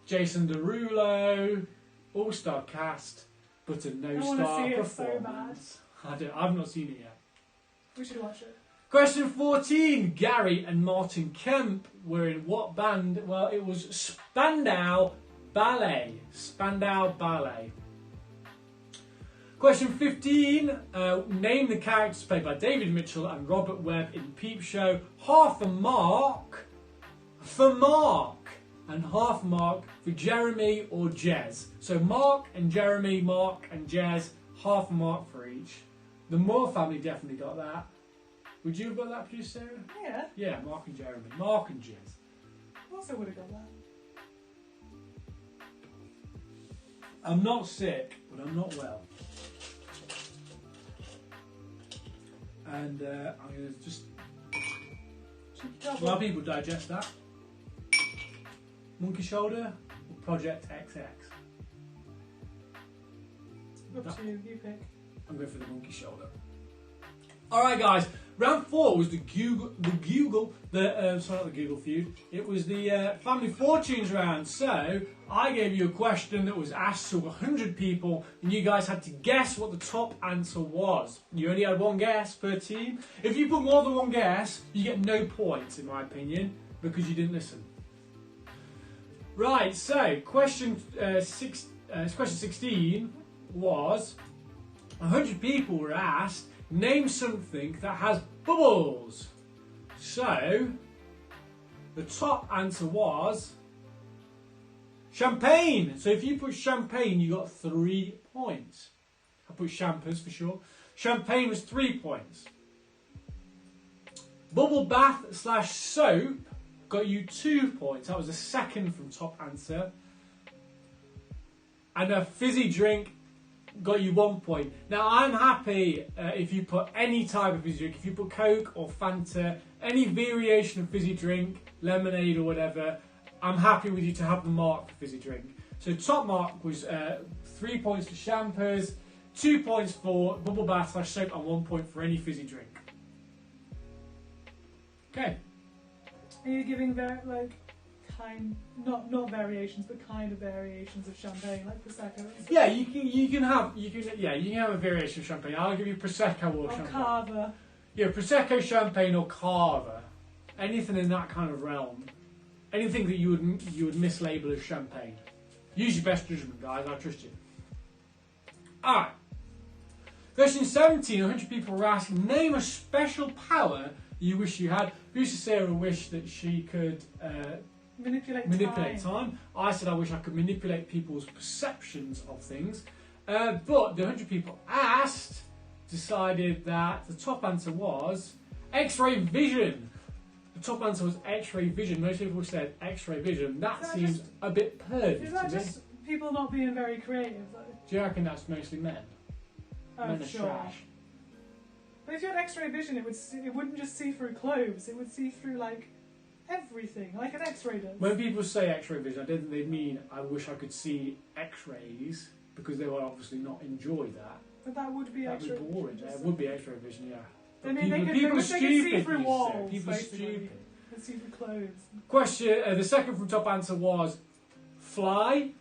Jason Derulo, all-star cast, but a no-star performance. I've not seen it yet. We should watch it. Question 14. Gary and Martin Kemp were in what band? Well, it was Spandau Ballet. Spandau Ballet. Question 15. Name the characters played by David Mitchell and Robert Webb in Peep Show. Half a mark for Mark and half a mark for Jeremy or Jez. So Mark and Jeremy, Mark and Jez, half a mark for each. The Moore family definitely got that. Would you have got that, producer Sarah? Yeah. Yeah, Mark and Jeremy. Mark and Jez. I also would have got that. I'm not sick, but I'm not well. And I'm going to just... A lot of people digest that. Monkey Shoulder or Project XX? Up to you, you pick. I'm going for the Monkey Shoulder. Alright guys, round 4 was the Google feud. It was the Family Fortunes round. So, I gave you a question that was asked to 100 people and you guys had to guess what the top answer was. You only had one guess per team. If you put more than one guess, you get no points in my opinion, because you didn't listen. Right, so question 16 was 100 people were asked, name something that has bubbles. So, the top answer was champagne. So if you put champagne, you got 3 points. I put champers for sure. Champagne was 3 points. Bubble bath / soap got you 2 points. That was the second from top answer. And a fizzy drink got you 1 point. Now I'm happy if you put any type of fizzy drink, if you put Coke or Fanta, any variation of fizzy drink, lemonade or whatever, I'm happy with you to have the mark for fizzy drink. So top mark was 3 points for champers, 2 points for bubble bath / soap, and 1 point for any fizzy drink. Okay. Are you giving that not variations, but kind of variations of champagne, like prosecco? Yeah, you can have a variation of champagne. I'll give you prosecco or champagne. Cava. Yeah, prosecco, champagne, or cava. anything in that kind of realm, anything that you would mislabel as champagne. Use your best judgment, guys. I trust you. Alright. Question 17. 100 people were asked, name a special power you wish you had. Producer Sarah wished that she could manipulate time. I said I wish I could manipulate people's perceptions of things. But the 100 people asked decided that the top answer was X-ray vision. The top answer was X-ray vision. Most people said X-ray vision. That seems a bit pervy to me. Is that just people not being very creative, though? Do you reckon that's mostly men? Oh, Men are sure. trash. But if you had X-ray vision, it wouldn't just see through clothes. It would see through like everything, like an X-ray does. When people say X-ray vision, I don't think they mean I wish I could see X-rays, because they would obviously not enjoy that. But that would be X-ray vision. That'd be boring. It would be X-ray vision, yeah. I mean, they could see through walls. People are stupid. They could see through clothes. Question. The second from top answer was fly.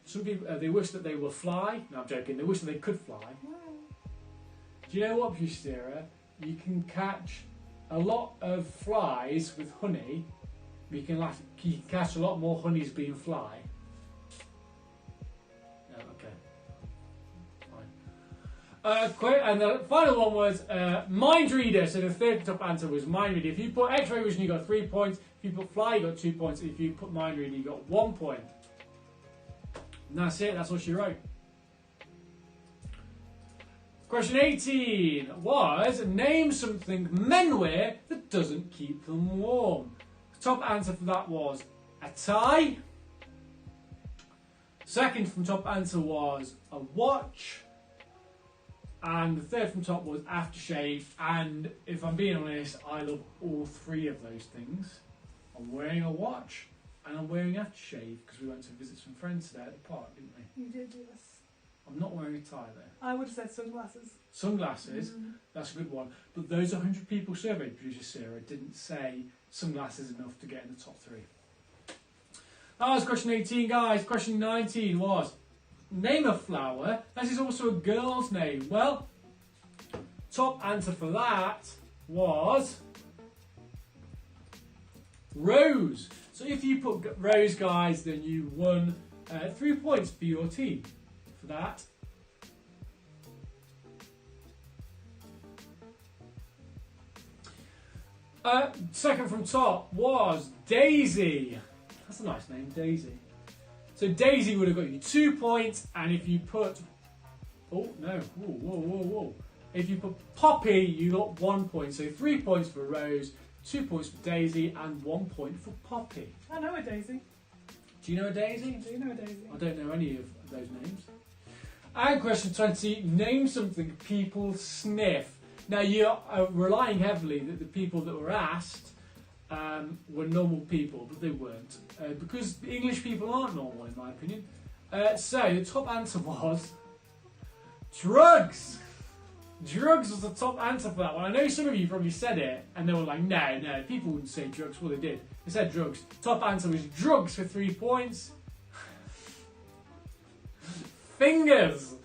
Some people they wish that they were fly. No, I'm joking. They wish that they could fly. Do you know what, Sarah? You can catch a lot of flies with honey. You can catch a lot more honeys being fly. No, okay. Fine. And the final one was mind reader. So the third top answer was mind reader. If you put X-ray vision, you got 3 points. If you put fly, you got 2 points. If you put mind reader, you got 1 point. And that's it. That's all she wrote. Question 18 was, name something men wear that doesn't keep them warm. The top answer for that was a tie. Second from top answer was a watch. And the third from top was aftershave. And if I'm being honest, I love all three of those things. I'm wearing a watch and I'm wearing aftershave because we went to visit some friends today at the park, didn't we? You did, yes. I'm not wearing a tie though. I would have said sunglasses. Sunglasses, that's a good one. But those 100 people surveyed, producer Sarah, didn't say sunglasses enough to get in the top 3. That was question 18, guys. Question 19 was, name a flower that is also a girl's name. Well, top answer for that was Rose. So if you put Rose, guys, then you won 3 points for your team for that. Second from top was Daisy. That's a nice name, Daisy. So Daisy would have got you 2 points, and if you put... Oh, no. Whoa. If you put Poppy, you got 1 point. So 3 points for Rose, 2 points for Daisy, and 1 point for Poppy. I know a Daisy. Do you know a Daisy? I do know a Daisy. I don't know any of those names. And question 20, name something people sniff. Now, you're relying heavily that the people that were asked were normal people, but they weren't. Because English people aren't normal, in my opinion. So, the top answer was drugs. Drugs was the top answer for that one. I know some of you probably said it, and they were like, no, people wouldn't say drugs. Well, they did. They said drugs. Top answer was drugs for 3 points. Fingers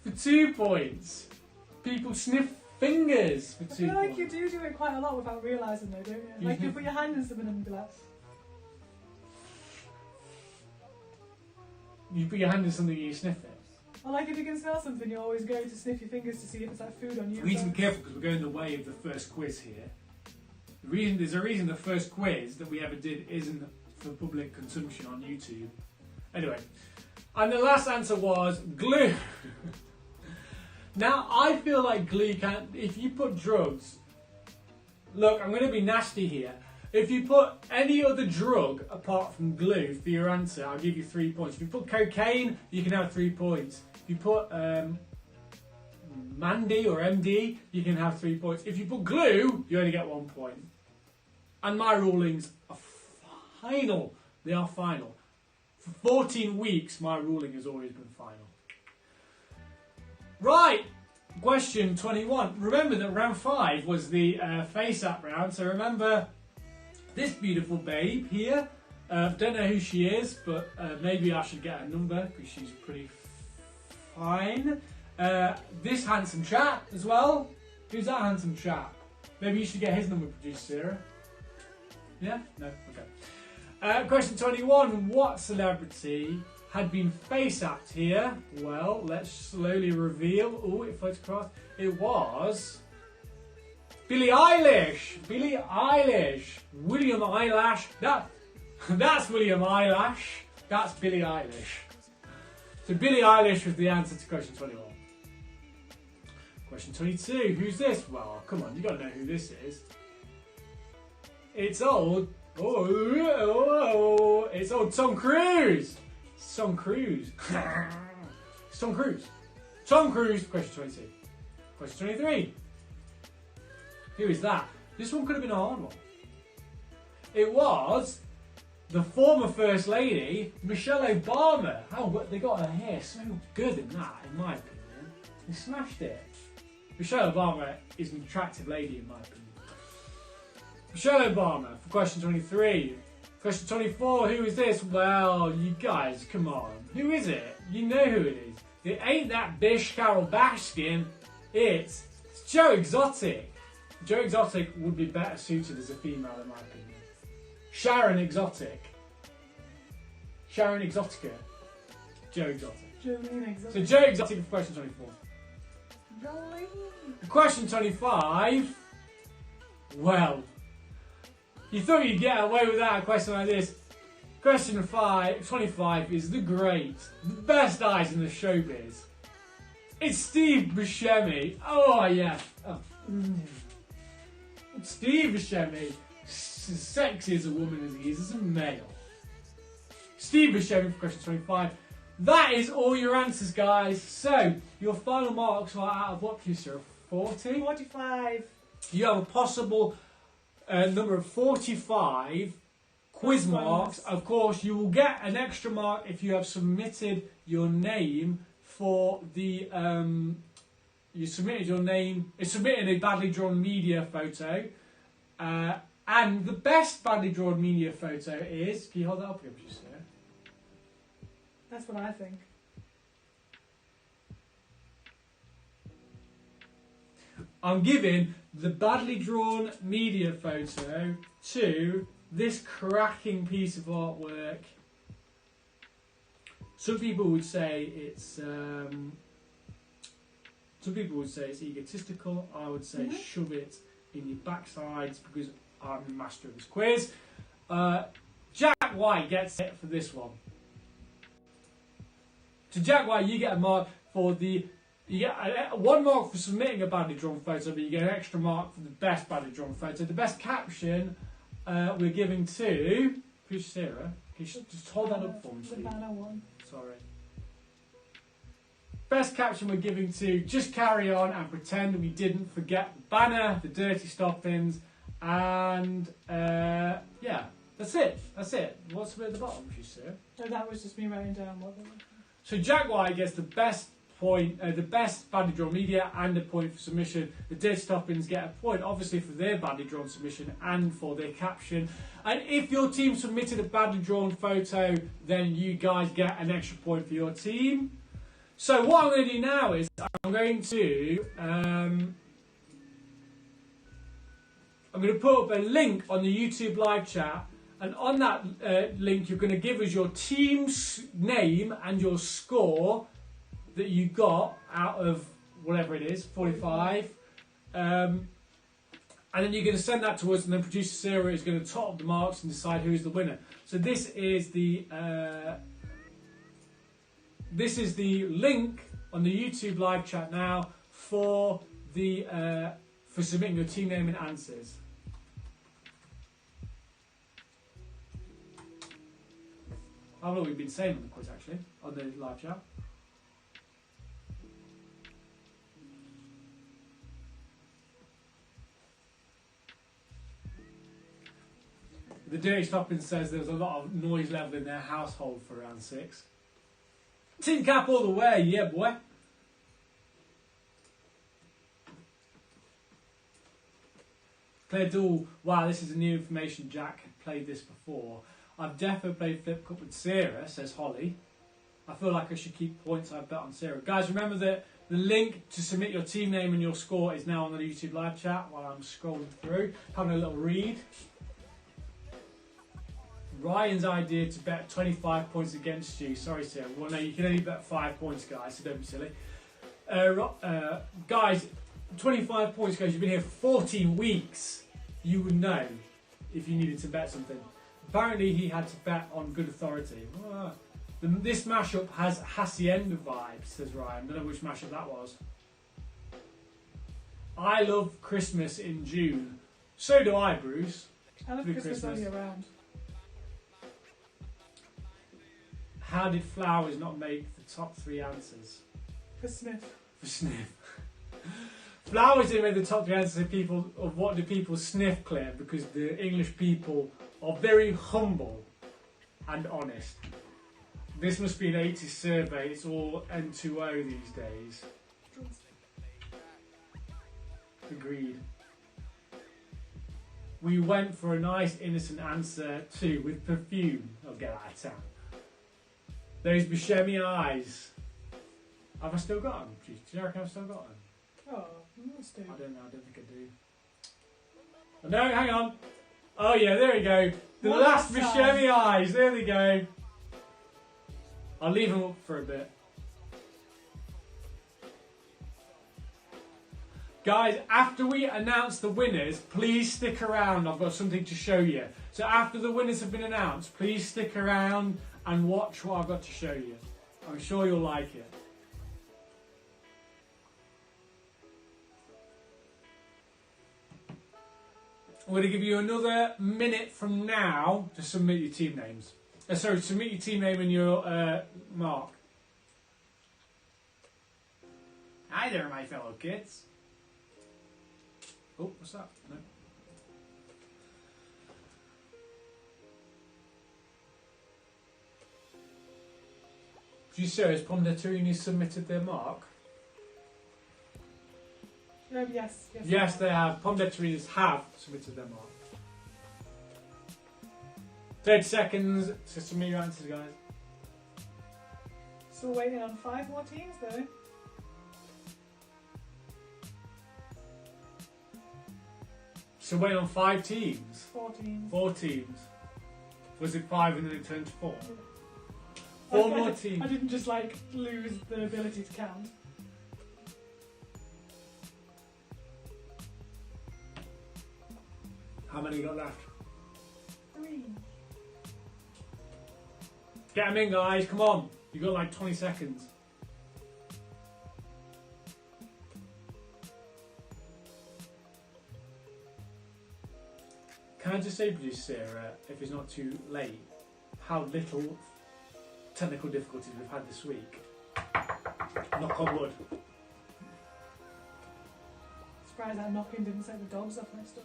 for 2 points. People sniff fingers for 2 points. I feel like you do it quite a lot without realising though, don't you? Like you put your hand in something and be like... You put your hand in something and you sniff it. Or like if you can smell something, you always go to sniff your fingers to see if it's like food on you. We need to be careful because we're going the way of the first quiz here. There's a reason the first quiz that we ever did isn't for public consumption on YouTube. Anyway, and the last answer was glue. Now, I feel like glue can't... If you put drugs... Look, I'm going to be nasty here. If you put any other drug apart from glue for your answer, I'll give you 3 points. If you put cocaine, you can have 3 points. If you put Mandy or MD, you can have 3 points. If you put glue, you only get 1 point. And my rulings are final. They are final. For 14 weeks, my ruling has always been final. Right, question 21. Remember that round 5 was the face up round, so remember this beautiful babe here. Don't know who she is, but maybe I should get her number because she's pretty fine. This handsome chap as well. Who's that handsome chap? Maybe you should get his number, producer Sarah. Yeah? No? Okay. Question 21. What celebrity had been face-apped here? Well, let's slowly reveal. Oh, it floats across. It was Billie Eilish. Billie Eilish. William Eyelash. That's William Eyelash. That's Billie Eilish. So Billie Eilish was the answer to question 21. Question 22. Who's this? Well, come on, you got to know who this is. It's old. It's old Tom Cruise. Tom Cruise. Tom Cruise. Tom Cruise. Question 22. Question 23. Who is that? This one could have been a hard one. It was the former First Lady, Michelle Obama. How they got her hair so good in that, in my opinion. They smashed it. Michelle Obama is an attractive lady, in my opinion. Michelle Obama for question 23. Question 24, who is this? Well, you guys, come on. Who is it? You know who it is. It ain't that bish Carol Baskin. It's Joe Exotic. Joe Exotic would be better suited as a female, in my opinion. Sharon Exotic. Sharon Exotica. Joe Exotic. Jolene Exotic. So Joe Exotic for question 24. Jolene. Question 25. Well, you thought you'd get away without a question like this. Question 25 is the great, the best eyes in the showbiz. It's Steve Buscemi. Oh, yeah. Oh. Steve Buscemi, sexy as a woman as he is as a male. Steve Buscemi for question 25. That is all your answers, guys. So, your final marks are out of what, Kisser? 40? 45. You have a possible number of 45 quiz marks. Of course, you will get an extra mark if you have submitted your name for the... you submitted your name... It's submitted a badly drawn media photo. And the best badly drawn media photo is... Can you hold that up here, producer? That's what I think. I'm giving the badly drawn media photo to this cracking piece of artwork. Some people would say it's egotistical. I would say shove it in your backsides because I'm the master of this quiz. Jack White gets it for this one. So Jack White, you get a mark for the... You get 1 mark for submitting a badly drawn photo, but you get an extra mark for the best badly drawn photo. The best caption we're giving to... Who's Sarah? Can you just hold that up for me, please? The banner one. Sorry. Best caption we're giving to Just Carry On and Pretend We Didn't Forget the Banner, the Dirty Stoppins, and yeah, that's it. That's it. What's at the bottom, Sarah? No, that was just me writing down what they were. So Jack White gets the best point, the best badly drawn media and a point for submission. The Dirty Stoppins get a point, obviously, for their badly drawn submission and for their caption. And if your team submitted a badly drawn photo, then you guys get an extra point for your team. So what I'm going to do now is I'm going to put up a link on the YouTube live chat. And on that link, you're going to give us your team's name and your score that you got out of whatever it is, 45. And then you're going to send that to us, and then producer Sarah is going to top up the marks and decide who is the winner. So this is the link on the YouTube live chat now for the for submitting your team name and answers. How long have we been saying on the quiz, actually, on the live chat? The Dirty Stoppins says there was a lot of noise level in their household for round 6. Tin cap all the way, yeah, boy. Claire Dool, wow, this is new information. Jack had played this before. I've definitely played Flip Cup with Sarah, says Holly. I feel like I should keep points I bet on Sarah. Guys, remember that the link to submit your team name and your score is now on the YouTube live chat while I'm scrolling through, having a little read. Ryan's idea to bet 25 points against you. Sorry, Sarah. Well, no, you can only bet 5 points, guys, so don't be silly. Guys, 25 points, guys. You've been here for 14 weeks. You would know if you needed to bet something. Apparently, he had to bet on good authority. This mashup has Hacienda vibes, says Ryan. I don't know which mashup that was. I love Christmas in June. So do I, Bruce. I love Christmas all year round. How did flowers not make the top 3 answers? For sniff. For sniff. Flowers didn't make the top 3 answers of what do people sniff, Claire, because the English people are very humble and honest. This must be an 80s survey. It's all N2O these days. Agreed. We went for a nice innocent answer too, with perfume. I'll get out of town. Those Buscemi eyes. Have I still got them? Do you reckon I've still got them? Oh, you must do. I don't know, I don't think I do. Oh, no, hang on. Oh yeah, there we go. The One last last Buscemi eyes, there we go. I'll leave them up for a bit. Guys, after we announce the winners, please stick around. I've got something to show you. So after the winners have been announced, please stick around and watch what I've got to show you. I'm sure you'll like it. I'm going to give you another minute from now to submit your team names. Sorry, submit your team name and your mark. Hi there, my fellow kids. Oh, what's that? No. Do you say has Pondeturini submitted their mark? Yes. Yes, they have. Pondeturini have submitted their mark. 30 seconds to submit your answers, guys. So we're waiting on 5 more teams, though. So waiting on 5 teams? 4 teams. 4 teams. Was it 5 and then it turned to 4? Yeah. 4 more teams. I didn't just lose the ability to count. How many you got left? 3. Get them in, guys. Come on. You've got like 20 seconds. Can I just say, producer Sarah, if it's not too late, how little technical difficulties we've had this week? Knock on wood. Surprised that knocking didn't set the dogs off next door.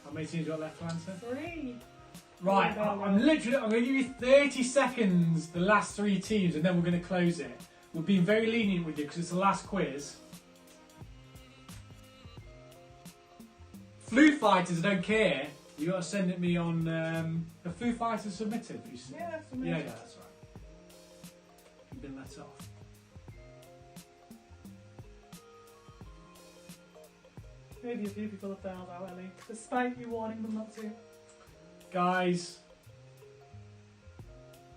How many teams you got left to answer? 3. Right, I'm going to give you 30 seconds, the last 3 teams, and then we're going to close it. We've been very lenient with you because it's the last quiz. Foo Fighters, I don't care. You got to send it me on. The Foo Fighters submitted. You said. Yeah, submitted. Yeah, that's right. You've been let off. Maybe a few people have bailed out, Ellie, despite you warning them not to. Guys,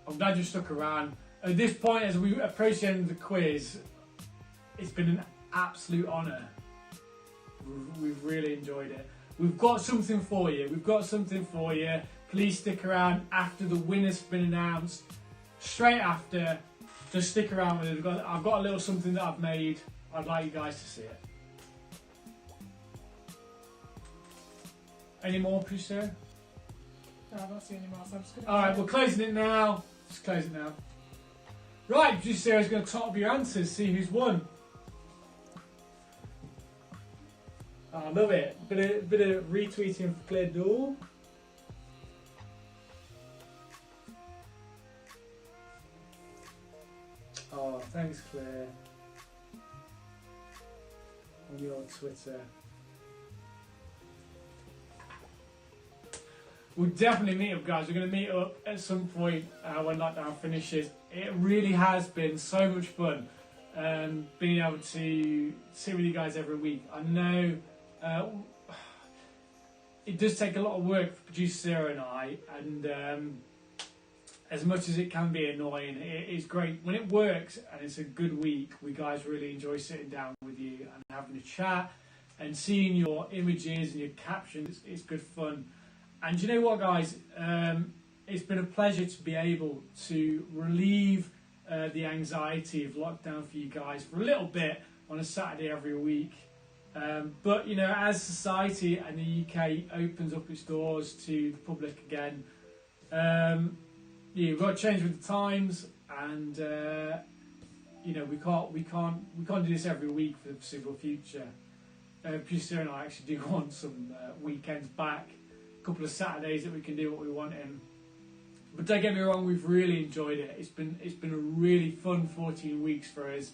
I'm glad you stuck around. At this point, as we approach the end of the quiz, it's been an absolute honour. We've really enjoyed it. We've got something for you. Please stick around after the winner's been announced. Straight after, just stick around with it. I've got a little something that I've made. I'd like you guys to see it. Any more, Priscilla? No, I'm not seeing any more, so I'm just going to... Alright, we're closing it now. Just close it now. Right, producer Sarah's going to top up your answers, see who's won. Oh, I love it. Bit of retweeting for Claire Dool. Oh, thanks, Claire. On your Twitter. we'll definitely meet up, guys. We're going to meet up at some point when lockdown finishes. It really has been so much fun being able to sit with you guys every week. I know it does take a lot of work for producer Sarah and I, and as much as it can be annoying, it is great when it works and it's a good week. We guys really enjoy sitting down with you and having a chat and seeing your images and your captions. It's good fun. And you know what, guys? It's been a pleasure to be able to relieve the anxiety of lockdown for you guys for a little bit on a Saturday every week. But, you know, as society and the UK opens up its doors to the public again, we've got to change with the times, and you know, we can't do this every week for the foreseeable future. Producer and I actually do want some weekends back, a couple of Saturdays that we can do what we want in. But don't get me wrong, we've really enjoyed it. It's been a really fun 14 weeks for us.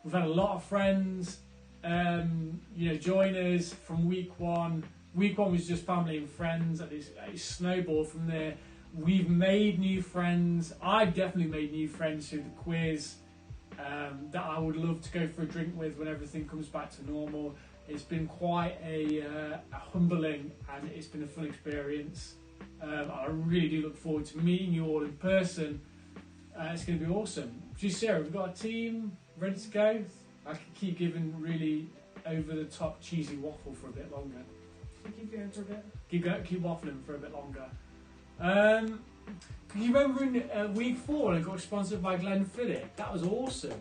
We've had a lot of friends, you know, join us from week one. Week one was just family and friends, and it's snowballed from there. We've made new friends. I've definitely made new friends through the quiz that I would love to go for a drink with when everything comes back to normal. It's been quite a humbling, and it's been a fun experience. I really do look forward to meeting you all in person. It's going to be awesome. Sarah, we've got a team ready to go. I could keep giving really over-the-top cheesy waffle for a bit longer. Keep going for a bit. Keep waffling for a bit longer. Can you remember in week 4 I got sponsored by Glenfiddich? That was awesome.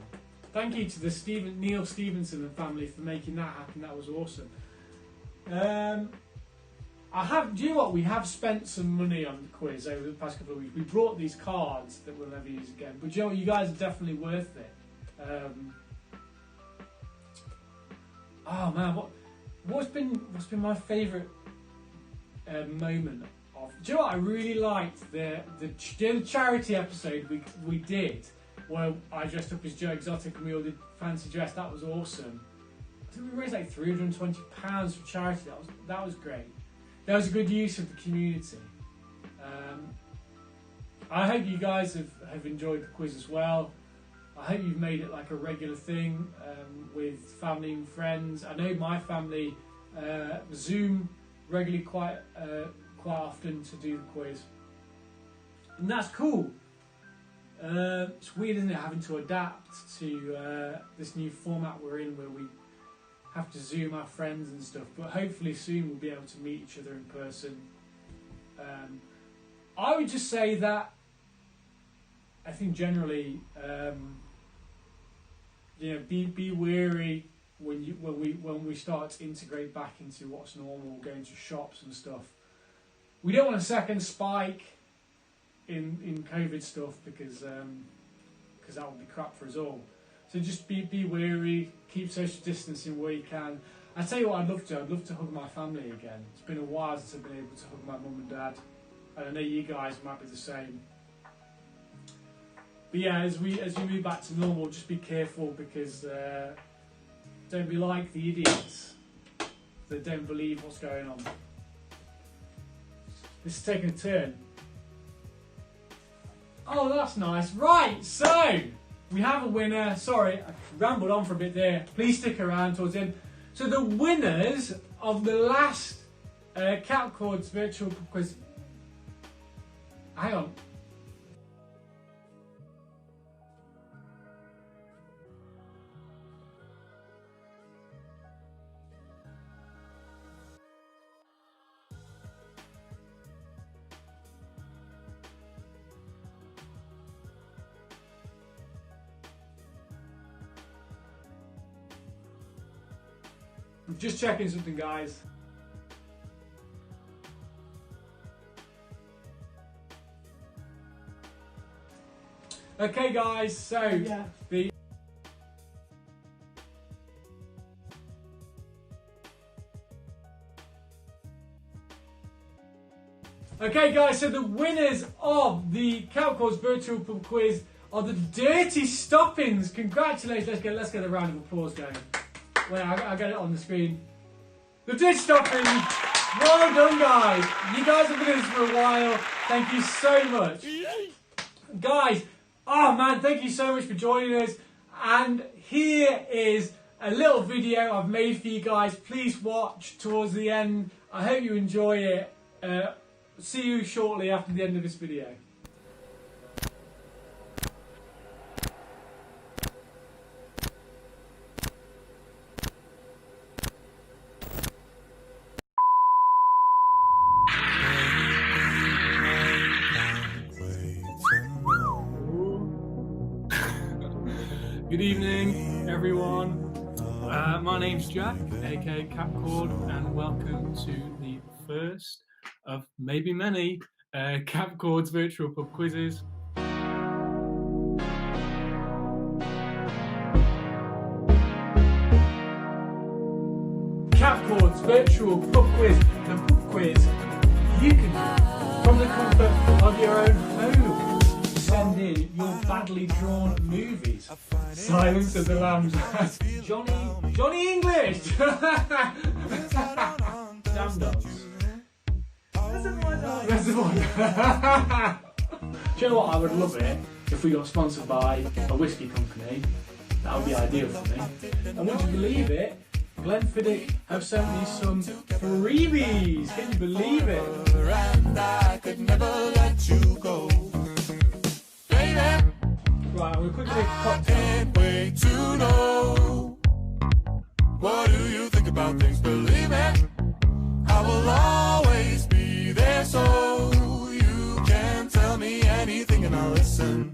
Thank you to the Neil Stevenson and family for making that happen. That was awesome. Do you know what? We have spent some money on the quiz over the past couple of weeks. We brought these cards that we'll never use again. But you know what? You guys are definitely worth it. Oh man, what's been my favourite moment of? Do you know what? I really liked the charity episode we did, where I dressed up as Joe Exotic and we all did fancy dress. That was awesome. I think we raised like £320 for charity. That was great. That was a good use of the community. I hope you guys have enjoyed the quiz as well. I hope you've made it like a regular thing with family and friends. I know my family Zoom regularly quite often to do the quiz, and that's cool. It's weird, isn't it, having to adapt to this new format we're in, where we have to Zoom our friends and stuff. But hopefully soon we'll be able to meet each other in person. I would just say that I think generally, you know, be wary when we start to integrate back into what's normal, going to shops and stuff. We don't want a second spike in COVID stuff because that would be crap for us all. So just be wary, keep social distancing where you can. I tell you what, I'd love to hug my family again. It's been a while since I've been able to hug my mum and dad, and I know you guys might be the same. But yeah, as we move back to normal, just be careful, because don't be like the idiots that don't believe what's going on. This is taking a turn. Oh, that's nice. Right, so we have a winner. Sorry, I rambled on for a bit there. Please stick around towards the end. So the winners of the last CapCaud's virtual quiz. Hang on. Just checking something, guys. Okay, guys, so yeah. Okay, guys, so the winners of the CapCaud's virtual pub quiz are the Dirty Stoppings. Congratulations. Let's get a round of applause going. Wait, I got it on the screen. The Dirty Stoppings Well done, guys. You guys have been in this for a while. Thank you so much. Guys, oh man, thank you so much for joining us. And here is a little video I've made for you guys. Please watch towards the end. I hope you enjoy it. See you shortly after the end of this video. Good evening, everyone. My name's Jack, aka CapCaud's, and welcome to the first of maybe many CapCaud's virtual pub quizzes. CapCaud's virtual pub quiz. The pub quiz you can do from the comfort of your own home. Send in your badly drawn movies. Silence of the Lambs. Johnny English. Damn dogs. Reservoir. Do you know what? I would love it if we got sponsored by a whiskey company. That would be ideal for me. And would you believe it? Glenfiddich have sent me some freebies. Can you believe it? And I could never let you go. Right, we'll quickly make a cocktail. Can't wait to know. What do you think about things? Believe it, I will always be there, so you can tell me anything and I'll listen.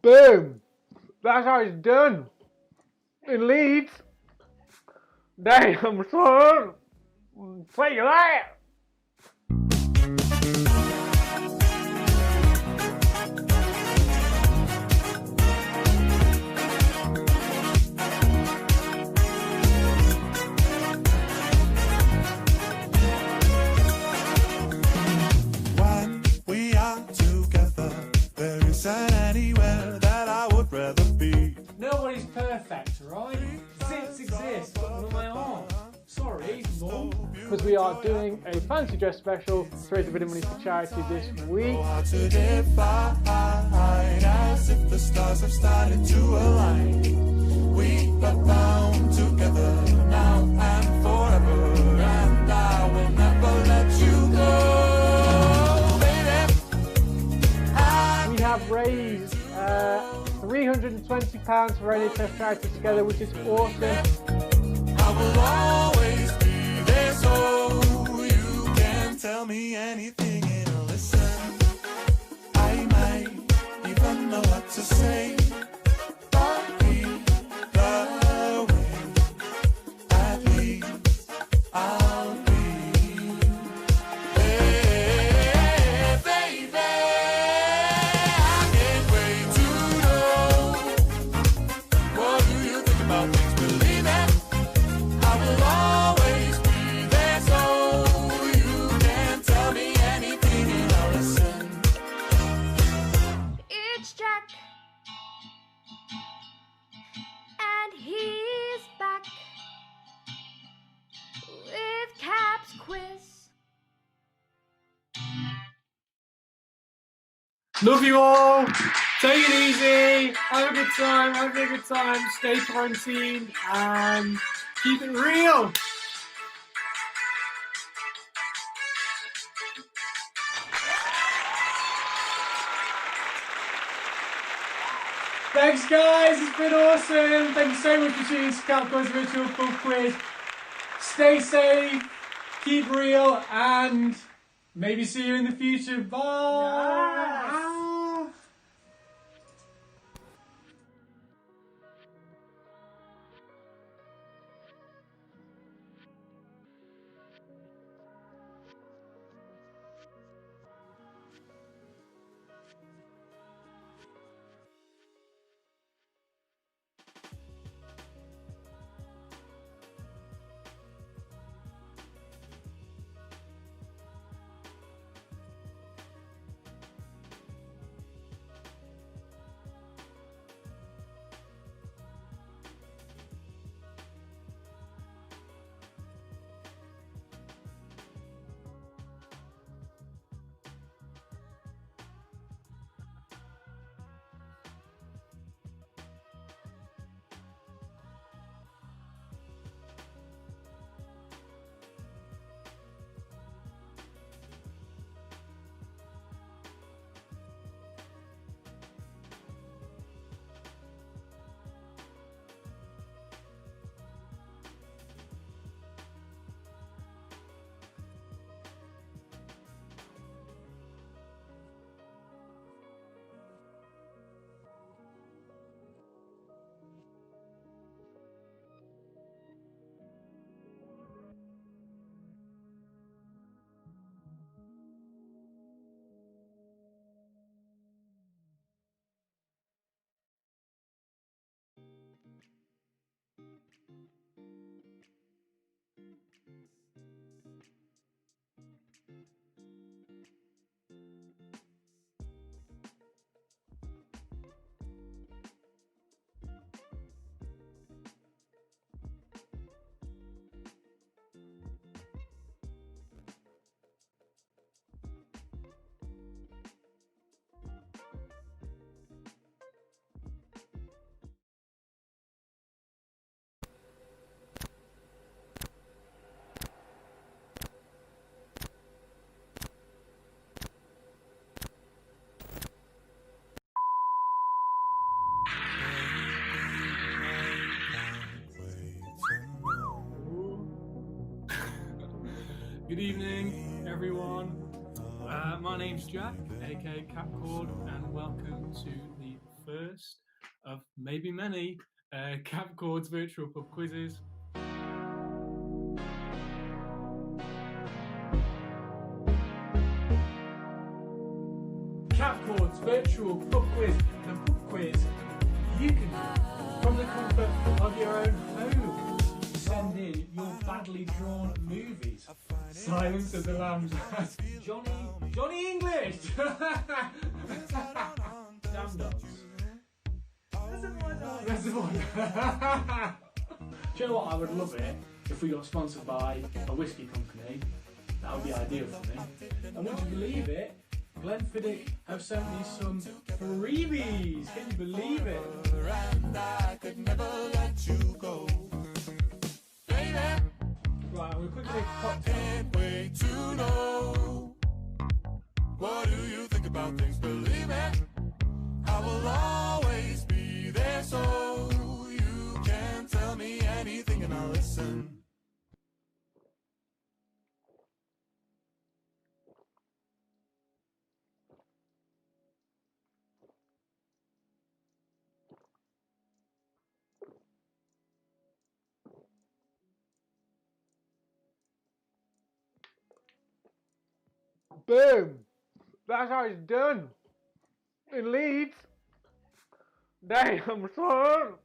Boom! That's how it's done. In Leeds. Damn, son. Say you that. When we are together, there isn't anywhere that I would rather be. Nobody's perfect, right? Zits exist, but not on my arm. Sorry, Mum. Because we are doing a fancy dress special to raise a bit of money for charity this week. To define, as if the stars have started to align. We are bound together now and forever, and I will never let you go, baby. We have raised £320 for NHS charity together, which is awesome. I will always be there, so you can tell me anything and I'll listen. I might even know what to say, but either way, at least I'll be there, baby. I can't wait to know. What do you think about things? Believe it, I will always be there, so you can tell me anything and I'll listen. It's Jack, and he's back with Cap's quiz. Love you all. Take it easy. Have a good time. Have a good time. Stay quarantined and keep it real. Thanks, guys. It's been awesome. Thank you so much for tuning to CapCaud's virtual pub quiz. Stay safe, keep real, and maybe see you in the future. Bye. Yes. Good evening, everyone. My name's Jack, aka CapCaud's, and welcome to the first of maybe many CapCaud's virtual pub quizzes. CapCaud's virtual pub quiz, the pub quiz you can do from the comfort of your own home. Send in your badly drawn movies. Silence of the Lambs. Johnny English. Damn dogs. Reservoir. Do you know what? I would love it if we got sponsored by a whiskey company. That would be ideal for me. And would you believe it? Glenfiddich have sent me some freebies. Can you believe it? And I could never let you go. Right, I'm going to quickly take a cocktail. Can't wait to know. What do you think about things? Believe it, I will always be there, so you can tell me anything and I'll listen. Boom! That's how it's done. In Leeds. Damn, son.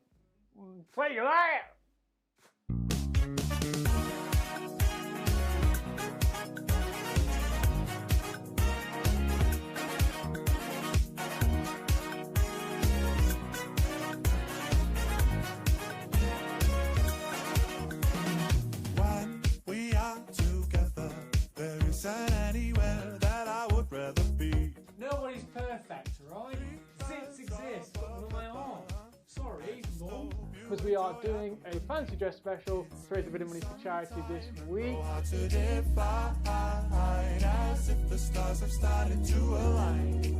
Say that. When we are together, there isn't anywhere that I would rather be. Nobody's perfect, right? Zits exist, but what am I on? Sorry, Mum. Because we are doing a fancy dress special to raise a bit of money for charity this week. To define, as if the stars have started to align.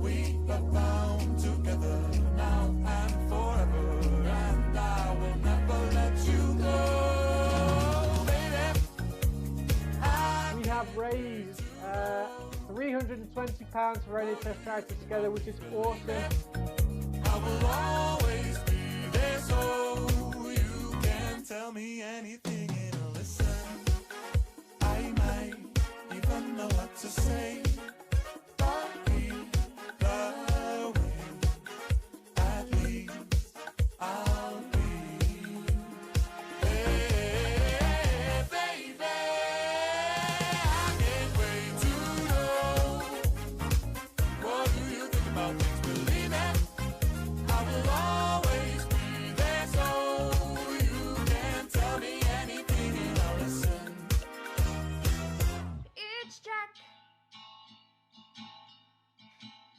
We are bound together now and forever, and I will never let you go, baby. We have raised £320 for NHS charity together, which is awesome. I will always be there, so you can tell me anything and I'll listen. I might even know what to say, but either way, at least I'll be. Hey, baby, I can't wait to know. What do you think about things? Believe it, I will always be there, so you can tell me anything and I'll listen. It's Jack,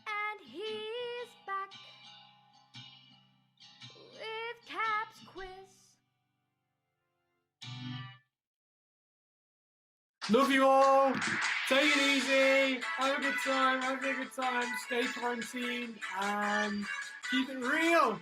and he's back with Cap's quiz. Love you all. Take it easy. Have a good time. Stay quarantined and keep it real.